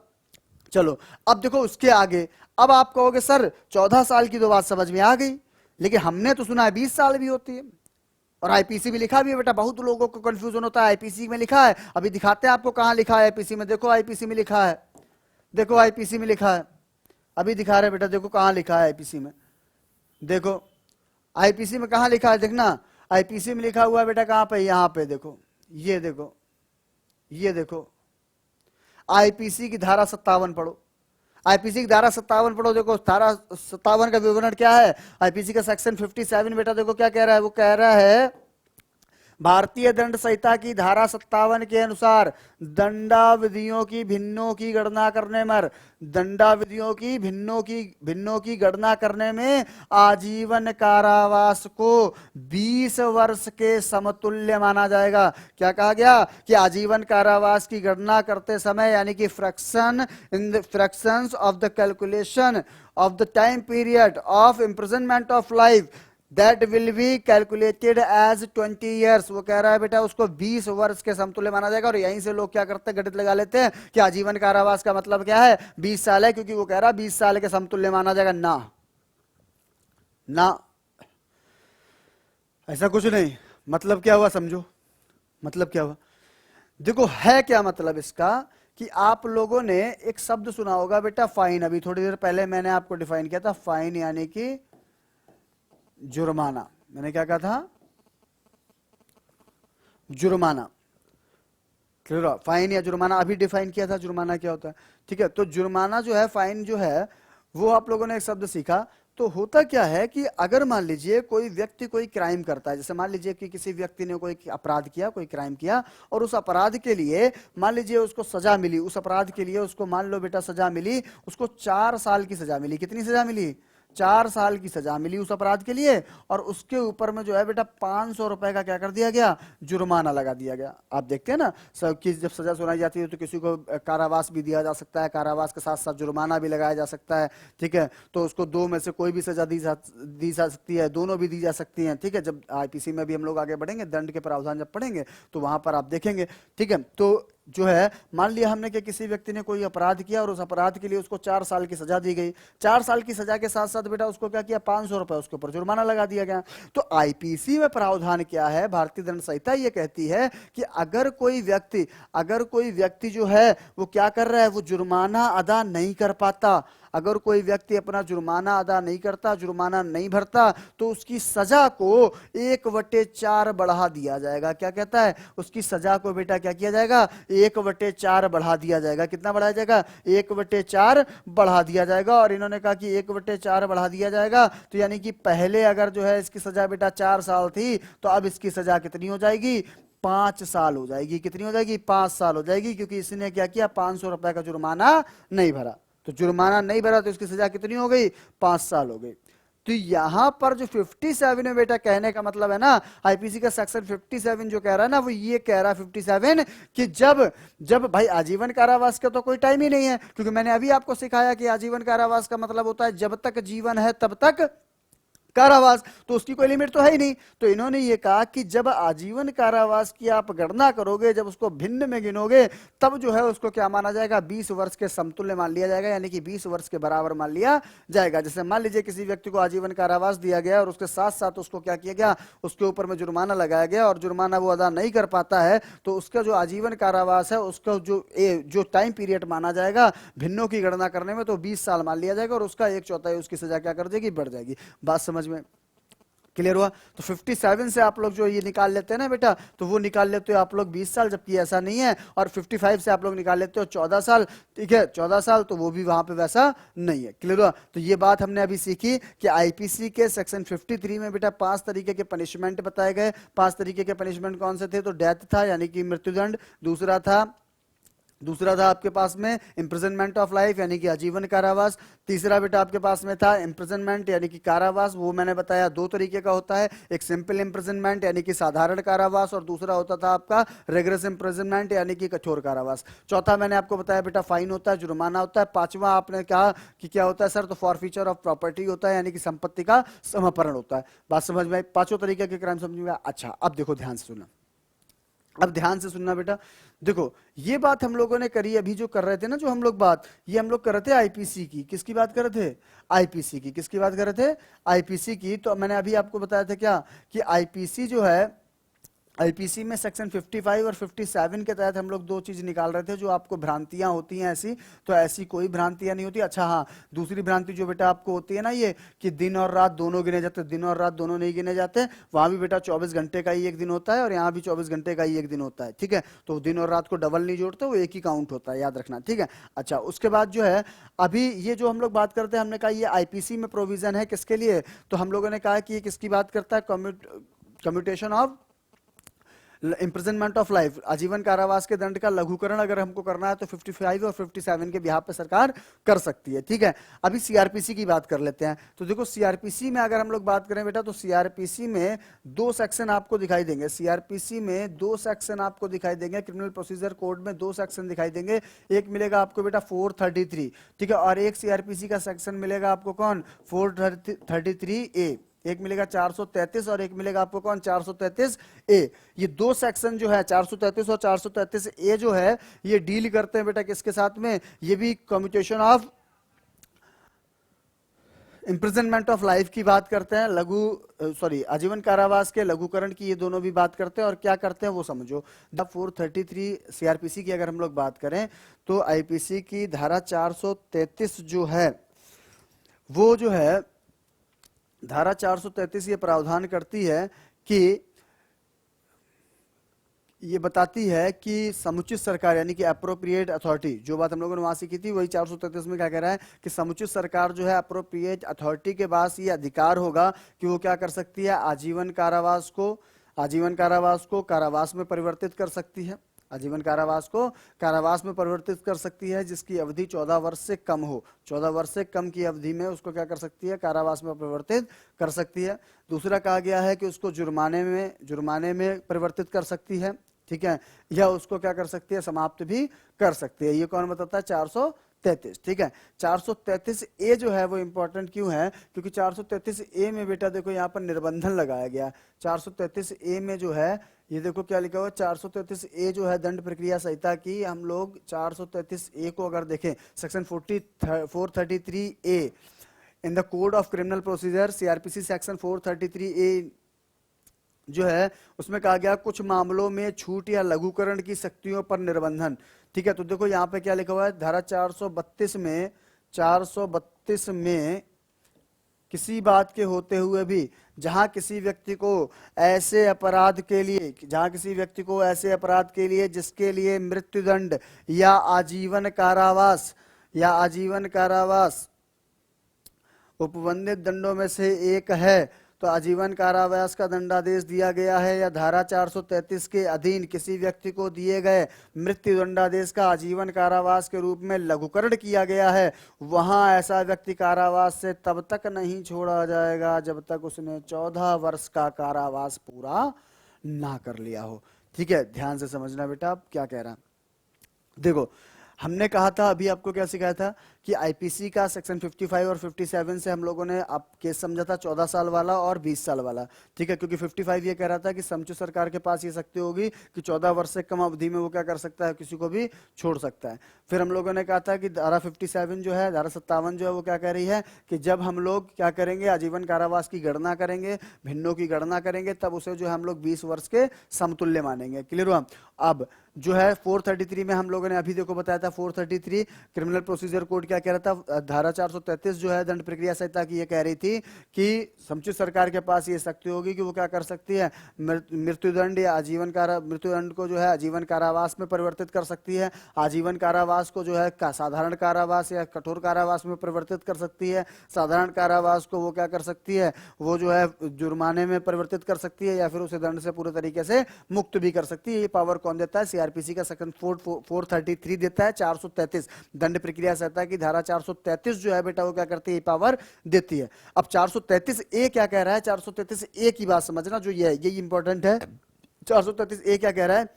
चलो अब देखो उसके आगे। अब आप कहोगे सर 14 साल की तो बात समझ में आ गई, लेकिन हमने तो सुना है 20 साल भी होती है, और आईपीसी में लिखा भी है बेटा। बहुत लोगों को कंफ्यूजन होता है, आईपीसी में लिखा है। अभी दिखाते हैं आपको कहां लिखा है आईपीसी में। देखो आईपीसी में लिखा है, देखो आईपीसी में लिखा है, अभी दिखा रहे बेटा, देखो कहां लिखा है आईपीसी में। देखो आईपीसी में कहां लिखा है, देखना आईपीसी में लिखा हुआ है बेटा कहां पे? यहां पे देखो, ये देखो, ये देखो आईपीसी की धारा 57 पढ़ो, आईपीसी की धारा 57 पढ़ो। देखो धारा 57 का विवरण क्या है? आईपीसी का सेक्शन 57 बेटा देखो क्या कह रहा है? वो कह रहा है भारतीय दंड संहिता की धारा 57 के अनुसार दंडाविधियों की भिन्नों की गणना करने में, दंडाविधियों की भिन्नों की गणना करने में आजीवन कारावास को 20 वर्ष के समतुल्य माना जाएगा। क्या कहा गया? कि आजीवन कारावास की गणना करते समय, यानी कि fraction in the fractions of the calculation of the time period of imprisonment of life, that will be calculated as 20 years. वो कह रहा है बेटा उसको 20 वर्ष के समतुल्य माना जाएगा। और यहीं से लोग क्या करते हैं, गणित लगा लेते हैं कि आजीवन कारावास का मतलब क्या है, 20 साल है, क्योंकि वो कह रहा है 20 साल के समतुल्य माना जाएगा। ना ना, ऐसा कुछ नहीं। मतलब क्या हुआ समझो, मतलब क्या हुआ, देखो है क्या मतलब इसका, कि आप लोगों ने एक शब्द सुना होगा बेटा फाइन। अभी थोड़ी देर पहले मैंने आपको डिफाइन किया था फाइन, यानी कि जुर्माना। मैंने क्या कहा था, जुर्माना। क्लियर हुआ? फाइन या जुर्माना अभी डिफाइन किया था, जुर्माना क्या होता है। ठीक है, तो जुर्माना जो है, फाइन जो है, वो आप लोगों ने एक शब्द सीखा। तो होता क्या है कि अगर मान लीजिए कोई व्यक्ति कोई क्राइम करता है, जैसे मान लीजिए कि किसी व्यक्ति ने कोई अपराध किया, कोई क्राइम किया, और उस अपराध के लिए मान लीजिए उसको सजा मिली, उस अपराध के लिए उसको मान लो बेटा सजा मिली, उसको 4 साल की सजा मिली। कितनी सजा मिली, 4 साल की सजा मिली उस अपराध के लिए। और उसके ऊपर में जो है बेटा 500 रुपए का क्या कर दिया गया, जुर्माना लगा दिया गया। आप देखते हैं ना सब की जब सजा सुनाई जाती है तो किसी को कारावास भी दिया जा सकता है, कारावास के साथ साथ जुर्माना भी लगाया जा सकता है। ठीक है, तो उसको दो में से कोई भी सजा दी जा सकती है, दोनों भी दी जा सकती हैं। ठीक है, जब आईपीसी में भी हम लोग आगे बढ़ेंगे, दंड के प्रावधान जब पढ़ेंगे तो वहां पर आप देखेंगे। ठीक है, तो जो है मान लिया हमने कि किसी व्यक्ति ने कोई अपराध किया और उस अपराध के लिए उसको 4 साल की सजा दी गई। 4 साल की सजा के साथ साथ बेटा उसको क्या किया, 500 रुपए उसके ऊपर जुर्माना लगा दिया गया। तो आईपीसी में प्रावधान क्या है, भारतीय दंड संहिता ये कहती है कि अगर कोई व्यक्ति जो है वो क्या कर रहा है, वो जुर्माना अदा नहीं कर पाता, अगर कोई व्यक्ति अपना जुर्माना अदा नहीं करता, जुर्माना नहीं भरता, तो उसकी सजा को 1/4 बढ़ा दिया जाएगा। क्या कहता है, उसकी सजा को बेटा क्या किया जाएगा, 1/4 बढ़ा दिया जाएगा। कितना बढ़ाया जाएगा, 1/4 बढ़ा दिया जाएगा। और इन्होंने कहा कि 1/4 बढ़ा दिया जाएगा, तो यानी कि पहले अगर जो है इसकी सजा बेटा 4 साल थी, तो अब इसकी सजा कितनी हो जाएगी, 5 साल हो जाएगी। कितनी हो जाएगी, 5 साल हो जाएगी, क्योंकि इसने क्या किया, 500 रुपए का जुर्माना नहीं भरा। तो जुर्माना नहीं भरा तो इसकी सजा कितनी हो गई, 5 साल हो गई। तो यहां पर जो 57 में बेटा कहने का मतलब है ना, आईपीसी का सेक्शन 57 जो कह रहा है ना, वो ये कह रहा है 57 कि जब जब भाई आजीवन कारावास का तो कोई टाइम ही नहीं है, क्योंकि मैंने अभी आपको सिखाया कि आजीवन कारावास का मतलब होता है जब तक जीवन है तब तक कारावास, तो उसकी कोई लिमिट तो है ही नहीं। तो इन्होंने ये कहा कि जब आजीवन कारावास की आप गणना करोगे, जब उसको भिन्न में गिनोगे, तब जो है उसको क्या माना जाएगा, 20 वर्ष के समतुल्य मान लिया जाएगा, यानी कि 20 वर्ष के बराबर मान लिया जाएगा। जैसे मान लीजिए किसी व्यक्ति को आजीवन कारावास दिया गया और उसके साथ साथ उसको क्या किया गया, उसके ऊपर में जुर्माना लगाया गया, और जुर्माना वो अदा नहीं कर पाता है, तो उसका जो आजीवन कारावास है उसका जो टाइम पीरियड माना जाएगा भिन्नों की गणना करने में, तो 20 साल मान लिया जाएगा, और उसका 1/4 उसकी सजा क्या कर देगी, बढ़ जाएगी। बात समझ में क्लियर हुआ? तो 57 से आप लोग जो ये निकाल लेते हैं ना बेटा, तो वो निकाल लेते हो आप लोग 20 साल, जबकि ऐसा नहीं है। और 55 से आप लोग निकाल लेते हो 14 साल। ठीक है, 14 साल, तो वो भी वहां पे वैसा नहीं है। क्लियर हुआ? तो ये बात हमने अभी सीखी कि आईपीसी के सेक्शन 53 में बेटा 5 तरीके के पनिशमेंट बताए गए। 5 तरीके के पनिशमेंट कौन से थे, तो डेथ था यानी कि मृत्युदंड, दूसरा था आपके पास में इम्प्रिजनमेंट ऑफ लाइफ यानी कि आजीवन कारावास, तीसरा बेटा आपके पास में था इम्प्रिजनमेंट यानी कि कारावास, वो मैंने बताया 2 तरीके का होता है, एक सिंपल इम्प्रिजनमेंट यानी कि साधारण कारावास, और दूसरा होता था आपका रिगरस इम्प्रिजनमेंट यानी कि कठोर कारावास। चौथा मैंने आपको बताया बेटा फाइन होता है, जुर्माना होता है। पांचवा आपने कहा कि क्या होता है सर, तो फॉरफीचर ऑफ प्रॉपर्टी होता है, यानी कि संपत्ति का समापरण होता है। बात समझ में आई? 5 तरीके के क्राइम समझ में आया? अच्छा, अब देखो ध्यान से सुनना, अब ध्यान से सुनना बेटा। देखो ये बात हम लोगों ने करी, अभी जो कर रहे थे ना, जो हम लोग बात, ये हम लोग कर रहे थे आईपीसी की। किसकी बात कर रहे थे, आईपीसी की। किसकी बात कर रहे थे, आईपीसी की। तो मैंने अभी आपको बताया था क्या, कि आईपीसी जो है, आईपीसी में सेक्शन 55 और 57 के तहत हम लोग 2 चीज निकाल रहे थे, जो आपको भ्रांतियां होती हैं ऐसी, तो ऐसी कोई भ्रांतियां नहीं होती। अच्छा हाँ, दूसरी भ्रांति जो बेटा आपको होती है ना, ये कि दिन और रात दोनों गिने जाते, दिन और रात दोनों नहीं गिने जाते। वहां भी बेटा 24 घंटे का ही एक दिन होता है, और यहाँ भी 24 घंटे का ही एक दिन होता है। ठीक है, तो दिन और रात को डबल नहीं जोड़ते, वो एक ही काउंट होता है, याद रखना। ठीक है, अच्छा उसके बाद जो है, अभी ये जो हम लोग बात करते हैं, हमने कहा ये आईपीसी में प्रोविजन है किसके लिए, तो हम लोगों ने कहा कि ये किसकी बात करता है, commutation of imprisonment of life, आजीवन कारावास के दंड का लघुकरण अगर हमको करना है तो 55 और 57 के बिहाफ पे सरकार कर सकती है। ठीक है, अभी सीआरपीसी की बात कर लेते हैं। तो देखो सीआरपीसी में अगर हम लोग बात करें बेटा, तो सीआरपीसी में 2 सेक्शन आपको दिखाई देंगे। सीआरपीसी में 2 सेक्शन आपको दिखाई देंगे, क्रिमिनल प्रोसीजर कोड में 2 सेक्शन दिखाई देंगे। एक मिलेगा आपको बेटा 433, ठीक है, और एक सीआरपीसी का सेक्शन मिलेगा आपको कौन, 433A। एक मिलेगा 433 और एक मिलेगा आपको कौन 433 ए। ये दो सेक्शन जो है 433 और 433 ए जो है ये डील करते हैं बेटा किसके साथ में, ये भी commutation of imprisonment of life की बात करते हैं, आजीवन कारावास के लघुकरण की ये दोनों भी बात करते हैं। और क्या करते हैं वो समझो। द 433 सीआरपीसी की अगर हम लोग बात करें तो आईपीसी की धारा 433 जो है वो जो है धारा 433 ये प्रावधान करती है कि ये बताती है कि समुचित सरकार यानी कि अप्रोप्रिएट अथॉरिटी, जो बात हम लोगों ने वहां सीखी थी वही 433 में क्या कह रहा है कि समुचित सरकार जो है अप्रोप्रिएट अथॉरिटी के पास ये अधिकार होगा कि वो क्या कर सकती है, आजीवन कारावास को कारावास में परिवर्तित कर सकती है, आजीवन कारावास को कारावास में परिवर्तित कर सकती है जिसकी अवधि 14 वर्ष से कम हो। 14 वर्ष से कम की अवधि में उसको क्या कर सकती है, कारावास में परिवर्तित कर सकती है। दूसरा कहा गया है कि उसको जुर्माने में परिवर्तित कर सकती है, ठीक है, या उसको क्या कर सकती है, समाप्त भी कर सकती है। ये कौन बताता है, 433, ठीक है। 433 ए जो है वो इंपॉर्टेंट क्यों है, क्योंकि 433 ए में बेटा देखो यहाँ पर निर्बंधन लगाया गया। 433 ए में जो है ये देखो क्या लिखा हुआ है, 433 ए जो है दंड प्रक्रिया संहिता की, हम लोग 433 ए को अगर देखें section 433 A in the code of criminal procedure CrPC section 433 ए जो है उसमें कहा गया कुछ मामलों में छूट या लघुकरण की शक्तियों पर निर्बंधन, ठीक है। तो देखो यहाँ पे क्या लिखा हुआ है, धारा 432 में किसी बात के होते हुए भी जहां किसी व्यक्ति को ऐसे अपराध के लिए जिसके लिए मृत्युदंड या आजीवन कारावास उपबंधित दंडों में से एक है तो आजीवन कारावास का दंडादेश दिया गया है, या धारा 433 के अधीन किसी व्यक्ति को दिए गए मृत्यु दंडादेश का आजीवन कारावास के रूप में लघुकरण किया गया है, वहां ऐसा व्यक्ति कारावास से तब तक नहीं छोड़ा जाएगा जब तक उसने 14 वर्ष का कारावास पूरा ना कर लिया हो, ठीक है। ध्यान से समझना बेटा आप क्या कह रहा है। देखो हमने कहा था, अभी आपको क्या सिखाया था कि आईपीसी का सेक्शन 55 और 57 से हम लोगों ने आप केस समझा था 14 साल वाला और 20 साल वाला, ठीक है। क्योंकि 55 ये कह रहा था कि समुचित सरकार के पास ये शक्ति होगी कि 14 वर्ष से कम अवधि में वो क्या कर सकता है, किसी को भी छोड़ सकता है। फिर हम लोगों ने कहा था कि धारा 57 जो है, धारा 57 जो है वो क्या कह रही है कि जब हम लोग क्या करेंगे, आजीवन कारावास की गणना करेंगे, भिन्नों की गणना करेंगे, तब उसे जो है हम लोग 20 वर्ष के समतुल्य मानेंगे। क्लियर हुआ। अब जो है 433 में हम लोगों ने अभी देखो बताया था, 433 क्रिमिनल प्रोसीजर कोड क्या कह रहा था, धारा 433 जो है दंड प्रक्रिया संहिता की ये कह रही थी कि समुचित सरकार के पास ये शक्ति होगी कि वो क्या कर सकती है, मृत्युदंड या मृत्युदंड को जो है आजीवन कारावास में परिवर्तित कर सकती है, आजीवन कारावास को जो है साधारण कारावास या कठोर कारावास में परिवर्तित कर सकती है, साधारण कारावास को वो क्या कर सकती है, वो जो है जुर्माने में परिवर्तित कर सकती है, या फिर उसे दंड से पूरे तरीके से मुक्त भी कर सकती है। ये पावर कौन देता है, सीआरपीसी का सेक्शन 433 देता है। 433 दंड प्रक्रिया संहिता की धारा 433 जो है बेटा वो क्या करती है, पावर देती है। अब 433 ए क्या कह रहा है, 433 ए की बात समझना जो ये है, ये इंपॉर्टेंट है। 433 ए क्या कह रहा है,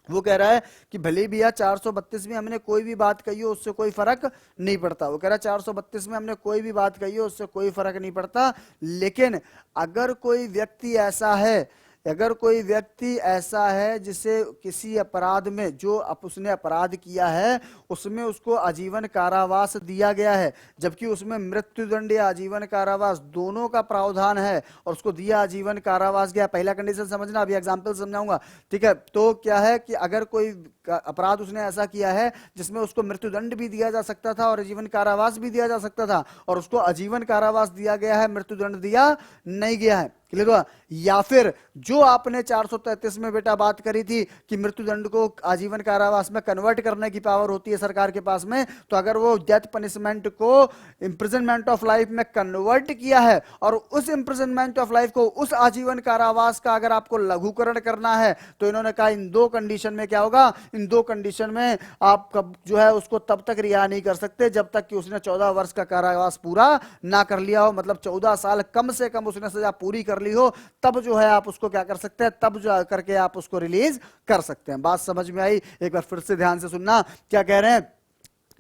वो कह रहा है कि भले भी यार 432 में हमने कोई भी बात कही हो उससे कोई फर्क नहीं पड़ता। वो कह रहा है 432 में हमने कोई भी बात कही हो उससे कोई फर्क नहीं पड़ता, लेकिन अगर कोई व्यक्ति ऐसा है जिसे किसी अपराध में जो उसने अपराध किया है उसमें उसको आजीवन कारावास दिया गया है, जबकि उसमें मृत्युदंड या आजीवन कारावास दोनों का प्रावधान है और उसको दिया आजीवन कारावास गया। पहला कंडीशन समझना, अभी एग्जांपल समझाऊंगा, ठीक है। तो क्या है कि अगर कोई अपराध उसने ऐसा किया है जिसमें उसको मृत्युदंड भी दिया जा सकता था और आजीवन कारावास भी दिया जा सकता था, और उसको आजीवन कारावास दिया गया है, मृत्युदंड दिया नहीं गया है। क्लियर हुआ। या फिर जो आपने 433 में बेटा बात करी थी कि मृत्युदंड को आजीवन कारावास में कन्वर्ट करने की पावर होती है सरकार के पास में, तो अगर वो डेथ पनिशमेंट को इंप्रिजनमेंट ऑफ लाइफ में कन्वर्ट किया है और उस इंप्रिजनमेंट ऑफ लाइफ को उस आजीवन कारावास का अगर आपको लघुकरण करना है, तो इन्होंने कहा इन दो कंडीशन में क्या होगा, इन दो कंडीशन में आप जो है उसको तब तक रिहा नहीं कर सकते जब तक कि उसने 14 वर्ष का कारावास पूरा ना कर लिया हो, मतलब 14 साल कम से कम उसने सजा पूरी कर ली हो, तब जो है आप उसको क्या कर सकते हैं, तब जो करके आप उसको रिलीज कर सकते हैं। बात समझ में आई? एक बार फिर से ध्यान से सुनना, क्या कह रहे हैं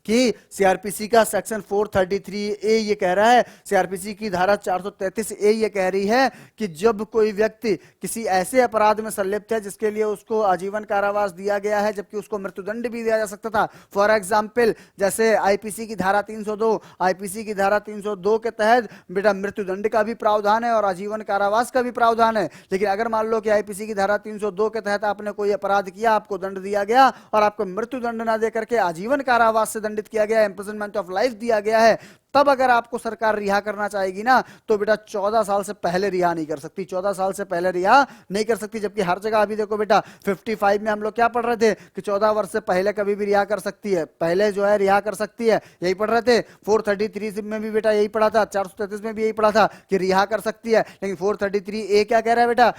कि सीआरपीसी का सेक्शन 433 ए ये कह रहा है, सीआरपीसी की धारा 433 ए ये कह रही है कि जब कोई व्यक्ति किसी ऐसे अपराध में संलिप्त है जिसके लिए उसको आजीवन कारावास दिया गया है, जबकि उसको मृत्युदंड भी दिया जा सकता था। फॉर एग्जाम्पल, जैसे आईपीसी की धारा 302, आईपीसी की धारा 302 के तहत बेटा मृत्युदंड का भी प्रावधान है और आजीवन कारावास का भी प्रावधान है। लेकिन अगर मान लो कि आईपीसी की धारा 302 के तहत आपने कोई अपराध किया, आपको दंड दिया गया और आपको मृत्युदंड ना देकर के आजीवन कारावास से दंडित किया गया, इम्प्रिजनमेंट ऑफ लाइफ दिया गया है, तब अगर आपको सरकार रिहा करना चाहेगी ना, तो बेटा 14 साल से पहले रिहा नहीं कर सकती, 14 साल से पहले रिहा नहीं कर सकती। जबकि हर जगह अभी देखो बेटा 55 में हम लोग क्या पढ़ रहे थे कि 14 वर्ष से पहले कभी भी रिहा कर सकती है, पहले जो है रिहा कर सकती है, यही पढ़ रहे थे। 433 में भी बेटा यही पढ़ा था, 433 में भी यही पढ़ा था कि रिहा कर सकती है। लेकिन 433 ए क्या कह रहा है बेटा,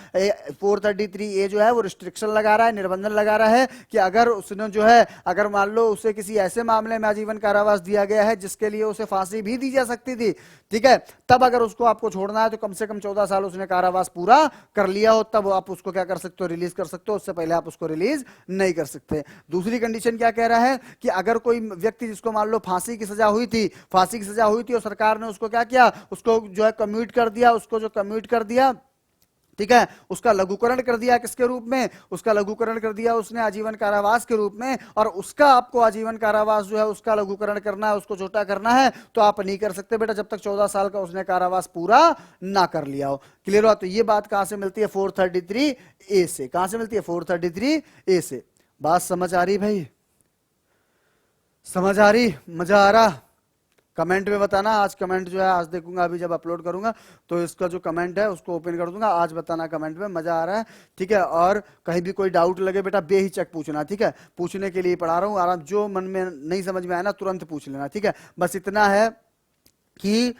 433 ए जो है वो रिस्ट्रिक्शन लगा रहा है, निर्बंधन लगा रहा है कि अगर उसने जो है, अगर मान लो उसे किसी ऐसे मामले में आजीवन कारावास दिया गया है जिसके लिए उसे फांसी भी दी जा सकती थी, ठीक है, तब अगर उसको आपको छोड़ना है तो कम से कम 14 साल उसने कारावास पूरा कर लिया हो, तब आप उसको क्या कर सकते हो, रिलीज कर सकते हो। उससे पहले आप उसको रिलीज नहीं कर सकते। दूसरी कंडीशन क्या कह रहा है कि अगर कोई व्यक्ति जिसको मान लो फांसी की सजा हुई थी, फांसी की सजा हुई थी और सरकार ने उसको क्या किया, उसको जो है कम्यूट कर दिया, उसको जो कम्यूट कर दिया, ठीक है, उसका लघुकरण कर दिया, किसके रूप में, उसका लघुकरण कर दिया उसने आजीवन कारावास के रूप में, और उसका आपको आजीवन कारावास जो है उसका लघुकरण करना है, उसको छोटा करना है, तो आप नहीं कर सकते बेटा जब तक 14 साल का उसने कारावास पूरा ना कर लिया हो। क्लियर हुआ? तो ये बात कहां से मिलती है, 433 ए से। कहां से मिलती है, 433 ए से। बात समझ आ रही भाई, समझ आ रही, मजा आ रहा? कमेंट में बताना। आज कमेंट जो है आज देखूंगा, अभी जब अपलोड करूंगा तो इसका जो कमेंट है उसको ओपन कर दूंगा, आज बताना कमेंट में, मजा आ रहा है, ठीक है। और कहीं भी कोई डाउट लगे बेटा बेहिचक पूछना, ठीक है, पूछने के लिए पढ़ा रहा हूँ, आराम, जो मन में नहीं समझ में आया ना तुरंत पूछ लेना, ठीक है। बस इतना है कि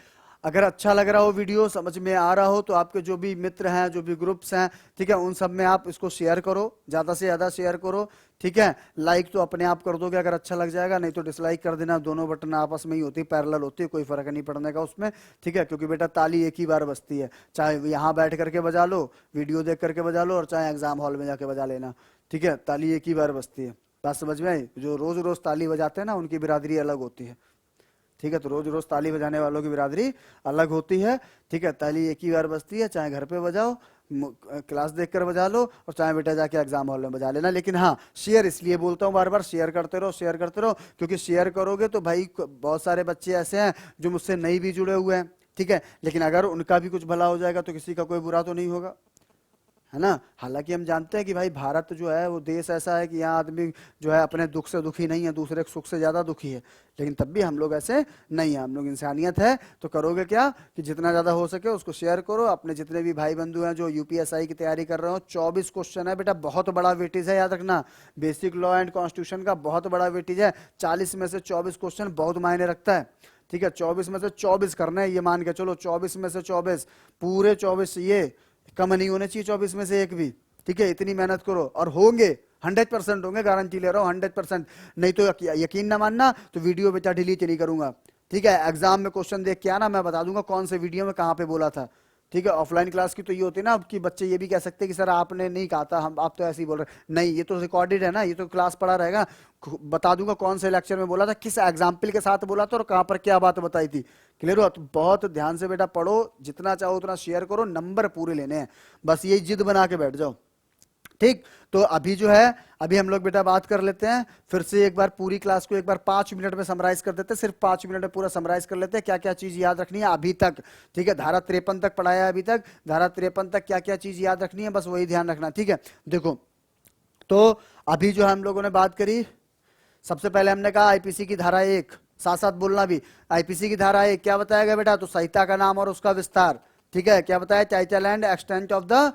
अगर अच्छा लग रहा हो, वीडियो समझ में आ रहा हो, तो आपके जो भी मित्र हैं, जो भी ग्रुप्स हैं, ठीक है, उन सब में आप इसको शेयर करो, ज्यादा से ज्यादा शेयर करो, ठीक है। लाइक तो अपने आप कर दोगे अगर अच्छा लग जाएगा, नहीं तो डिसलाइक कर देना, दोनों बटन आपस में ही होती है, पैरेलल होती है, कोई फर्क नहीं पड़ने का उसमें, ठीक है। क्योंकि बेटा ताली एक ही बार बजती है, चाहे यहाँ बैठ करके बजा लो, वीडियो देख करके बजा लो, और चाहे एग्जाम हॉल में जाके बजा लेना, ठीक है, ताली एक ही बार बजती है। बात समझ में आई? जो रोज रोज ताली बजाते हैं ना उनकी बिरादरी अलग होती है, ठीक है। तो रोज रोज ताली बजाने वालों की बिरादरी अलग होती है, ठीक है। ताली एक ही बार बजती है, चाहे घर पे बजाओ, क्लास देखकर बजा लो, और चाहे बेटा जाके एग्जाम हॉल में बजा लेना। लेकिन हाँ, शेयर इसलिए बोलता हूँ बार बार, शेयर करते रहो, शेयर करते रहो, क्योंकि शेयर करोगे तो भाई बहुत सारे बच्चे ऐसे हैं जो मुझसे नहीं भी जुड़े हुए हैं, ठीक है, लेकिन अगर उनका भी कुछ भला हो जाएगा तो किसी का कोई बुरा तो नहीं होगा, है ना। हालांकि हम जानते हैं कि भाई भारत जो है वो देश ऐसा है कि यहाँ आदमी जो है अपने दुख से दुखी नहीं है, दूसरे के सुख से ज्यादा दुखी है, लेकिन तब भी हम लोग ऐसे नहीं है, हम लोग इंसानियत है। तो करोगे क्या कि जितना ज्यादा हो सके उसको शेयर करो। अपने जितने भी भाई बंधु हैं जो यूपीएसआई की तैयारी कर रहे हो, 24 क्वेश्चन है बेटा, बहुत बड़ा वेटेज है, याद रखना, बेसिक लॉ एंड कॉन्स्टिट्यूशन का बहुत बड़ा वेटेज है। 40 में से 24 क्वेश्चन बहुत मायने रखता है, ठीक है। 24 में से 24 करना है, ये मान के चलो, 24 में से 24 पूरे 24, ये कम नहीं होने चाहिए 24 में से एक भी, ठीक है। इतनी मेहनत करो, और होंगे 100% होंगे, गारंटी ले रहा हूं 100%। नहीं तो यकीन ना मानना तो वीडियो बेटा डिलीट नहीं करूंगा, ठीक है। एग्जाम में क्वेश्चन देख के आना, मैं बता दूंगा कौन से वीडियो में कहां पे बोला था, ठीक है। ऑफलाइन क्लास की तो ये होती है ना कि बच्चे ये भी कह सकते हैं कि सर आपने नहीं कहा था, हम आप तो ऐसे ही बोल रहे, नहीं, ये तो रिकॉर्डेड है ना, ये तो क्लास पढ़ा रहेगा, बता दूंगा कौन से लेक्चर में बोला था, किस एग्जाम्पल के साथ बोला था और कहां पर क्या बात बताई थी। क्लियर हुआ? तो बहुत ध्यान से बेटा पढ़ो, जितना चाहो उतना शेयर करो, नंबर पूरे लेने हैं, बस यही जिद बना के बैठ जाओ, ठीक। तो अभी जो है, अभी हम लोग बेटा बात कर लेते हैं, फिर से एक बार पूरी क्लास को एक बार 5 मिनट में समराइज कर देते हैं, सिर्फ 5 मिनट में पूरा समराइज कर लेते हैं, क्या क्या चीज याद रखनी है अभी तक, ठीक है। धारा 53 तक पढ़ाया है अभी तक, धारा 53 तक क्या क्या चीज याद रखनी है, बस वही ध्यान रखना, ठीक है। देखो, तो अभी जो हम लोगों ने बात करी, सबसे पहले हमने कहा आईपीसी की धारा 1, साथ साथ बोलना भी, आईपीसी की धारा 1 क्या बताया गया बेटा, तो संहिता का नाम और उसका विस्तार, ठीक है। क्या बताया, title and extent of the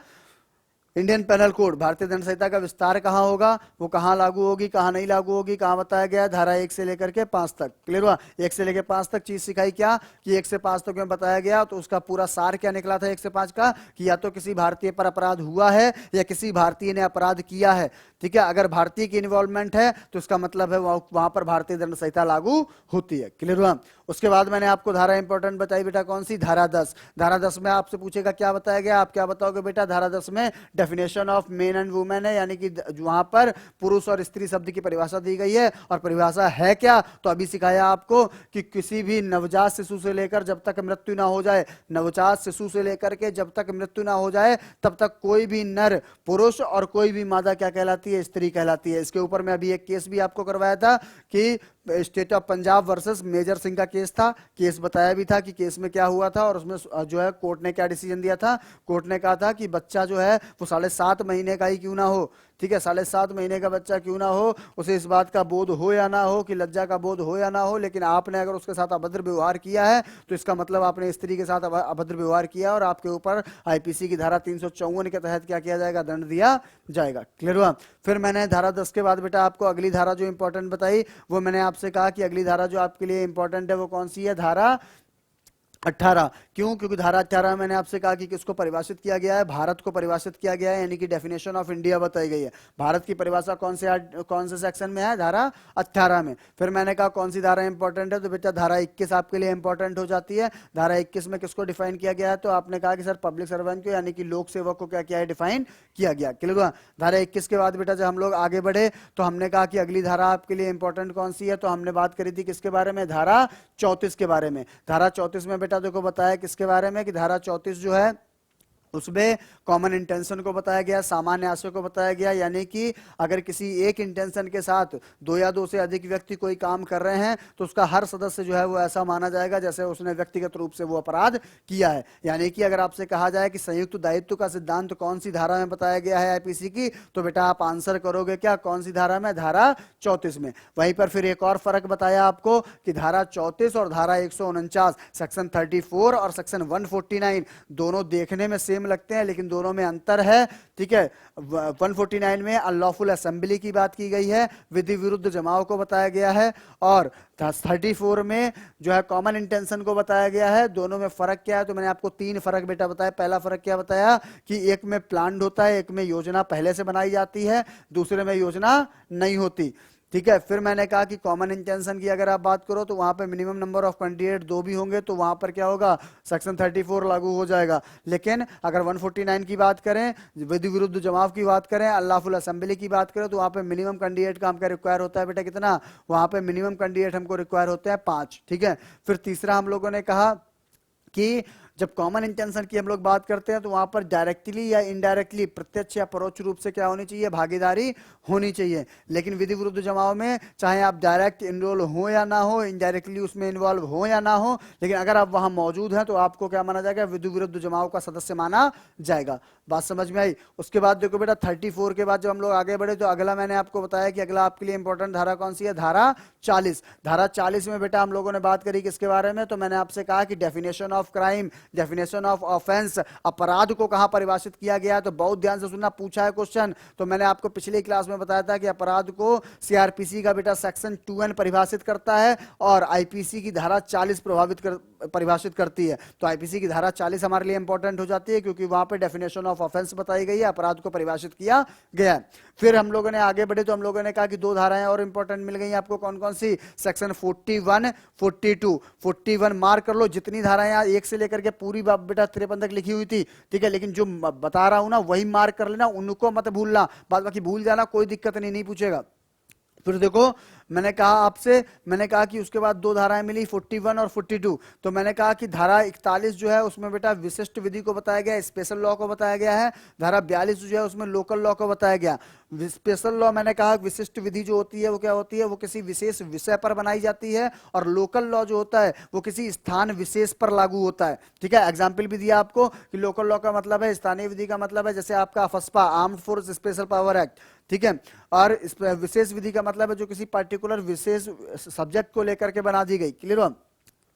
Indian penal code, भारतीय दंड संहिता का विस्तार कहाँ होगा, वो कहाँ लागू होगी, कहाँ नहीं लागू होगी, कहाँ बताया गया, धारा 1 से लेकर के 5 तक। क्लियर हुआ? 1 से लेकर 5 तक चीज सिखाई क्या कि 1 से 5 तक में बताया गया, तो उसका पूरा सार क्या निकला था 1 से 5 का, कि या तो किसी भारतीय पर अपराध हुआ है या किसी भारतीय ने अपराध किया है, ठीक है। अगर भारतीय की इन्वॉल्वमेंट है तो इसका मतलब है वहां पर भारतीय दंड संहिता लागू होती है। क्लियर हुआ? उसके बाद मैंने आपको धारा इंपॉर्टेंट बताई बेटा, कौन सी, धारा 10। धारा 10 में आपसे पूछेगा क्या बताया गया, आप क्या बताओगे बेटा, धारा 10 में definition of main and women है, यानी कि वहां पर पुरुष और स्त्री शब्द की परिभाषा दी गई है। और परिभाषा है क्या, तो अभी सिखाया आपको कि किसी भी नवजात शिशु से लेकर जब तक मृत्यु ना हो जाए, नवजात शिशु से लेकर के जब तक मृत्यु ना हो जाए तब तक कोई भी नर पुरुष और कोई भी मादा क्या कहलाती है, स्त्री कहलाती है। इसके ऊपर मैं अभी एक केस भी आपको करवाया था कि state of Punjab versus major Singh का केस था। केस बताया भी था कि केस में क्या हुआ था, और उसमें जो है कोर्ट ने क्या डिसीजन दिया था। कोर्ट ने कहा था कि बच्चा जो है वो 7.5 महीने का ही क्यों ना हो, ठीक है, 7.5 महीने का बच्चा क्यों ना हो, उसे इस बात का बोध हो या ना हो, कि लज्जा का बोध हो या ना हो, लेकिन आपने अगर उसके साथ अभद्र व्यवहार किया है तो इसका मतलब आपने स्त्री के साथ अभद्र व्यवहार किया, और आपके ऊपर आईपीसी की धारा 354 के तहत क्या किया जाएगा, दंड दिया जाएगा। क्लियर हुआ। फिर मैंने धारा 10 के बाद बेटा आपको अगली धारा जो इंपॉर्टेंट बताई, वो मैंने आपसे कहा कि अगली धारा जो आपके लिए इंपॉर्टेंट है वो कौन सी है, धारा 18। क्यों, क्योंकि धारा 18 मैंने आपसे कहा कि किसको परिभाषित किया गया है, भारत को परिभाषित किया गया है, यानी कि डेफिनेशन ऑफ इंडिया बताई गई है। भारत की परिभाषा कौन से सेक्शन में है, धारा 18 में। फिर मैंने कहा कौन सी धारा इंपॉर्टेंट है, तो बेटा धारा 21 आपके लिए इंपॉर्टेंट हो जाती है। धारा 21 में किसको डिफाइन किया गया है, तो आपने कहा कि सर पब्लिक सर्वेंट को, यानी कि लोक सेवक को क्या किया है, डिफाइन किया गया। क्लियर हुआ। धारा 21 के बाद बेटा जब हम लोग आगे बढ़े तो हमने कहा कि अगली धारा आपके लिए इंपॉर्टेंट कौन सी है, तो हमने बात करी थी किसके बारे में, धारा 34 के बारे में। धारा 34 में बेटा देखो बताया किसके बारे में, कि धारा 34 जो है उसमें कॉमन इंटेंशन को बताया गया, सामान्य आशय को बताया गया, यानी कि अगर किसी एक इंटेंशन के साथ दो या दो से अधिक व्यक्ति कोई काम कर रहे हैं तो उसका हर सदस्य जो है वो ऐसा माना जाएगा जैसे उसने व्यक्तिगत रूप से वो अपराध किया है। यानी कि अगर आपसे कहा जाए कि संयुक्त दायित्व का सिद्धांत कौन सी धारा में बताया गया है आईपीसी की, तो बेटा आप आंसर करोगे क्या, कौन सी धारा में, धारा 34 में। वहीं पर फिर एक और फर्क बताया आपको कि धारा 34 और धारा 149, सेक्शन 34 और सेक्शन 149 दोनों देखने में सेम लगते हैं लेकिन दोनों में अंतर है। ठीक है, 149 में अनलॉफुल असेंबली की बात की गई है, विधि विरुद्ध जमाव को बताया गया है, और 34 में जो है कॉमन इंटेंशन को बताया गया है। दोनों में फर्क क्या है, तो मैंने आपको 3 फर्क बेटा बताया। पहला फर्क क्या बताया कि एक में प्लान्ड होता है, एक में योजना पहले से बनाई जाती है, दूसरे में योजना नहीं होती। ठीक है, फिर मैंने कहा कि कॉमन इंटेंशन की अगर आप बात करो तो वहां पे मिनिमम नंबर ऑफ कैंडिडेट 2 भी होंगे, तो वहां पर क्या होगा, सेक्शन 34 लागू हो जाएगा। लेकिन अगर 149 की बात करें, विधि विरुद्ध जमाव की बात करें, अनलॉफुल असेंबली की बात करें, तो वहां पे मिनिमम कैंडिडेट का हमका रिक्वायर होता है बेटा कितना, वहां पे मिनिमम कैंडिडेट हमको रिक्वायर होते हैं 5। ठीक है, फिर तीसरा हम लोगों ने कहा कि जब कॉमन इंटेंशन की हम लोग बात करते हैं तो वहां पर डायरेक्टली या इनडायरेक्टली, प्रत्यक्ष या परोक्ष रूप से क्या होनी चाहिए, भागीदारी होनी चाहिए। लेकिन विधि विरुद्ध जमाव में चाहे आप डायरेक्ट इनरोल हो या ना हो, इनडायरेक्टली उसमें इन्वॉल्व हो या ना हो, लेकिन अगर आप वहां मौजूद हैं तो आपको क्या माना जाएगा, विधि विरुद्ध जमाव का सदस्य माना जाएगा। बात समझ में आई। उसके बाद देखो बेटा 34 के बाद जब हम लोग आगे बढ़े तो अगला मैंने आपको बताया कि अगला आपके लिए इंपॉर्टेंट धारा कौन सी है, धारा 40। धारा 40 में बेटा हम लोगों ने बात करी किसके बारे में, तो मैंने आपसे कहा कि definition of crime, definition of offence, अपराध को कहां परिभाषित किया गया है। तो बहुत ध्यान से सुनना, पूछा है क्वेश्चन। तो मैंने आपको पिछली क्लास में बताया था कि अपराध को सीआरपीसी का बेटा सेक्शन 2N परिभाषित करता है और आईपीसी की धारा 40 परिभाषित करती है। तो आईपीसी की धारा 40 हमारे लिए इंपॉर्टेंट हो जाती है क्योंकि वहां पे डेफिनेशन ऑफ ऑफेंस बताई गई है, अपराध को परिभाषित किया गया है। फिर हम लोगों ने आगे बढ़े तो हम लोगों ने कहा कि 2 धाराएं और इंपॉर्टेंट मिल गई आपको, कौन कौन सी, सेक्शन 41, 42। 41 मार्क कर लो, जितनी धाराएं यहाँ 1 से लेकर के पूरी बेटा 53 तक लिखी हुई थी। ठीक है, लेकिन जो बता रहा हूं ना वही मार्क कर लेना, उनको मत भूलना, बाद बाकी भूल जाना कोई दिक्कत नहीं पूछेगा। फिर देखो मैंने कहा आपसे, मैंने कहा कि उसके बाद 2 धाराएं मिली 41 और 42। तो मैंने कहा कि धारा 41 जो है उसमें बेटा विशिष्ट विधि को बताया गया, स्पेशल लॉ को बताया गया है। धारा 42 जो है उसमें लोकल लॉ को बताया गया। स्पेशल लॉ मैंने कहा विशिष्ट विधि जो होती है वो क्या होती है, वो किसी विशेष विषय पर बनाई जाती है, और लोकल लॉ जो होता है वो किसी स्थान विशेष पर लागू होता है। ठीक है, एग्जाम्पल भी दिया आपको कि लोकल लॉ का मतलब है, स्थानीय विधि का मतलब है जैसे आपका AFSPA, armed force special power act. ठीक है, और विशेष विधि का मतलब है जो किसी पर्टिकुलर विशेष सब्जेक्ट को लेकर के बना दी गई। क्लियर हो।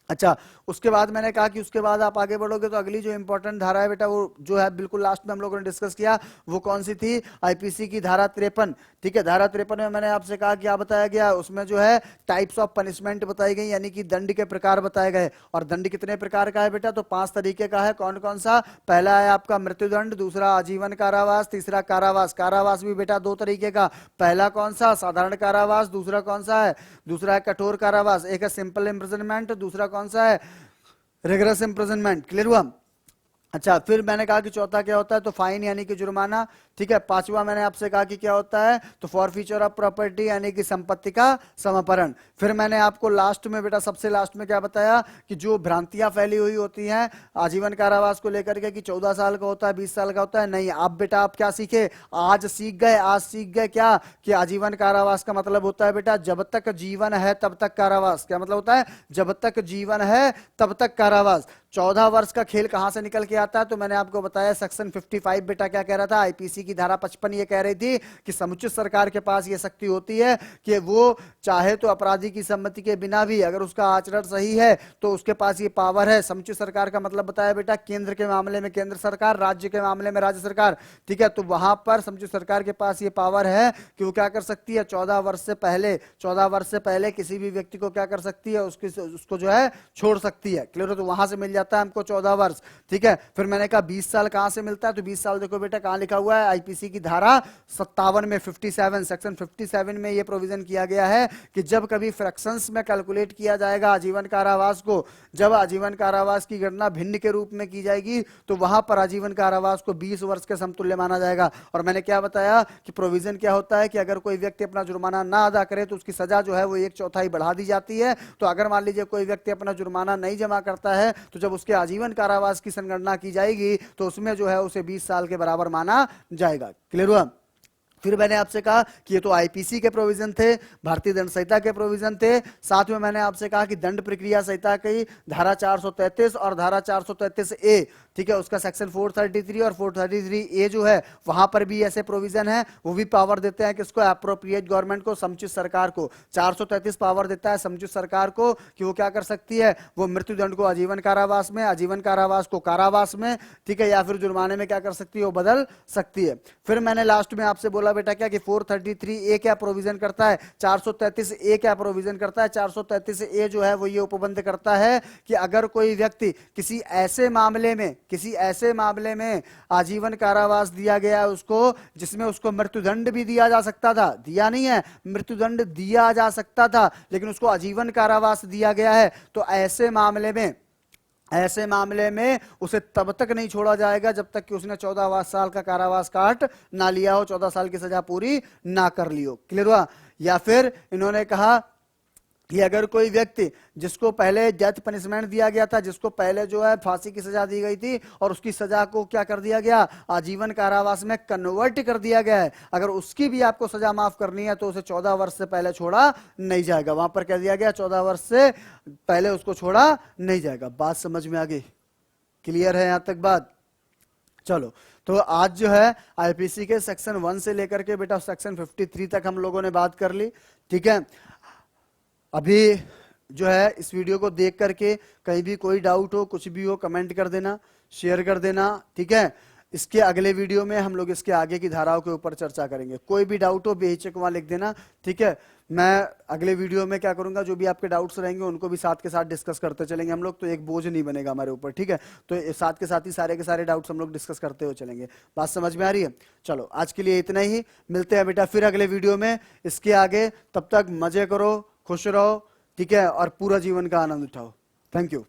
अच्छा, उसके बाद मैंने कहा कि उसके बाद आप आगे बढ़ोगे तो अगली जो इंपॉर्टेंट धारा है बेटा वो जो है बिल्कुल लास्ट में हम लोगों ने डिस्कस किया, वो कौन सी थी, आईपीसी की धारा 53। ठीक है, धारा 53 में मैंने आपसे कहा क्या बताया गया, उसमें जो है टाइप्स ऑफ पनिशमेंट बताई गई, यानी कि दंड के प्रकार बताए गए। और दंड कितने प्रकार का है बेटा, तो 5 तरीके का है। कौन कौन सा, पहला है आपका मृत्युदंड, दूसरा आजीवन कारावास, तीसरा कारावास। कारावास भी बेटा 2 तरीके का, पहला कौन सा, साधारण कारावास, दूसरा कौन सा है, दूसरा है कठोर कारावास। एक है सिंपल इम्प्रिजनमेंट, दूसरा कौन सा है, रिगरस इम्प्रिजनमेंट। क्लियर हुआ। अच्छा, फिर मैंने कहा कि चौथा क्या होता है, तो फाइन यानी कि जुर्माना। ठीक है, पांचवा मैंने आपसे कहा कि क्या होता है, तो फॉरफीचर ऑफ प्रॉपर्टी यानी कि संपत्ति का समापरण। फिर मैंने आपको लास्ट में बेटा, सबसे लास्ट में क्या बताया कि जो भ्रांतियां फैली हुई होती हैं आजीवन कारावास को लेकर के कि 14 साल का होता है, 20 साल का होता है, नहीं। आप बेटा आप क्या सीखे, आज सीख गए क्या कि आजीवन कारावास का मतलब होता है बेटा जब तक जीवन है तब तक कारावास। क्या मतलब होता है, जब तक जीवन है तब तक कारावास। 14 वर्ष का खेल कहां से निकल के आता है, तो मैंने आपको बताया सेक्शन 55 बेटा क्या कह रहा था, आईपीसी की धारा 55 ये कह रही थी कि समुचित सरकार के पास ये शक्ति होती है कि वो चाहे तो अपराधी की सम्मति के बिना भी, अगर उसका आचरण सही है तो उसके पास ये पावर है। समुचित सरकार का मतलब बताया बेटा, केंद्र के मामले में केंद्र सरकार, राज्य के मामले में राज्य सरकार। ठीक है, तो वहां पर समुचित सरकार के पास ये पावर है कि वो क्या कर सकती है, 14 वर्ष से पहले किसी भी व्यक्ति को क्या कर सकती है, उसको जो है छोड़ सकती है। क्लियर हो, तो वहां से मिल जाता है हमको 14 वर्ष। ठीक है, फिर मैंने कहा 20 साल कहां से मिलता है, तो 20 साल देखो बेटा कहां लिखा हुआ है, आईपीसी की धारा 57 में, 57 सेक्शन 57 में ये प्रोविजन किया गया है कि जब कभी फ्रैक्शंस में कैलकुलेट किया जाएगा आजीवन कारावास को, जब आजीवन कारावास की गणना भिन्न के रूप में की जाएगी तो वहां पर आजीवन कारावास को 20 वर्ष के समतुल्य माना जाएगा। और मैंने क्या बताया कि प्रोविजन क्या होता है कि अगर कोई व्यक्ति अपना जुर्माना ना अदा करे तो उसकी सजा जो है वो 1/4 बढ़ा दी जाती है। तो अगर मान लीजिए कोई व्यक्ति अपना जुर्माना नहीं जमा करता है तो जब उसके आजीवन कारावास की संगणना की जाएगी तो उसमें जो है उसे 20 साल के बराबर माना जाएगा। क्लियर हुआ। फिर मैंने आपसे कहा कि ये तो आईपीसी के प्रोविजन थे, भारतीय दंड संहिता के प्रोविजन थे। साथ में मैंने आपसे कहा कि दंड प्रक्रिया संहिता की धारा 433 और धारा 433 ए, ठीक है, उसका सेक्शन 433 और 433 ए जो है वहां पर भी ऐसे प्रोविजन है। वो भी पावर देते हैं किसको, एप्रोप्रिएट गवर्नमेंट को, समुचित सरकार को। 433 पावर देता है समुचित सरकार को कि वो क्या कर सकती है, वो मृत्युदंड को आजीवन कारावास में, आजीवन कारावास को कारावास में, ठीक है, या फिर जुर्माने में क्या कर सकती है, वो बदल सकती है। फिर मैंने लास्ट में आपसे बोला बेटा क्या कि 433 ए क्या प्रोविजन करता है, 433 ए क्या प्रोविजन करता है। 433 ए जो है वो ये उपबंध करता है कि अगर कोई व्यक्ति किसी ऐसे मामले में आजीवन कारावास दिया गया है उसको, जिसमें उसको मृत्युदंड भी दिया जा सकता था, दिया नहीं है, मृत्युदंड दिया जा सकता था लेकिन उसको आजीवन कारावास दिया गया है, तो ऐसे मामले में उसे तब तक नहीं छोड़ा जाएगा जब तक कि उसने 14 साल का कारावास काट ना लिया हो, 14 साल की सजा पूरी ना कर ली हो। क्लियर हुआ। या फिर इन्होंने कहा कि अगर कोई व्यक्ति जिसको पहले डेथ पनिशमेंट दिया गया था, जिसको पहले जो है फांसी की सजा दी गई थी और उसकी सजा को क्या कर दिया गया, आजीवन कारावास में कन्वर्ट कर दिया गया है, अगर उसकी भी आपको सजा माफ करनी है तो उसे 14 वर्ष से पहले छोड़ा नहीं जाएगा। वहां पर कह दिया गया 14 वर्ष से पहले उसको छोड़ा नहीं जाएगा। बात समझ में आ गई, क्लियर है यहां तक बात। चलो, तो आज जो है आईपीसी के सेक्शन 1 से लेकर के बेटा सेक्शन 53 तक हम लोगों ने बात कर ली। ठीक है, अभी जो है इस वीडियो को देख करके कहीं भी कोई डाउट हो, कुछ भी हो, कमेंट कर देना, शेयर कर देना। ठीक है, इसके अगले वीडियो में हम लोग इसके आगे की धाराओं के ऊपर चर्चा करेंगे। कोई भी डाउट हो बेहिचक वहां लिख देना। ठीक है, मैं अगले वीडियो में क्या करूंगा, जो भी आपके डाउट्स रहेंगे उनको भी साथ के साथ डिस्कस करते चलेंगे हम लोग, तो एक बोझ नहीं बनेगा हमारे ऊपर। ठीक है, तो साथ के साथ ही सारे के सारे डाउट्स हम लोग डिस्कस करते हुए चलेंगे। बात समझ में आ रही है। चलो, आज के लिए इतना ही, मिलते हैं बेटा फिर अगले वीडियो में इसके आगे। तब तक मजे करो, खुश रहो, ठीक है, और पूरा जीवन का आनंद उठाओ। Thank you.